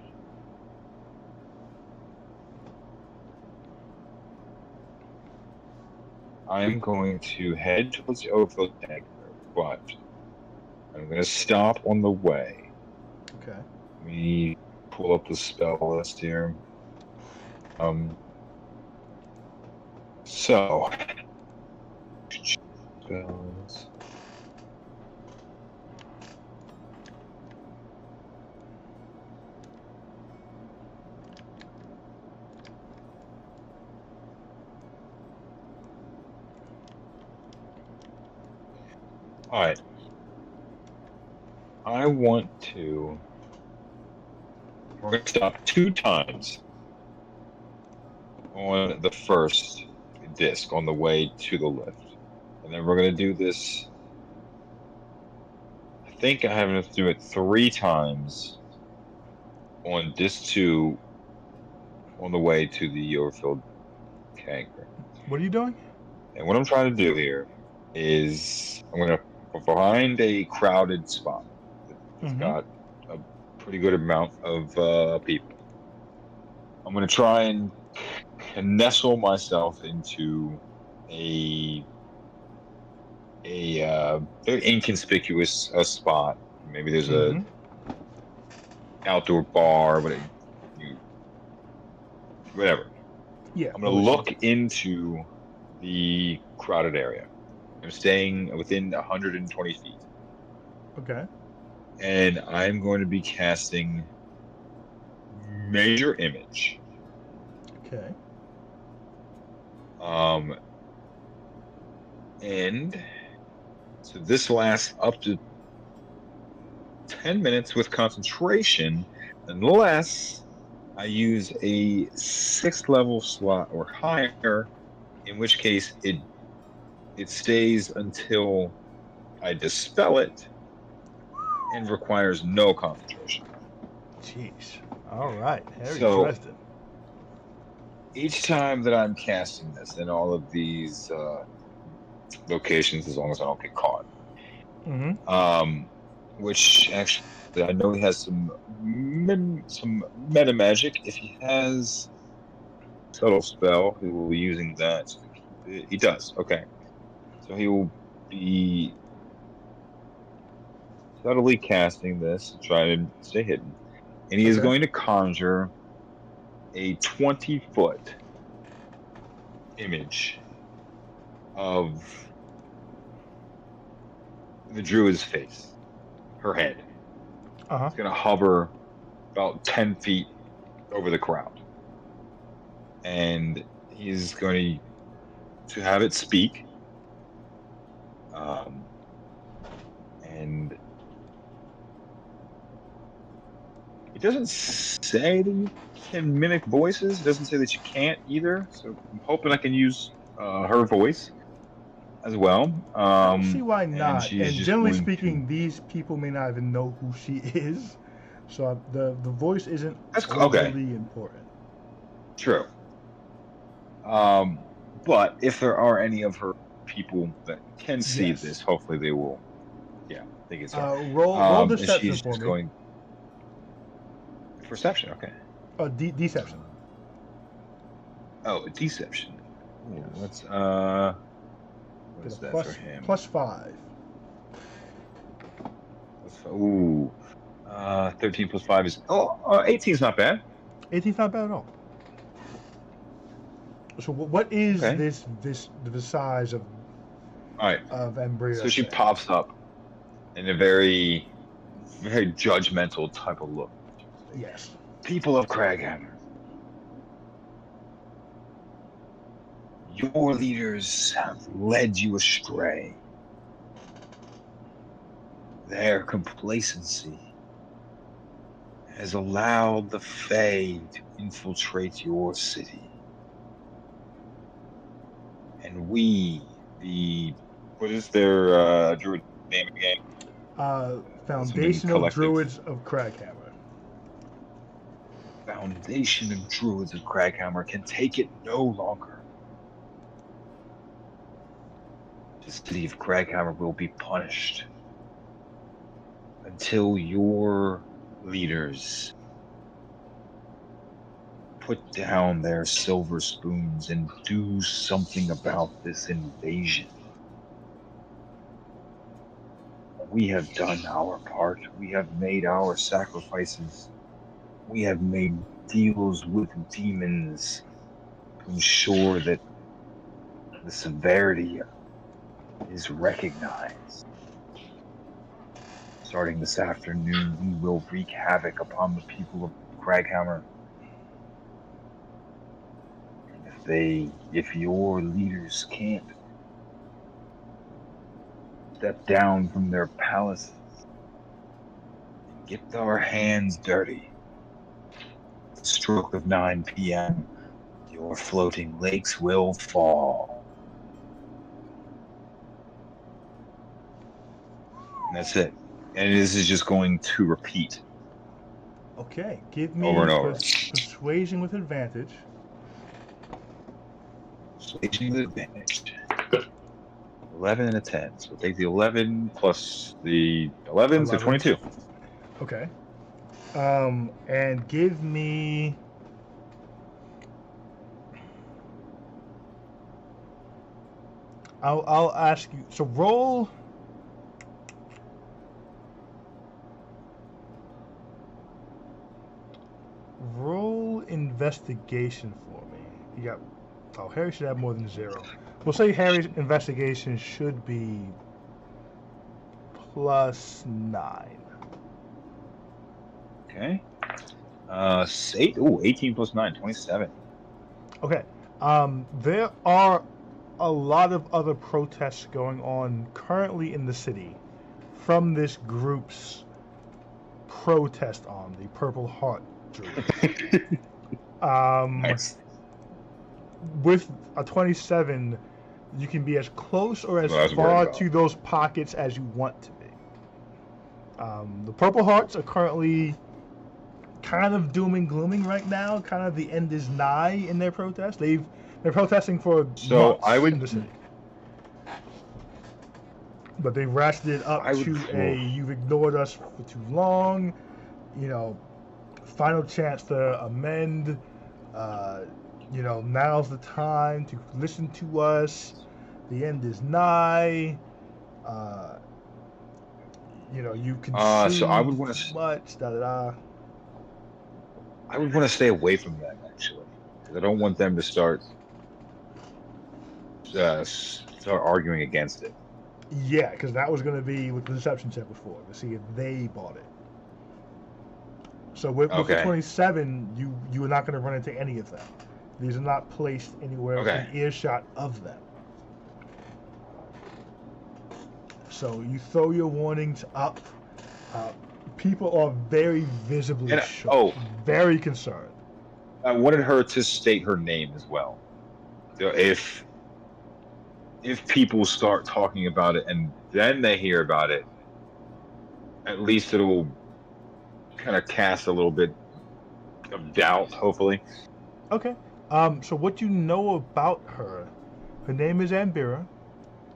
[SPEAKER 4] I'm going to head towards the overfill tank, but I'm going to stop on the way.
[SPEAKER 1] Okay.
[SPEAKER 4] Let me pull up the spell list here. So spells. All right. I want to. We're going to stop 2 times on the first disc on the way to the lift. And then we're going to do this. I think I have enough to do it 3 times on disc 2 on the way to the overfilled tanker.
[SPEAKER 1] What are you doing?
[SPEAKER 4] And what I'm trying to do here is I'm going to find a crowded spot that's got a pretty good amount of people. I'm going to try and nestle myself into a very inconspicuous spot. Maybe there's a outdoor bar, whatever.
[SPEAKER 1] Yeah.
[SPEAKER 4] I'm going to look into the crowded area. I'm staying within 120 feet.
[SPEAKER 1] Okay.
[SPEAKER 4] And I'm going to be casting Major Image.
[SPEAKER 1] Okay.
[SPEAKER 4] And so this lasts up to 10 minutes with concentration, unless I use a 6th level slot or higher, in which case it stays until I dispel it and requires no concentration.
[SPEAKER 1] Jeez. All right. Harry
[SPEAKER 4] So-
[SPEAKER 1] Dresden.
[SPEAKER 4] Each time that I'm casting this in all of these locations, as long as I don't get caught, which actually I know he has some meta magic. If he has subtle spell, he will be using that. He does. Okay, so he will be subtly casting this to try to stay hidden, and he is
[SPEAKER 1] Okay.
[SPEAKER 4] going to conjure a 20-foot image of the druid's face, her head. It's going to hover about 10 feet over the crowd. And he's going to have it speak. And it doesn't say that you can mimic voices. It doesn't say that you can't either. So I'm hoping I can use her voice as well.
[SPEAKER 1] I don't see why not.
[SPEAKER 4] she's
[SPEAKER 1] And
[SPEAKER 4] just
[SPEAKER 1] generally
[SPEAKER 4] going
[SPEAKER 1] speaking, these people may not even know who she is. So the voice isn't
[SPEAKER 4] That's okay.
[SPEAKER 1] overly important.
[SPEAKER 4] True. But if there are any of her people that can see
[SPEAKER 1] Yes.
[SPEAKER 4] this, hopefully they will. Yeah, they can start.
[SPEAKER 1] Roll
[SPEAKER 4] And
[SPEAKER 1] deception
[SPEAKER 4] she's
[SPEAKER 1] for
[SPEAKER 4] just
[SPEAKER 1] me.
[SPEAKER 4] going perception. Okay.
[SPEAKER 1] Deception.
[SPEAKER 4] Oh, deception. Ooh,
[SPEAKER 1] Yes.
[SPEAKER 4] What's what is
[SPEAKER 1] Get a
[SPEAKER 4] that for him?
[SPEAKER 1] +5.
[SPEAKER 4] Ooh, 13 plus 5 is 18 is not bad.
[SPEAKER 1] 18's not bad at all. So what is
[SPEAKER 4] Okay.
[SPEAKER 1] the size of
[SPEAKER 4] All right.
[SPEAKER 1] Embryo?
[SPEAKER 4] So she pops up in a very, very judgmental type of look.
[SPEAKER 1] Yes.
[SPEAKER 4] People of Craghammer, your leaders have led you astray. Their complacency has allowed the Fae to infiltrate your city. And what is their druid name again?
[SPEAKER 1] Foundation of
[SPEAKER 4] collective.
[SPEAKER 1] Druids of Craghammer.
[SPEAKER 4] Foundation of Druids of Craghammer can take it no longer. The city of Craghammer will be punished until your leaders put down their silver spoons and do something about this invasion. We have done our part. We have made our sacrifices. We have made deals with demons to ensure that the severity is recognized. Starting this afternoon, we will wreak havoc upon the people of Craghammer. If your leaders can't step down from their palaces and get our hands dirty, at the stroke of 9 p.m., your floating lakes will fall. And that's it. And this is just going to repeat.
[SPEAKER 1] Okay, give me
[SPEAKER 4] Over and over.
[SPEAKER 1] persuasion with advantage.
[SPEAKER 4] Persuasion with advantage. 11 and a 10. So take the 11 plus the 11, so 22.
[SPEAKER 1] Okay. And give me. I'll ask you. So roll. Roll investigation for me. You got. Oh, Harry should have more than 0. We'll say Harry's investigation should be +9.
[SPEAKER 4] Okay. 18 plus 9, 27.
[SPEAKER 1] Okay. There are a lot of other protests going on currently in the city from this group's protest arm, the Purple Heart Druids.
[SPEAKER 4] Nice.
[SPEAKER 1] With a 27, you can be as close or as
[SPEAKER 4] Well, I was worried
[SPEAKER 1] far
[SPEAKER 4] about.
[SPEAKER 1] to those pockets as you want to be. The Purple Hearts are currently kind of doom and glooming right now. Kind of the end is nigh in their protest. They're protesting for
[SPEAKER 4] So
[SPEAKER 1] months
[SPEAKER 4] I would-
[SPEAKER 1] in the city. But they ratcheted it up
[SPEAKER 4] I would-
[SPEAKER 1] to you've ignored us for too long, final chance to amend, now's the time to listen to us, the end is nigh, you consume
[SPEAKER 4] So I would wanna
[SPEAKER 1] too much, da-da-da.
[SPEAKER 4] I would want to stay away from them, actually. Because I don't want them to start arguing against it.
[SPEAKER 1] Yeah, because that was going to be what the deception check was for, to see if they bought it. So with the
[SPEAKER 4] Okay.
[SPEAKER 1] 27, you are not going to run into any of them. These are not placed anywhere
[SPEAKER 4] Okay.
[SPEAKER 1] in earshot of them. So you throw your warnings up. People are very visibly shook, very concerned.
[SPEAKER 4] I wanted her to state her name as well. So if people start talking about it and then they hear about it, at least it'll kind of cast a little bit of doubt, hopefully.
[SPEAKER 1] Okay. So what you know about her name is Ambira.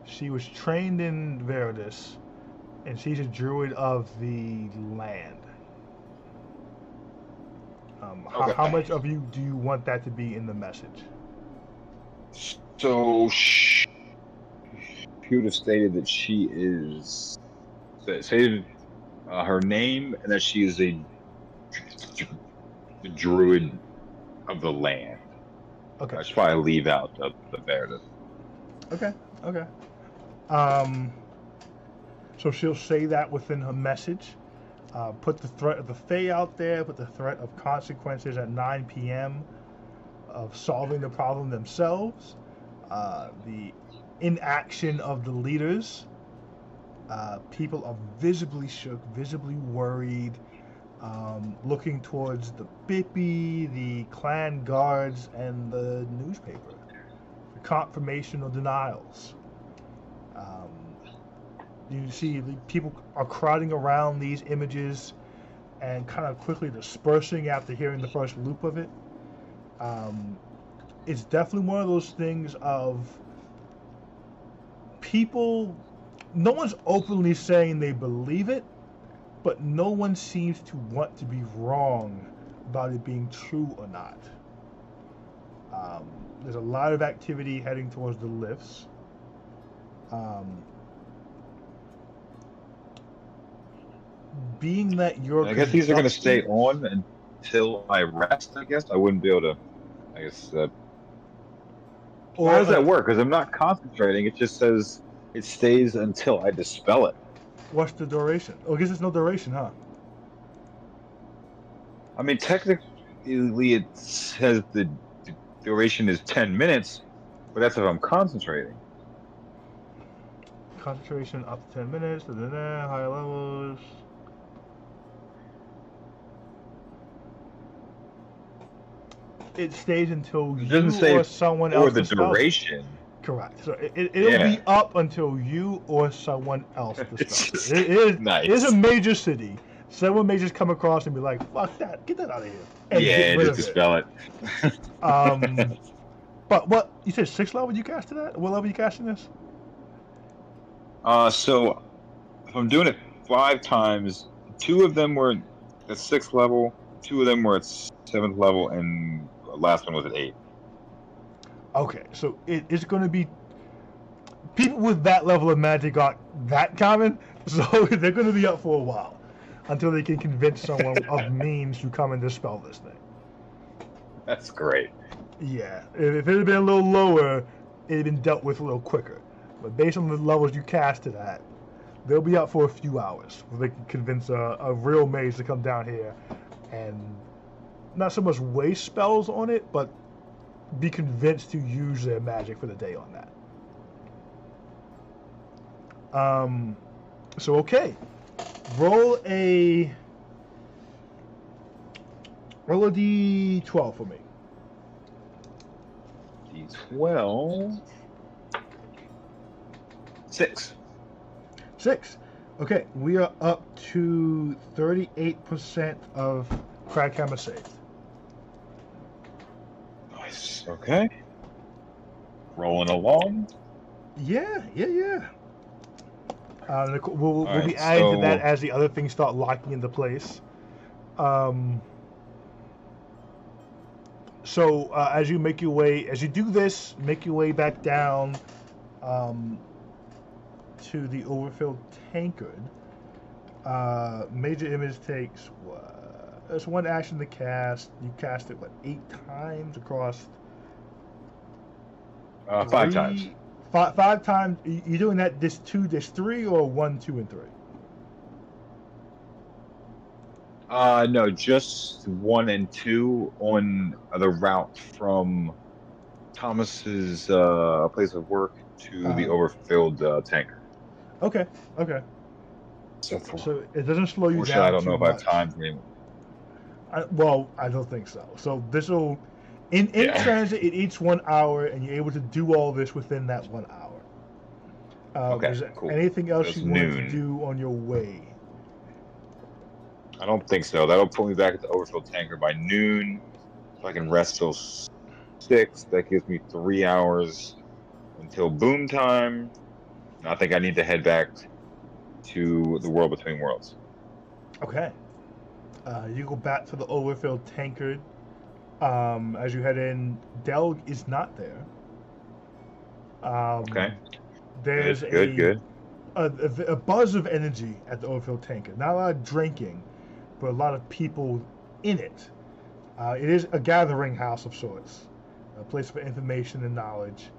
[SPEAKER 1] She was trained in Veridus, and she's a druid of the land.
[SPEAKER 4] Okay.
[SPEAKER 1] How much of you do you want that to be in the message?
[SPEAKER 4] So she would have stated that she is say her name and that she is the druid of the land.
[SPEAKER 1] Okay.
[SPEAKER 4] I should probably leave out the Veridus.
[SPEAKER 1] Okay. So she'll say that within her message. Put the threat of the Fae out there. Put the threat of consequences at 9 p.m. of solving the problem themselves. The inaction of the leaders. People are visibly shook, visibly worried, looking towards the Bippy, the clan guards, and the newspaper. confirmation or denials. You see the people are crowding around these images and kind of quickly dispersing after hearing the first loop of it. It's definitely one of those things of people, no one's openly saying they believe it, but no one seems to want to be wrong about it being true or not. There's a lot of activity heading towards the lifts. Being that you're,
[SPEAKER 4] I guess these are going to stay on until I rest. I guess I wouldn't be able to. I guess.
[SPEAKER 1] or,
[SPEAKER 4] How does that work? Because I'm not concentrating. It just says it stays until I dispel it.
[SPEAKER 1] What's the duration? Oh, I guess there's no duration, huh?
[SPEAKER 4] I mean, technically, it says the duration is 10 minutes, but that's if I'm concentrating.
[SPEAKER 1] Concentration up to 10 minutes, higher levels. It stays until
[SPEAKER 4] It
[SPEAKER 1] you
[SPEAKER 4] doesn't say
[SPEAKER 1] or someone
[SPEAKER 4] or
[SPEAKER 1] else
[SPEAKER 4] the
[SPEAKER 1] dispels it.
[SPEAKER 4] duration.
[SPEAKER 1] Correct. So it'll
[SPEAKER 4] Yeah.
[SPEAKER 1] be up until you or someone else
[SPEAKER 4] It's
[SPEAKER 1] dispels
[SPEAKER 4] just
[SPEAKER 1] it. It is,
[SPEAKER 4] nice.
[SPEAKER 1] it is a major city. Someone may just come across and be like, fuck that, get that out of here. And
[SPEAKER 4] Yeah,
[SPEAKER 1] get rid
[SPEAKER 4] just
[SPEAKER 1] of
[SPEAKER 4] dispel it.
[SPEAKER 1] But what, you said 6th level you casted that? What level you casting this?
[SPEAKER 4] So if I'm doing it 5 times, 2 of them were at 6th level, 2 of them were at 7th level, and the last one was at 8.
[SPEAKER 1] Okay, so it's going to be, people with that level of magic aren't that common, so they're going to be up for a while until they can convince someone of means to come and dispel this thing.
[SPEAKER 4] That's great.
[SPEAKER 1] Yeah, if it had been a little lower, it had been dealt with a little quicker. But based on the levels you casted at, they'll be up for a few hours before they can convince a real mage to come down here and not so much waste spells on it, but be convinced to use their magic for the day on that. So okay, roll a d12 for me.
[SPEAKER 4] D12. 6.
[SPEAKER 1] 6. Okay, we are up to 38% of Crackhammer saved.
[SPEAKER 4] Nice. Okay. Rolling along.
[SPEAKER 1] Yeah. We'll be
[SPEAKER 4] Alright,
[SPEAKER 1] adding to that
[SPEAKER 4] so-
[SPEAKER 1] as the other things start locking into place. So as you make your way, as you do this, make your way back down to the overfilled tankard. Major image takes that's one action to cast. You cast it 8 times across
[SPEAKER 4] 5 times.
[SPEAKER 1] 5 times. You're doing that this 2, this 3, or 1, 2, and 3?
[SPEAKER 4] No, just 1 and 2 on the route from Thomas's place of work to the overfilled tanker.
[SPEAKER 1] Okay.
[SPEAKER 4] So
[SPEAKER 1] it doesn't slow you
[SPEAKER 4] fortunately,
[SPEAKER 1] down.
[SPEAKER 4] I don't know
[SPEAKER 1] too
[SPEAKER 4] if I have
[SPEAKER 1] much.
[SPEAKER 4] time for him.
[SPEAKER 1] I don't think so. So this will, in
[SPEAKER 4] Yeah.
[SPEAKER 1] transit, it eats 1 hour, and you're able to do all this within that 1 hour.
[SPEAKER 4] Okay,
[SPEAKER 1] Is there
[SPEAKER 4] cool.
[SPEAKER 1] anything else
[SPEAKER 4] That's
[SPEAKER 1] you want to
[SPEAKER 4] noon.
[SPEAKER 1] do on your way?
[SPEAKER 4] I don't think so. That'll put me back at the overfilled tanker by noon. If I can rest till 6, that gives me 3 hours until boom time. And I think I need to head back to the World Between Worlds.
[SPEAKER 1] Okay. You go back to the overfilled tankard. As you head in, Delg is not there.
[SPEAKER 4] Okay.
[SPEAKER 1] There's
[SPEAKER 4] Good.
[SPEAKER 1] a buzz of energy at the overfilled tankard. Not a lot of drinking, but a lot of people in it. It is a gathering house of sorts, a place for information and knowledge.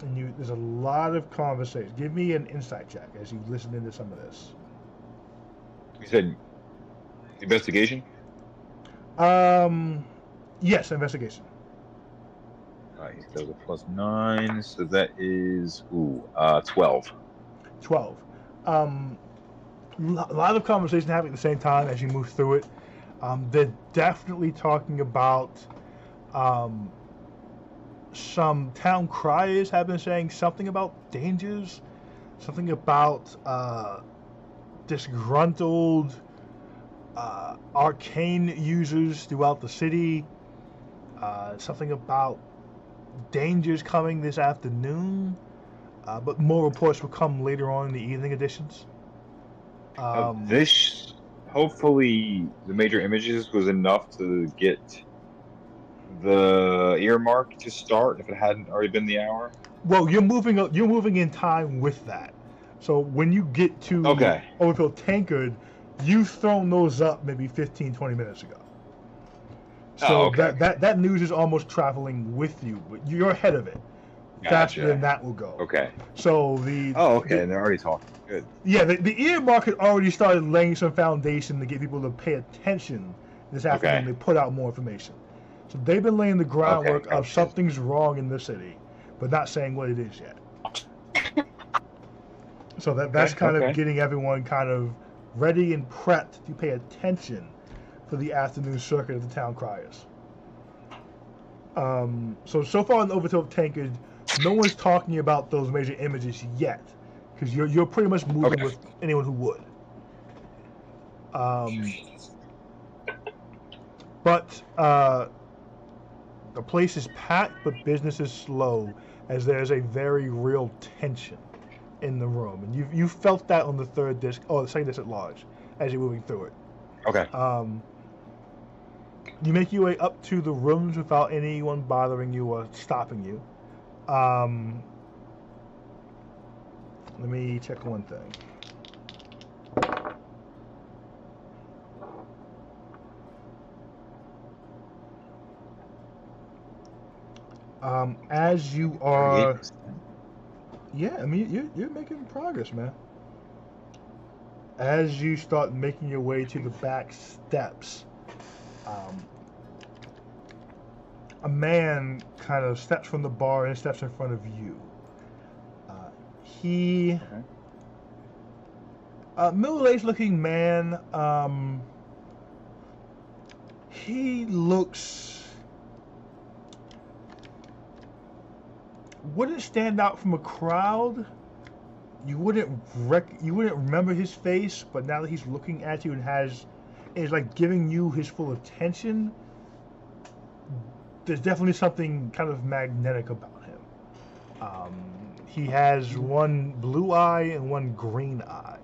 [SPEAKER 1] There's a lot of conversation. Give me an insight check as you listen into some of this.
[SPEAKER 4] You said investigation?
[SPEAKER 1] Yes, investigation.
[SPEAKER 4] Alright, that was a +9, so that is 12.
[SPEAKER 1] 12. A lot of conversation happening at the same time as you move through it. They're definitely talking about some town criers have been saying something about dangers, something about disgruntled arcane users throughout the city, something about dangers coming this afternoon, but more reports will come later on in the evening editions.
[SPEAKER 4] This, hopefully, the major images was enough to get the earmark to start if it hadn't already been the hour.
[SPEAKER 1] Well, you're moving in time with that. So when you get to Overfield Tankard, you've thrown those up maybe 15, 20 minutes ago. So that news is almost traveling with you, but you're ahead of it. Faster than that will go.
[SPEAKER 4] Okay.
[SPEAKER 1] So the
[SPEAKER 4] and they're already talking. Good.
[SPEAKER 1] Yeah, the earmark had already started laying some foundation to get people to pay attention this afternoon. They put out more information. So they've been laying the groundwork of something's wrong in the city, but not saying what it is yet. So that's kind of getting everyone kind of ready and prepped to pay attention for the afternoon circuit of the town criers. So far in the Overfield Tankard, no one's talking about those major images yet, because you're pretty much moving with anyone who would. But the place is packed, but business is slow, as there's a very real tension in the room, and you felt that on the third disc, the second disc at large, as you're moving through it.
[SPEAKER 4] Okay.
[SPEAKER 1] You make your way up to the rooms without anyone bothering you or stopping you. Let me check one thing. As you are, I mean, you're making progress, man. As you start making your way to the back steps, a man kind of steps from the bar and steps in front of you. Middle-aged looking man. He wouldn't stand out from a crowd. You wouldn't remember his face, but now that he's looking at you and is like giving you his full attention, there's definitely something kind of magnetic about him. He has one blue eye and one green eye,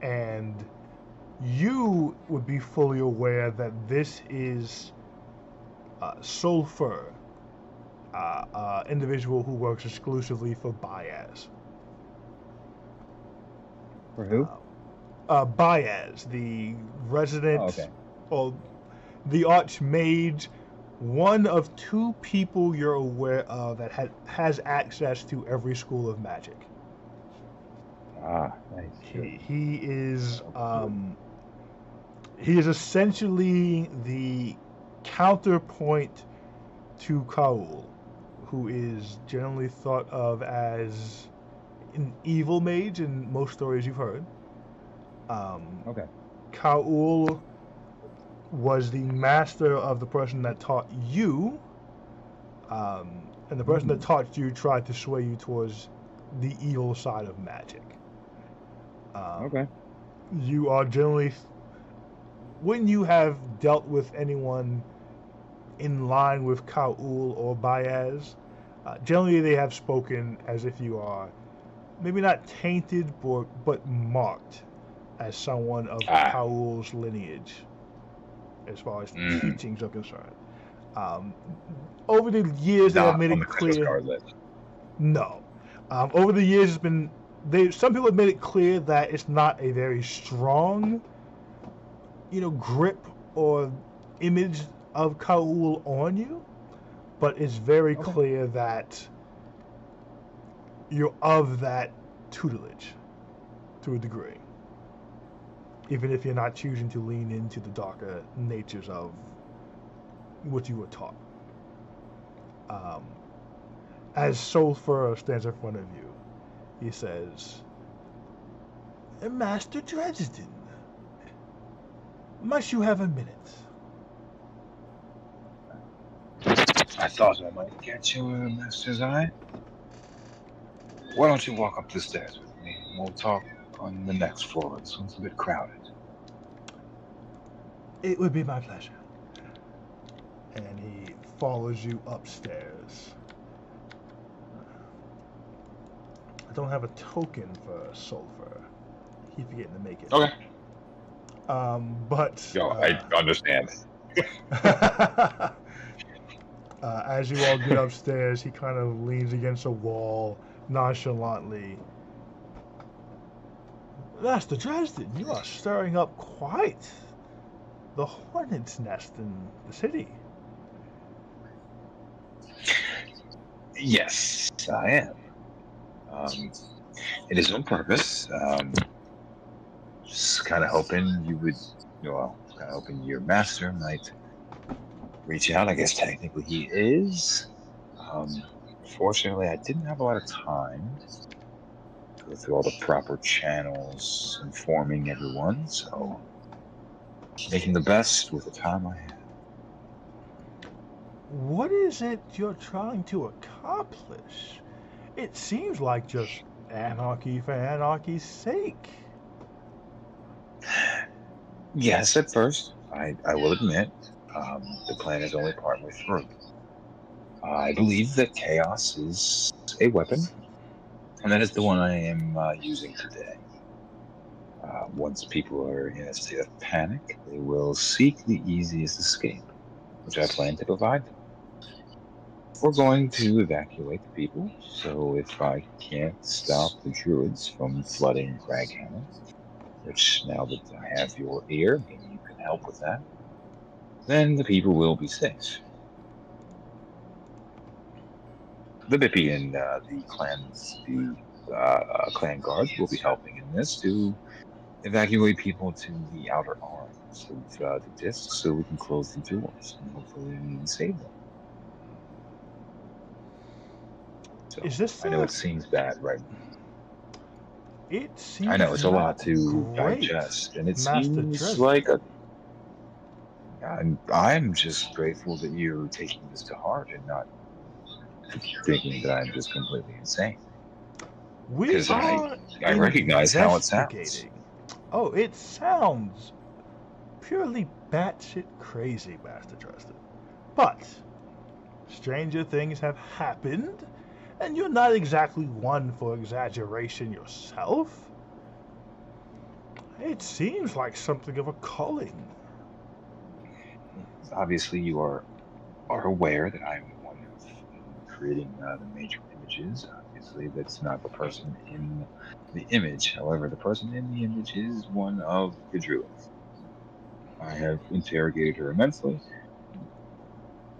[SPEAKER 1] and you would be fully aware that this is Sulfur, individual who works exclusively for Baez.
[SPEAKER 3] For who?
[SPEAKER 1] Baez, the resident, or the Archmage, one of two people you're aware of that has access to every school of magic.
[SPEAKER 3] Ah, nice.
[SPEAKER 1] He is essentially the counterpoint to Kaul, who is generally thought of as an evil mage in most stories you've heard. Kaul was the master of the person that taught you, and the person that taught you tried to sway you towards the evil side of magic. You are generally, when you have dealt with anyone in line with Kaul or Baez, generally they have spoken as if you are maybe not tainted, but marked as someone of Kaul's lineage, as far as teachings are concerned. Over the years, they have made it clear. No. Over the years, it's been some people have made it clear that it's not a very strong, grip or image of Kaul on you, but it's very clear that you're of that tutelage to a degree, even if you're not choosing to lean into the darker natures of what you were taught. As Sulfur stands in front of you, he says, "Master Dresden, must you have a minute?"
[SPEAKER 4] I thought I might catch your master's eye. Why don't you walk up the stairs with me? We'll talk on the next floor. This one's a bit crowded.
[SPEAKER 1] It would be my pleasure. And he follows you upstairs. I don't have a token for sulfur. Keep forgetting to make it.
[SPEAKER 4] Okay.
[SPEAKER 1] But
[SPEAKER 4] Yo, I understand.
[SPEAKER 1] as you all get upstairs, he kind of leans against a wall nonchalantly. Master Dresden, you are stirring up quite the hornet's nest in the city.
[SPEAKER 4] Yes, I am. It is on purpose. Just kind of hoping you would, kind of hoping your master might reach out. I guess technically he is. Fortunately, I didn't have a lot of time to go through all the proper channels informing everyone, so making the best with the time I have.
[SPEAKER 1] What is it you're trying to accomplish? It seems like just anarchy for anarchy's sake.
[SPEAKER 4] Yes, at first, I will admit, the plan is only partway through. I believe that chaos is a weapon, and that is the one I am using today. Once people are in a state of panic, they will seek the easiest escape, which I plan to provide them. We're going to evacuate the people, so if I can't stop the druids from flooding Craghammer, which now that I have your ear, maybe you can help with that, then the people will be safe. The Bippy and the clan guards will be helping in this to evacuate people to the outer arms of the disc so we can close the doors and hopefully save them. So,
[SPEAKER 1] Is this
[SPEAKER 4] I know it seems bad, right?
[SPEAKER 1] It seems
[SPEAKER 4] I know it's a lot to
[SPEAKER 1] great,
[SPEAKER 4] digest, and it
[SPEAKER 1] Master
[SPEAKER 4] seems
[SPEAKER 1] Dresden.
[SPEAKER 4] like I'm just grateful that you're taking this to heart and not thinking that I'm just completely insane.
[SPEAKER 1] We
[SPEAKER 4] Because
[SPEAKER 1] are
[SPEAKER 4] I recognize how it sounds.
[SPEAKER 1] investigating. Oh, it sounds purely batshit crazy, Master Dresden. But stranger things have happened, and you're not exactly one for exaggeration yourself. It seems like something of a calling.
[SPEAKER 4] Obviously, you are aware that I'm one of creating the major images. Obviously, that's not the person in the image. However, the person in the image is one of the druids. I have interrogated her immensely,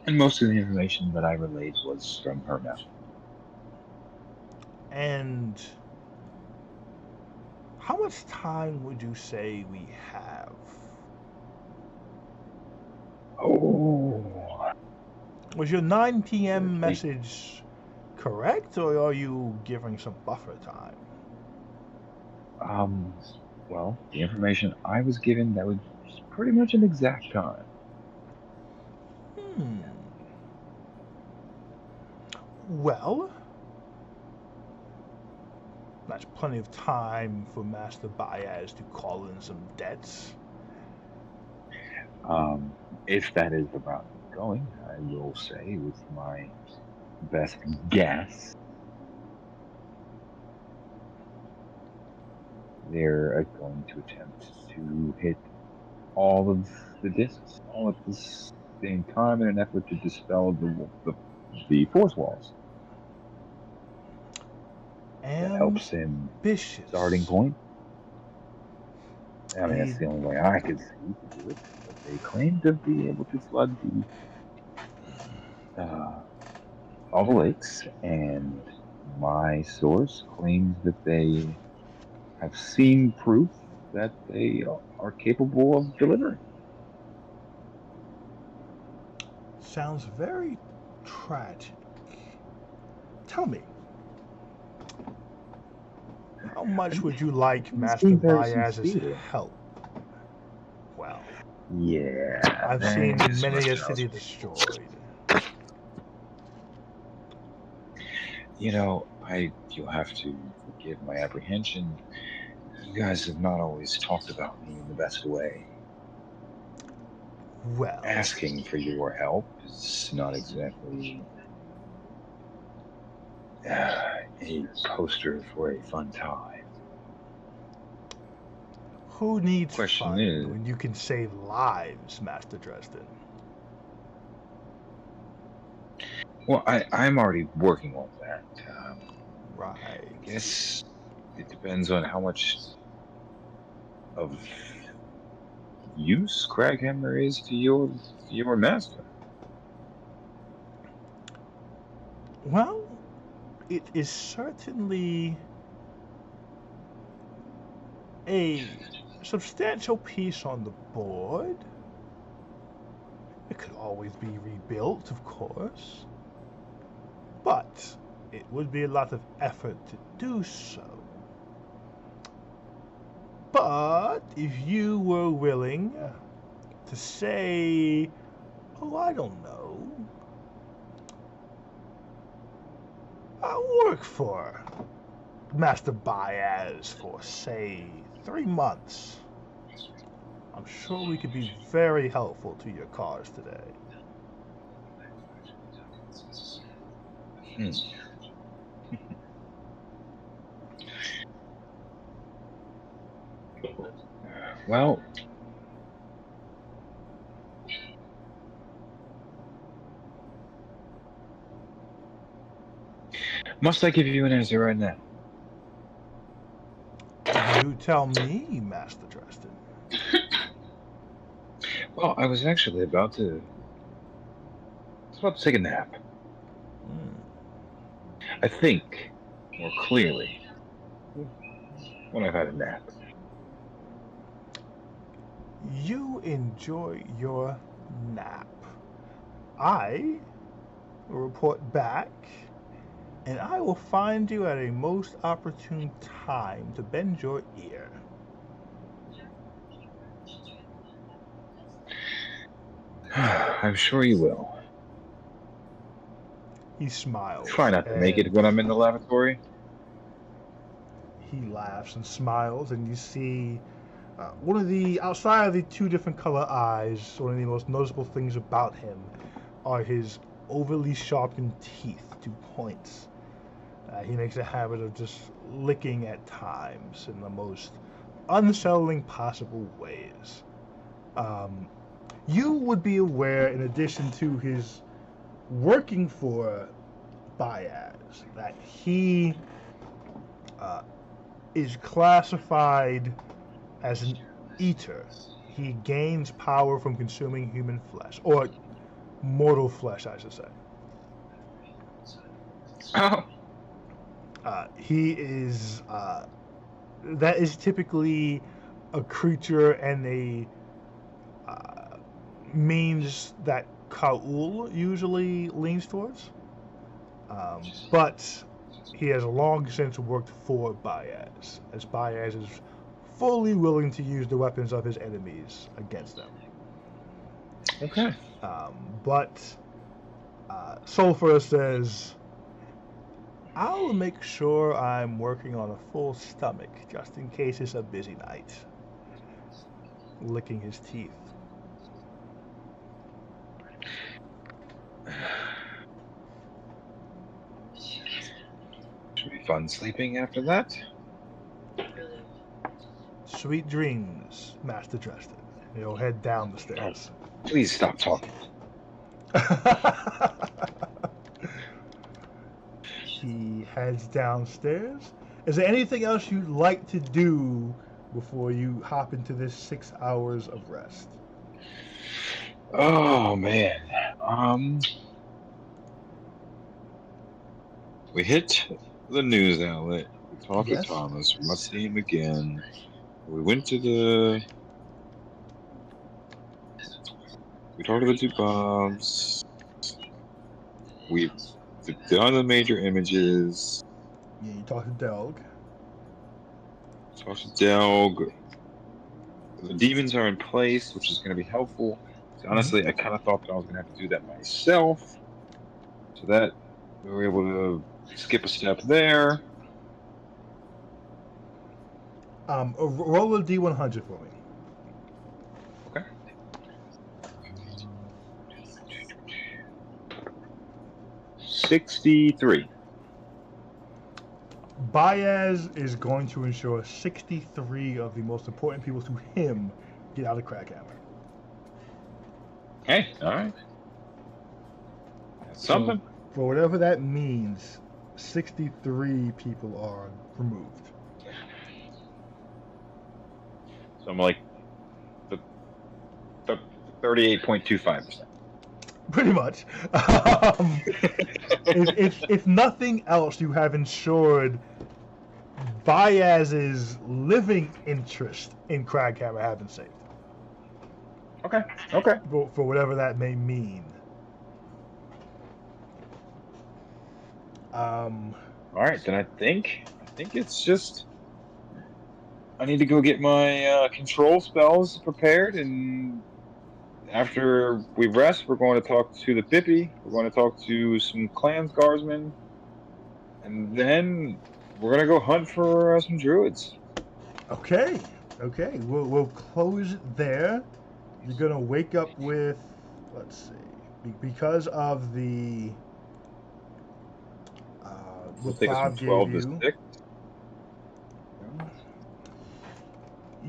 [SPEAKER 4] and most of the information that I relayed was from her mouth.
[SPEAKER 1] And how much time would you say we have?
[SPEAKER 4] Oh.
[SPEAKER 1] Was your 9 p.m. message correct, or are you giving some buffer time?
[SPEAKER 4] Well, the information I was given, that was pretty much an exact time.
[SPEAKER 1] Well, that's plenty of time for Master Baez to call in some debts.
[SPEAKER 4] If that is about going, I will say with my best guess, they're going to attempt to hit all of the discs all at the same time in an effort to dispel the force walls. That helps in starting point. I mean, that's the only way I could see to do it. But they claim to be able to flood all the lakes, and my source claims that they have seen proof that they are capable of delivering.
[SPEAKER 1] Sounds very tragic. Tell me, how much would you like Master Baez's help? Well,
[SPEAKER 4] yeah,
[SPEAKER 1] I've seen many a city destroyed.
[SPEAKER 4] you'll have to forgive my apprehension. You guys have not always talked about me in the best way.
[SPEAKER 1] Well,
[SPEAKER 4] Asking for your help is not exactly a poster for a fun time.
[SPEAKER 1] who needs
[SPEAKER 4] Question
[SPEAKER 1] fun
[SPEAKER 4] is-
[SPEAKER 1] when you can save lives, Master Dresden?
[SPEAKER 4] Well, I'm already working on that.
[SPEAKER 1] Right.
[SPEAKER 4] I guess it depends on how much of use Craghammer is to your master.
[SPEAKER 1] Well, it is certainly a substantial piece on the board. It could always be rebuilt, of course, but it would be a lot of effort to do so. But if you were willing to say, oh, I don't know, I'll work for Master Baez for, say, 3 months. I'm sure we could be very helpful to your cause today.
[SPEAKER 4] Well, must I give you an answer right now?
[SPEAKER 1] You tell me, Master Dresden.
[SPEAKER 4] Well, I was actually about to take a nap. I think more clearly when I've had a nap.
[SPEAKER 1] You enjoy your nap. I will report back, and I will find you at a most opportune time to bend your ear.
[SPEAKER 4] I'm sure you will.
[SPEAKER 1] He smiles.
[SPEAKER 4] Try not to make it
[SPEAKER 1] and
[SPEAKER 4] when I'm in the lavatory.
[SPEAKER 1] He laughs and smiles, and you see one of the, outside of the two different color eyes, one of the most noticeable things about him are his overly sharpened teeth, 2 points. He makes a habit of just licking at times in the most unsettling possible ways. You would be aware, in addition to his working for Baez, that he is classified as an eater. He gains power from consuming human flesh, or mortal flesh, I should say.
[SPEAKER 4] Oh.
[SPEAKER 1] He is, that is typically a creature and a means that Kaul usually leans towards. But he has long since worked for Baez, as Baez is fully willing to use the weapons of his enemies against them.
[SPEAKER 4] Okay.
[SPEAKER 1] But Sulfur says, I'll make sure I'm working on a full stomach, just in case it's a busy night. Licking his teeth.
[SPEAKER 4] Should be fun sleeping after that.
[SPEAKER 1] Sweet dreams, Master Dresden. He'll head down the stairs.
[SPEAKER 4] Please stop talking.
[SPEAKER 1] He heads downstairs. Is there anything else you'd like to do before you hop into this 6 hours of rest?
[SPEAKER 4] Oh man. We hit the news outlet. We talked
[SPEAKER 1] Yes.
[SPEAKER 4] to Thomas. We must see him again. We went to the. We talked to the two Bobs. We've done the major images.
[SPEAKER 1] Yeah, you talk to Delg.
[SPEAKER 4] Talked to Delg. The demons are in place, which is going to be helpful. Honestly, I kind of thought that I was going to have to do that myself. So that we were able to skip a step there.
[SPEAKER 1] Roll a D100 for me.
[SPEAKER 4] Okay. $63.
[SPEAKER 1] Baez is going to ensure 63 of the most important people to him get out of Crackhammer.
[SPEAKER 4] Hey, all right. That's something.
[SPEAKER 1] For whatever that means, 63 people are removed.
[SPEAKER 4] So I'm like 38.25%.
[SPEAKER 1] Pretty much. If nothing else, you have ensured Baez's living interest in Crackhammer have been saved.
[SPEAKER 4] Okay. Okay.
[SPEAKER 1] For whatever that may mean.
[SPEAKER 4] All right, then I think it's just I need to go get my control spells prepared, and after we rest, we're going to talk to the Pippi. We're going to talk to some clans guardsmen, and then we're going to go hunt for some druids.
[SPEAKER 1] Okay. We'll close it there. You're gonna wake up with, let's see, because of the
[SPEAKER 4] We'll
[SPEAKER 1] what
[SPEAKER 4] take us
[SPEAKER 1] Bob
[SPEAKER 4] from 12
[SPEAKER 1] gave
[SPEAKER 4] to
[SPEAKER 1] you.
[SPEAKER 4] 6.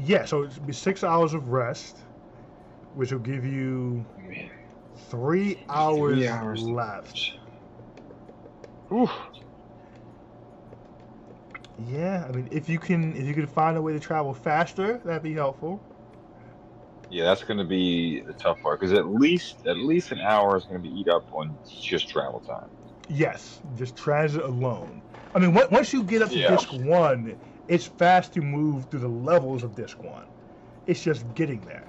[SPEAKER 1] Yeah, so it'll be 6 hours of rest, which will give you 3 hours,
[SPEAKER 3] 3 hours
[SPEAKER 1] left.
[SPEAKER 4] Whew.
[SPEAKER 1] Yeah, I mean, if you can find a way to travel faster, that'd be helpful.
[SPEAKER 4] Yeah, that's going to be the tough part because at least an hour is going to be eat up on just travel time.
[SPEAKER 1] Yes, just transit alone. I mean, once you get up to
[SPEAKER 4] Yeah.
[SPEAKER 1] Disc 1, it's fast to move through the levels of Disc 1. It's just getting there.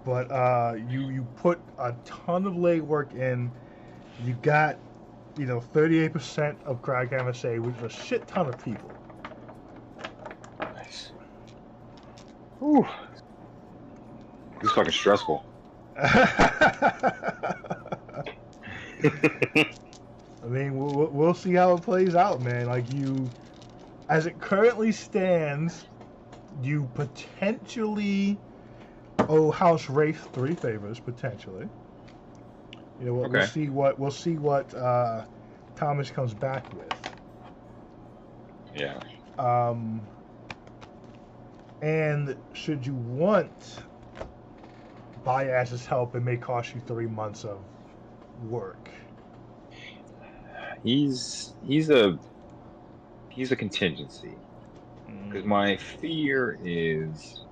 [SPEAKER 1] But you put a ton of legwork in. You got, 38% of Crackhammer saved, which is a shit ton of people.
[SPEAKER 4] Nice. Whew. This is fucking stressful.
[SPEAKER 1] I mean, we'll see how it plays out, man. Like as it currently stands, you potentially owe House Wraith 3 favors potentially. We'll
[SPEAKER 4] Okay.
[SPEAKER 1] we'll see what Thomas comes back with.
[SPEAKER 4] Yeah.
[SPEAKER 1] And should you want Baez's help, it may cost you 3 months of work.
[SPEAKER 4] He's a contingency because my fear is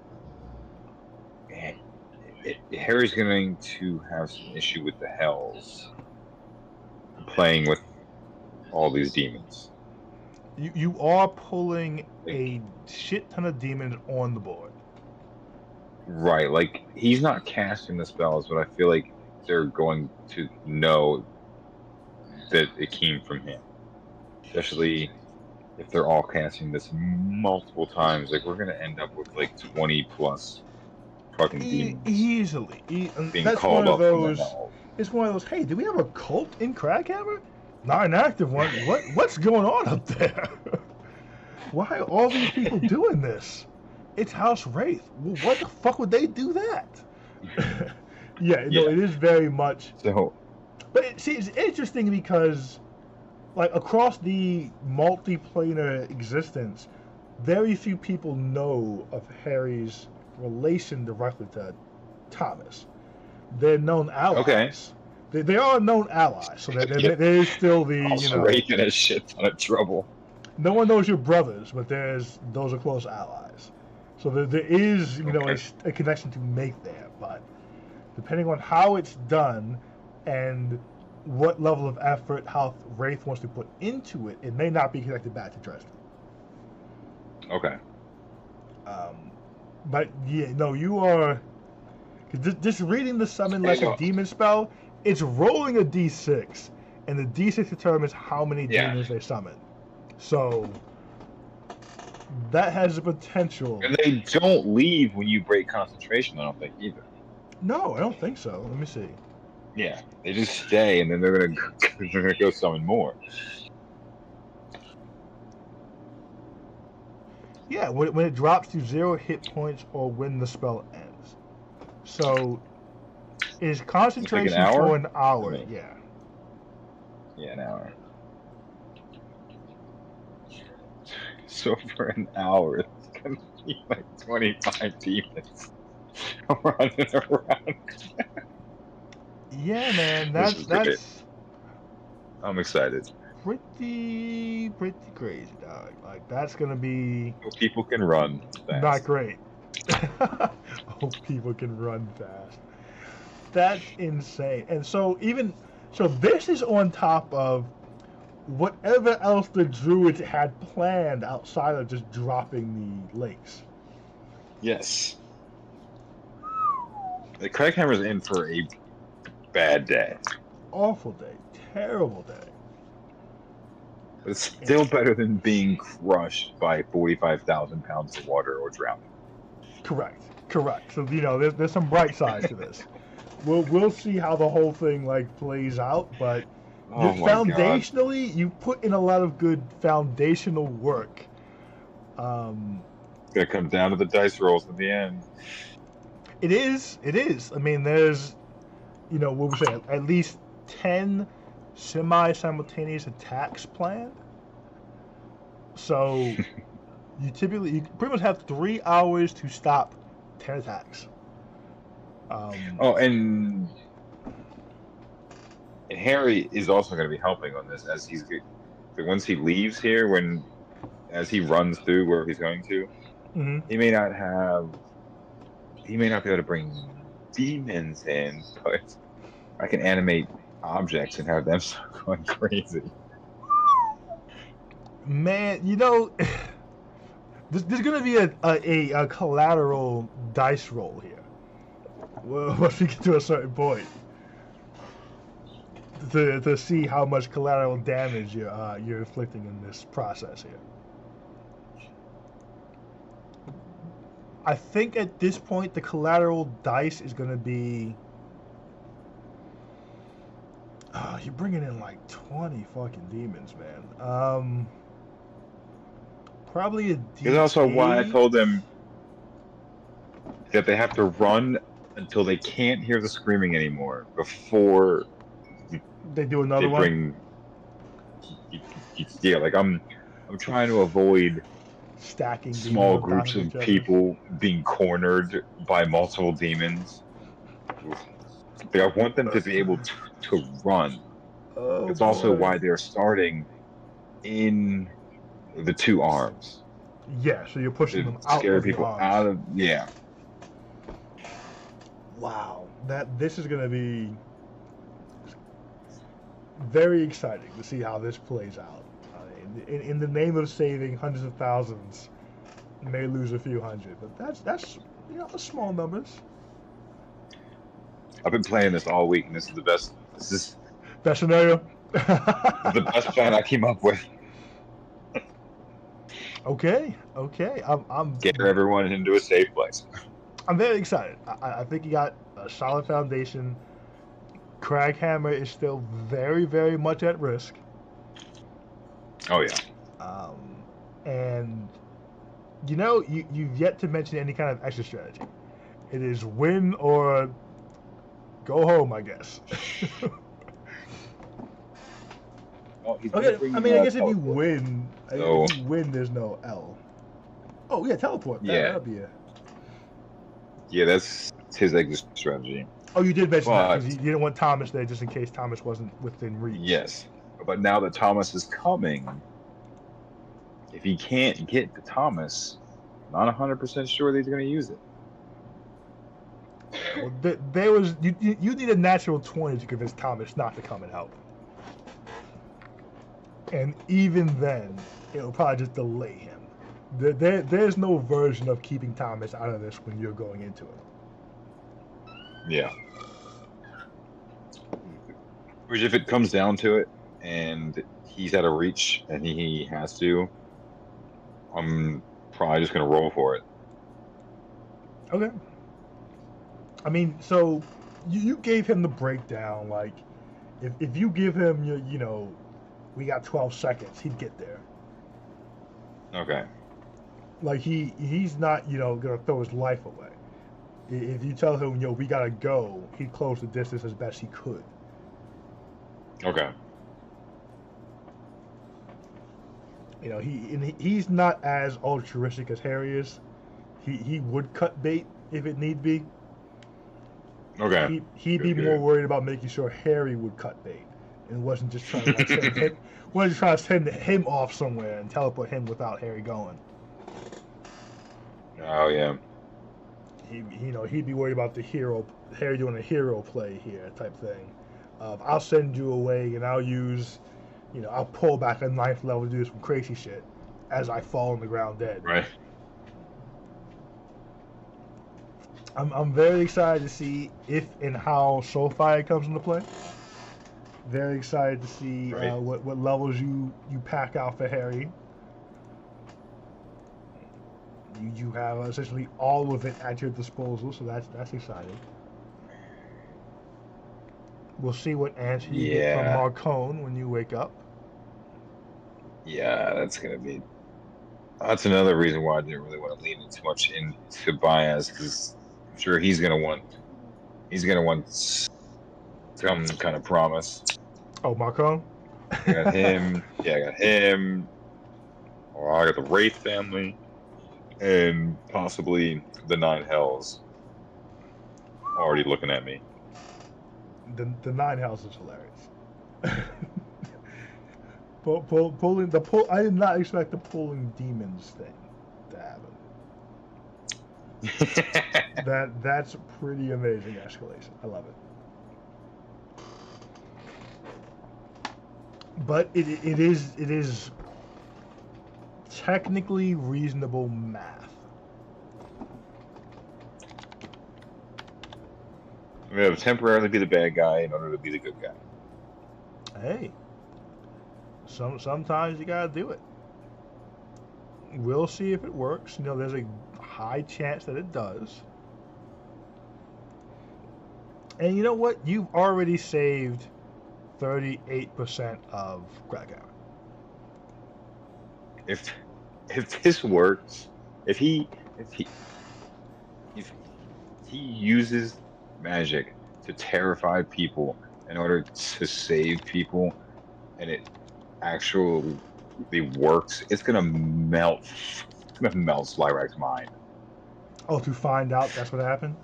[SPEAKER 4] Harry's going to have some issue with the Hells playing with all these demons.
[SPEAKER 1] You are pulling a shit ton of demons on the board.
[SPEAKER 4] Right, like he's not casting the spells, but I feel like they're going to know that it came from him. Especially if they're all casting this multiple times, like we're gonna end up with like 20 plus fucking demons
[SPEAKER 1] Easily.
[SPEAKER 4] being
[SPEAKER 1] That's
[SPEAKER 4] called
[SPEAKER 1] one of
[SPEAKER 4] up from the
[SPEAKER 1] those.
[SPEAKER 4] Hells.
[SPEAKER 1] It's one of those. Hey, do we have a cult in Crackhammer? Not an active one. What's going on up there? Why are all these people doing this? It's House Wraith. Well, what the fuck would they do that? Yeah, no, it is very much.
[SPEAKER 4] So,
[SPEAKER 1] But it's interesting because, like, across the multiplanar existence, very few people know of Harry's relation directly to Thomas. They're known allies.
[SPEAKER 4] Okay.
[SPEAKER 1] They are known allies, so there is still the,
[SPEAKER 4] also Wraith in a shit ton of trouble.
[SPEAKER 1] no one knows your brothers, but those are close allies. So there is,
[SPEAKER 4] Okay.
[SPEAKER 1] a connection to make there, but depending on how it's done and what level of effort House Wraith wants to put into it, it may not be connected back to Dresden.
[SPEAKER 4] Okay.
[SPEAKER 1] But yeah, no, you are just reading the summon like a demon spell. It's rolling a d6, and the d6 determines how many demons they summon. So that has the potential.
[SPEAKER 4] And they don't leave when you break concentration, I don't think either.
[SPEAKER 1] No, I don't think so. Let me see.
[SPEAKER 4] Yeah, they just stay, and then they're gonna go summon more.
[SPEAKER 1] Yeah, when it drops to 0 hit points or when the spell ends. So, is concentration
[SPEAKER 4] hour?
[SPEAKER 1] for an hour?
[SPEAKER 4] I mean-
[SPEAKER 1] Yeah.
[SPEAKER 4] Yeah, an hour. So for an hour, it's gonna be like 25 demons running around.
[SPEAKER 1] Yeah, man,
[SPEAKER 4] This is great.
[SPEAKER 1] that's
[SPEAKER 4] I'm excited.
[SPEAKER 1] pretty crazy, dog. Like that's gonna be
[SPEAKER 4] People can run fast.
[SPEAKER 1] not great. Oh, people can run fast. That's insane. And so this is on top of whatever else the druids had planned outside of just dropping the lakes.
[SPEAKER 4] Yes. The Crackhammer's in for a bad day.
[SPEAKER 1] Awful day. Terrible day.
[SPEAKER 4] But it's still better than being crushed by 45,000 pounds of water or drowning.
[SPEAKER 1] Correct. So there's some bright sides to this. We'll see how the whole thing plays out, but
[SPEAKER 4] Oh my God.
[SPEAKER 1] foundationally, you put in a lot of good foundational work.
[SPEAKER 4] It's gonna come down to the dice rolls in the end.
[SPEAKER 1] It is. I mean, there's, what we say, at least 10 semi-simultaneous attacks planned. So you pretty much have 3 hours to stop 10 attacks.
[SPEAKER 4] And Harry is also going to be helping on this as once he leaves here, as he runs through where he's going to,
[SPEAKER 1] mhm.
[SPEAKER 4] he may not be able to bring demons in, but I can animate objects and have them start going crazy.
[SPEAKER 1] Man, there's going to be a collateral dice roll here. Well, once we get to a certain point, to see how much collateral damage you're inflicting in this process here. I think at this point the collateral dice is going to be. Oh, you're bringing in 20 fucking demons, man. Probably a D8.
[SPEAKER 4] That's also why I told them that they have to run until they can't hear the screaming anymore before
[SPEAKER 1] they do another one.
[SPEAKER 4] Bring. Yeah, I'm trying to avoid
[SPEAKER 1] Stacking
[SPEAKER 4] small
[SPEAKER 1] demons on
[SPEAKER 4] groups
[SPEAKER 1] top
[SPEAKER 4] of
[SPEAKER 1] each other.
[SPEAKER 4] people being cornered by multiple demons. I want them to be able to run.
[SPEAKER 1] Oh,
[SPEAKER 4] It's also
[SPEAKER 1] boy.
[SPEAKER 4] why they're starting in the 2 arms.
[SPEAKER 1] Yeah, so you're pushing
[SPEAKER 4] To
[SPEAKER 1] them out
[SPEAKER 4] scare
[SPEAKER 1] of the
[SPEAKER 4] people
[SPEAKER 1] arms.
[SPEAKER 4] out of. Yeah.
[SPEAKER 1] Wow, this is going to be very exciting to see how this plays out. In the name of saving hundreds of thousands, you may lose a few hundred, but that's small numbers.
[SPEAKER 4] I've been playing this all week, and this is the best. This is
[SPEAKER 1] Best scenario.
[SPEAKER 4] the best plan I came up with.
[SPEAKER 1] Okay. I'm
[SPEAKER 4] Get everyone into a safe place.
[SPEAKER 1] I'm very excited. I think you got a solid foundation. Craghammer is still very, very much at risk.
[SPEAKER 4] Oh yeah.
[SPEAKER 1] And you've yet to mention any kind of extra strategy. It is win or go home, I guess.
[SPEAKER 4] Well, he's
[SPEAKER 1] Okay,
[SPEAKER 4] gonna bring
[SPEAKER 1] I mean, I guess if you
[SPEAKER 4] teleport.
[SPEAKER 1] win,
[SPEAKER 4] So-
[SPEAKER 1] there's no L. Oh yeah, teleport.
[SPEAKER 4] Yeah.
[SPEAKER 1] That'd be a.
[SPEAKER 4] Yeah, that's his exit strategy.
[SPEAKER 1] Oh, you did mention that
[SPEAKER 4] But-
[SPEAKER 1] because you didn't want Thomas there just in case Thomas wasn't within reach.
[SPEAKER 4] Yes, but now that Thomas is coming, if he can't get to Thomas, I'm not 100% sure that he's going to use it.
[SPEAKER 1] Well, there was you need a natural 20 to convince Thomas not to come and help. And even then, it'll probably just delay him. There's no version of keeping Thomas out of this when you're going into it.
[SPEAKER 4] Yeah. Which, if it comes down to it, and he's out of reach, and he has to, I'm probably just going to roll for it.
[SPEAKER 1] Okay. I mean, so you gave him the breakdown. Like, if you give him we got 12 seconds, he'd get there.
[SPEAKER 4] Okay.
[SPEAKER 1] Like he's not gonna throw his life away. If you tell him we gotta go, he'd close the distance as best he could.
[SPEAKER 4] Okay.
[SPEAKER 1] He's not as altruistic as Harry is. He would cut bait if it need be.
[SPEAKER 4] Okay.
[SPEAKER 1] He'd be more worried about making sure Harry would cut bait, and wasn't just trying to send him off somewhere and teleport him without Harry going.
[SPEAKER 4] Oh yeah.
[SPEAKER 1] He'd be worried about Harry doing a hero play here type thing. I'll send you away and I'll use, I'll pull back a ninth level to do some crazy shit as I fall on the ground dead.
[SPEAKER 4] Right.
[SPEAKER 1] I'm very excited to see if and how Soulfire comes into play. Very excited to see
[SPEAKER 4] Right.
[SPEAKER 1] what levels you pack out for Harry. You have essentially all of it at your disposal, so that's exciting. We'll see what answer you get from Marcone when you wake up.
[SPEAKER 4] Yeah, that's another reason why I didn't really want to lean in too much into Baez, because I'm sure he's gonna want some kind of promise.
[SPEAKER 1] Oh, Marcone?
[SPEAKER 4] I got him. Yeah, I got him. Or I got the Wraith family, and possibly the Nine Hells already looking at me.
[SPEAKER 1] The Nine Hells is hilarious. I did not expect the pulling demons thing to happen. That's a pretty amazing escalation. I love it. But it is technically reasonable math.
[SPEAKER 4] I'm gonna temporarily be the bad guy in order to be the good guy.
[SPEAKER 1] Hey, sometimes you gotta do it. We'll see if it works. There's a high chance that it does. And you know what? You've already saved 38% of Krakow.
[SPEAKER 4] If this works, if he uses magic to terrify people in order to save people, and it actually works, it's gonna melt Slyrak's mind.
[SPEAKER 1] Oh, to find out that's what happened?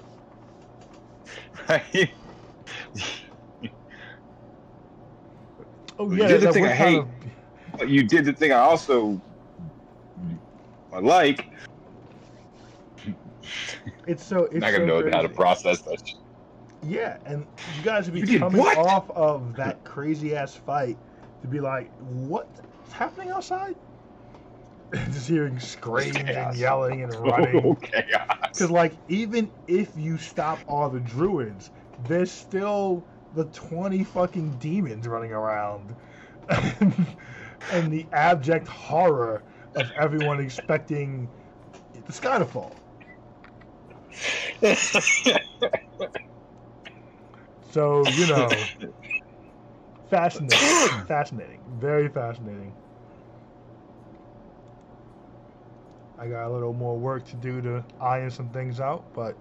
[SPEAKER 4] Right?
[SPEAKER 1] Oh
[SPEAKER 4] You
[SPEAKER 1] yeah,
[SPEAKER 4] did the
[SPEAKER 1] that
[SPEAKER 4] thing
[SPEAKER 1] would
[SPEAKER 4] I
[SPEAKER 1] kind
[SPEAKER 4] hate. But you did the thing I like.
[SPEAKER 1] It's
[SPEAKER 4] Not gonna
[SPEAKER 1] so
[SPEAKER 4] know how to
[SPEAKER 1] crazy.
[SPEAKER 4] process that.
[SPEAKER 1] Yeah, and you guys would be
[SPEAKER 4] You did
[SPEAKER 1] coming
[SPEAKER 4] what?
[SPEAKER 1] off of that crazy ass fight to be like, what's happening outside? Just hearing screams and
[SPEAKER 4] Chaos.
[SPEAKER 1] yelling and running.
[SPEAKER 4] Total chaos.
[SPEAKER 1] Because even if you stop all the druids, there's still the 20 fucking demons running around. And the abject horror of everyone expecting the sky to fall. So, fascinating. Fascinating. Very fascinating. I got a little more work to do to iron some things out, but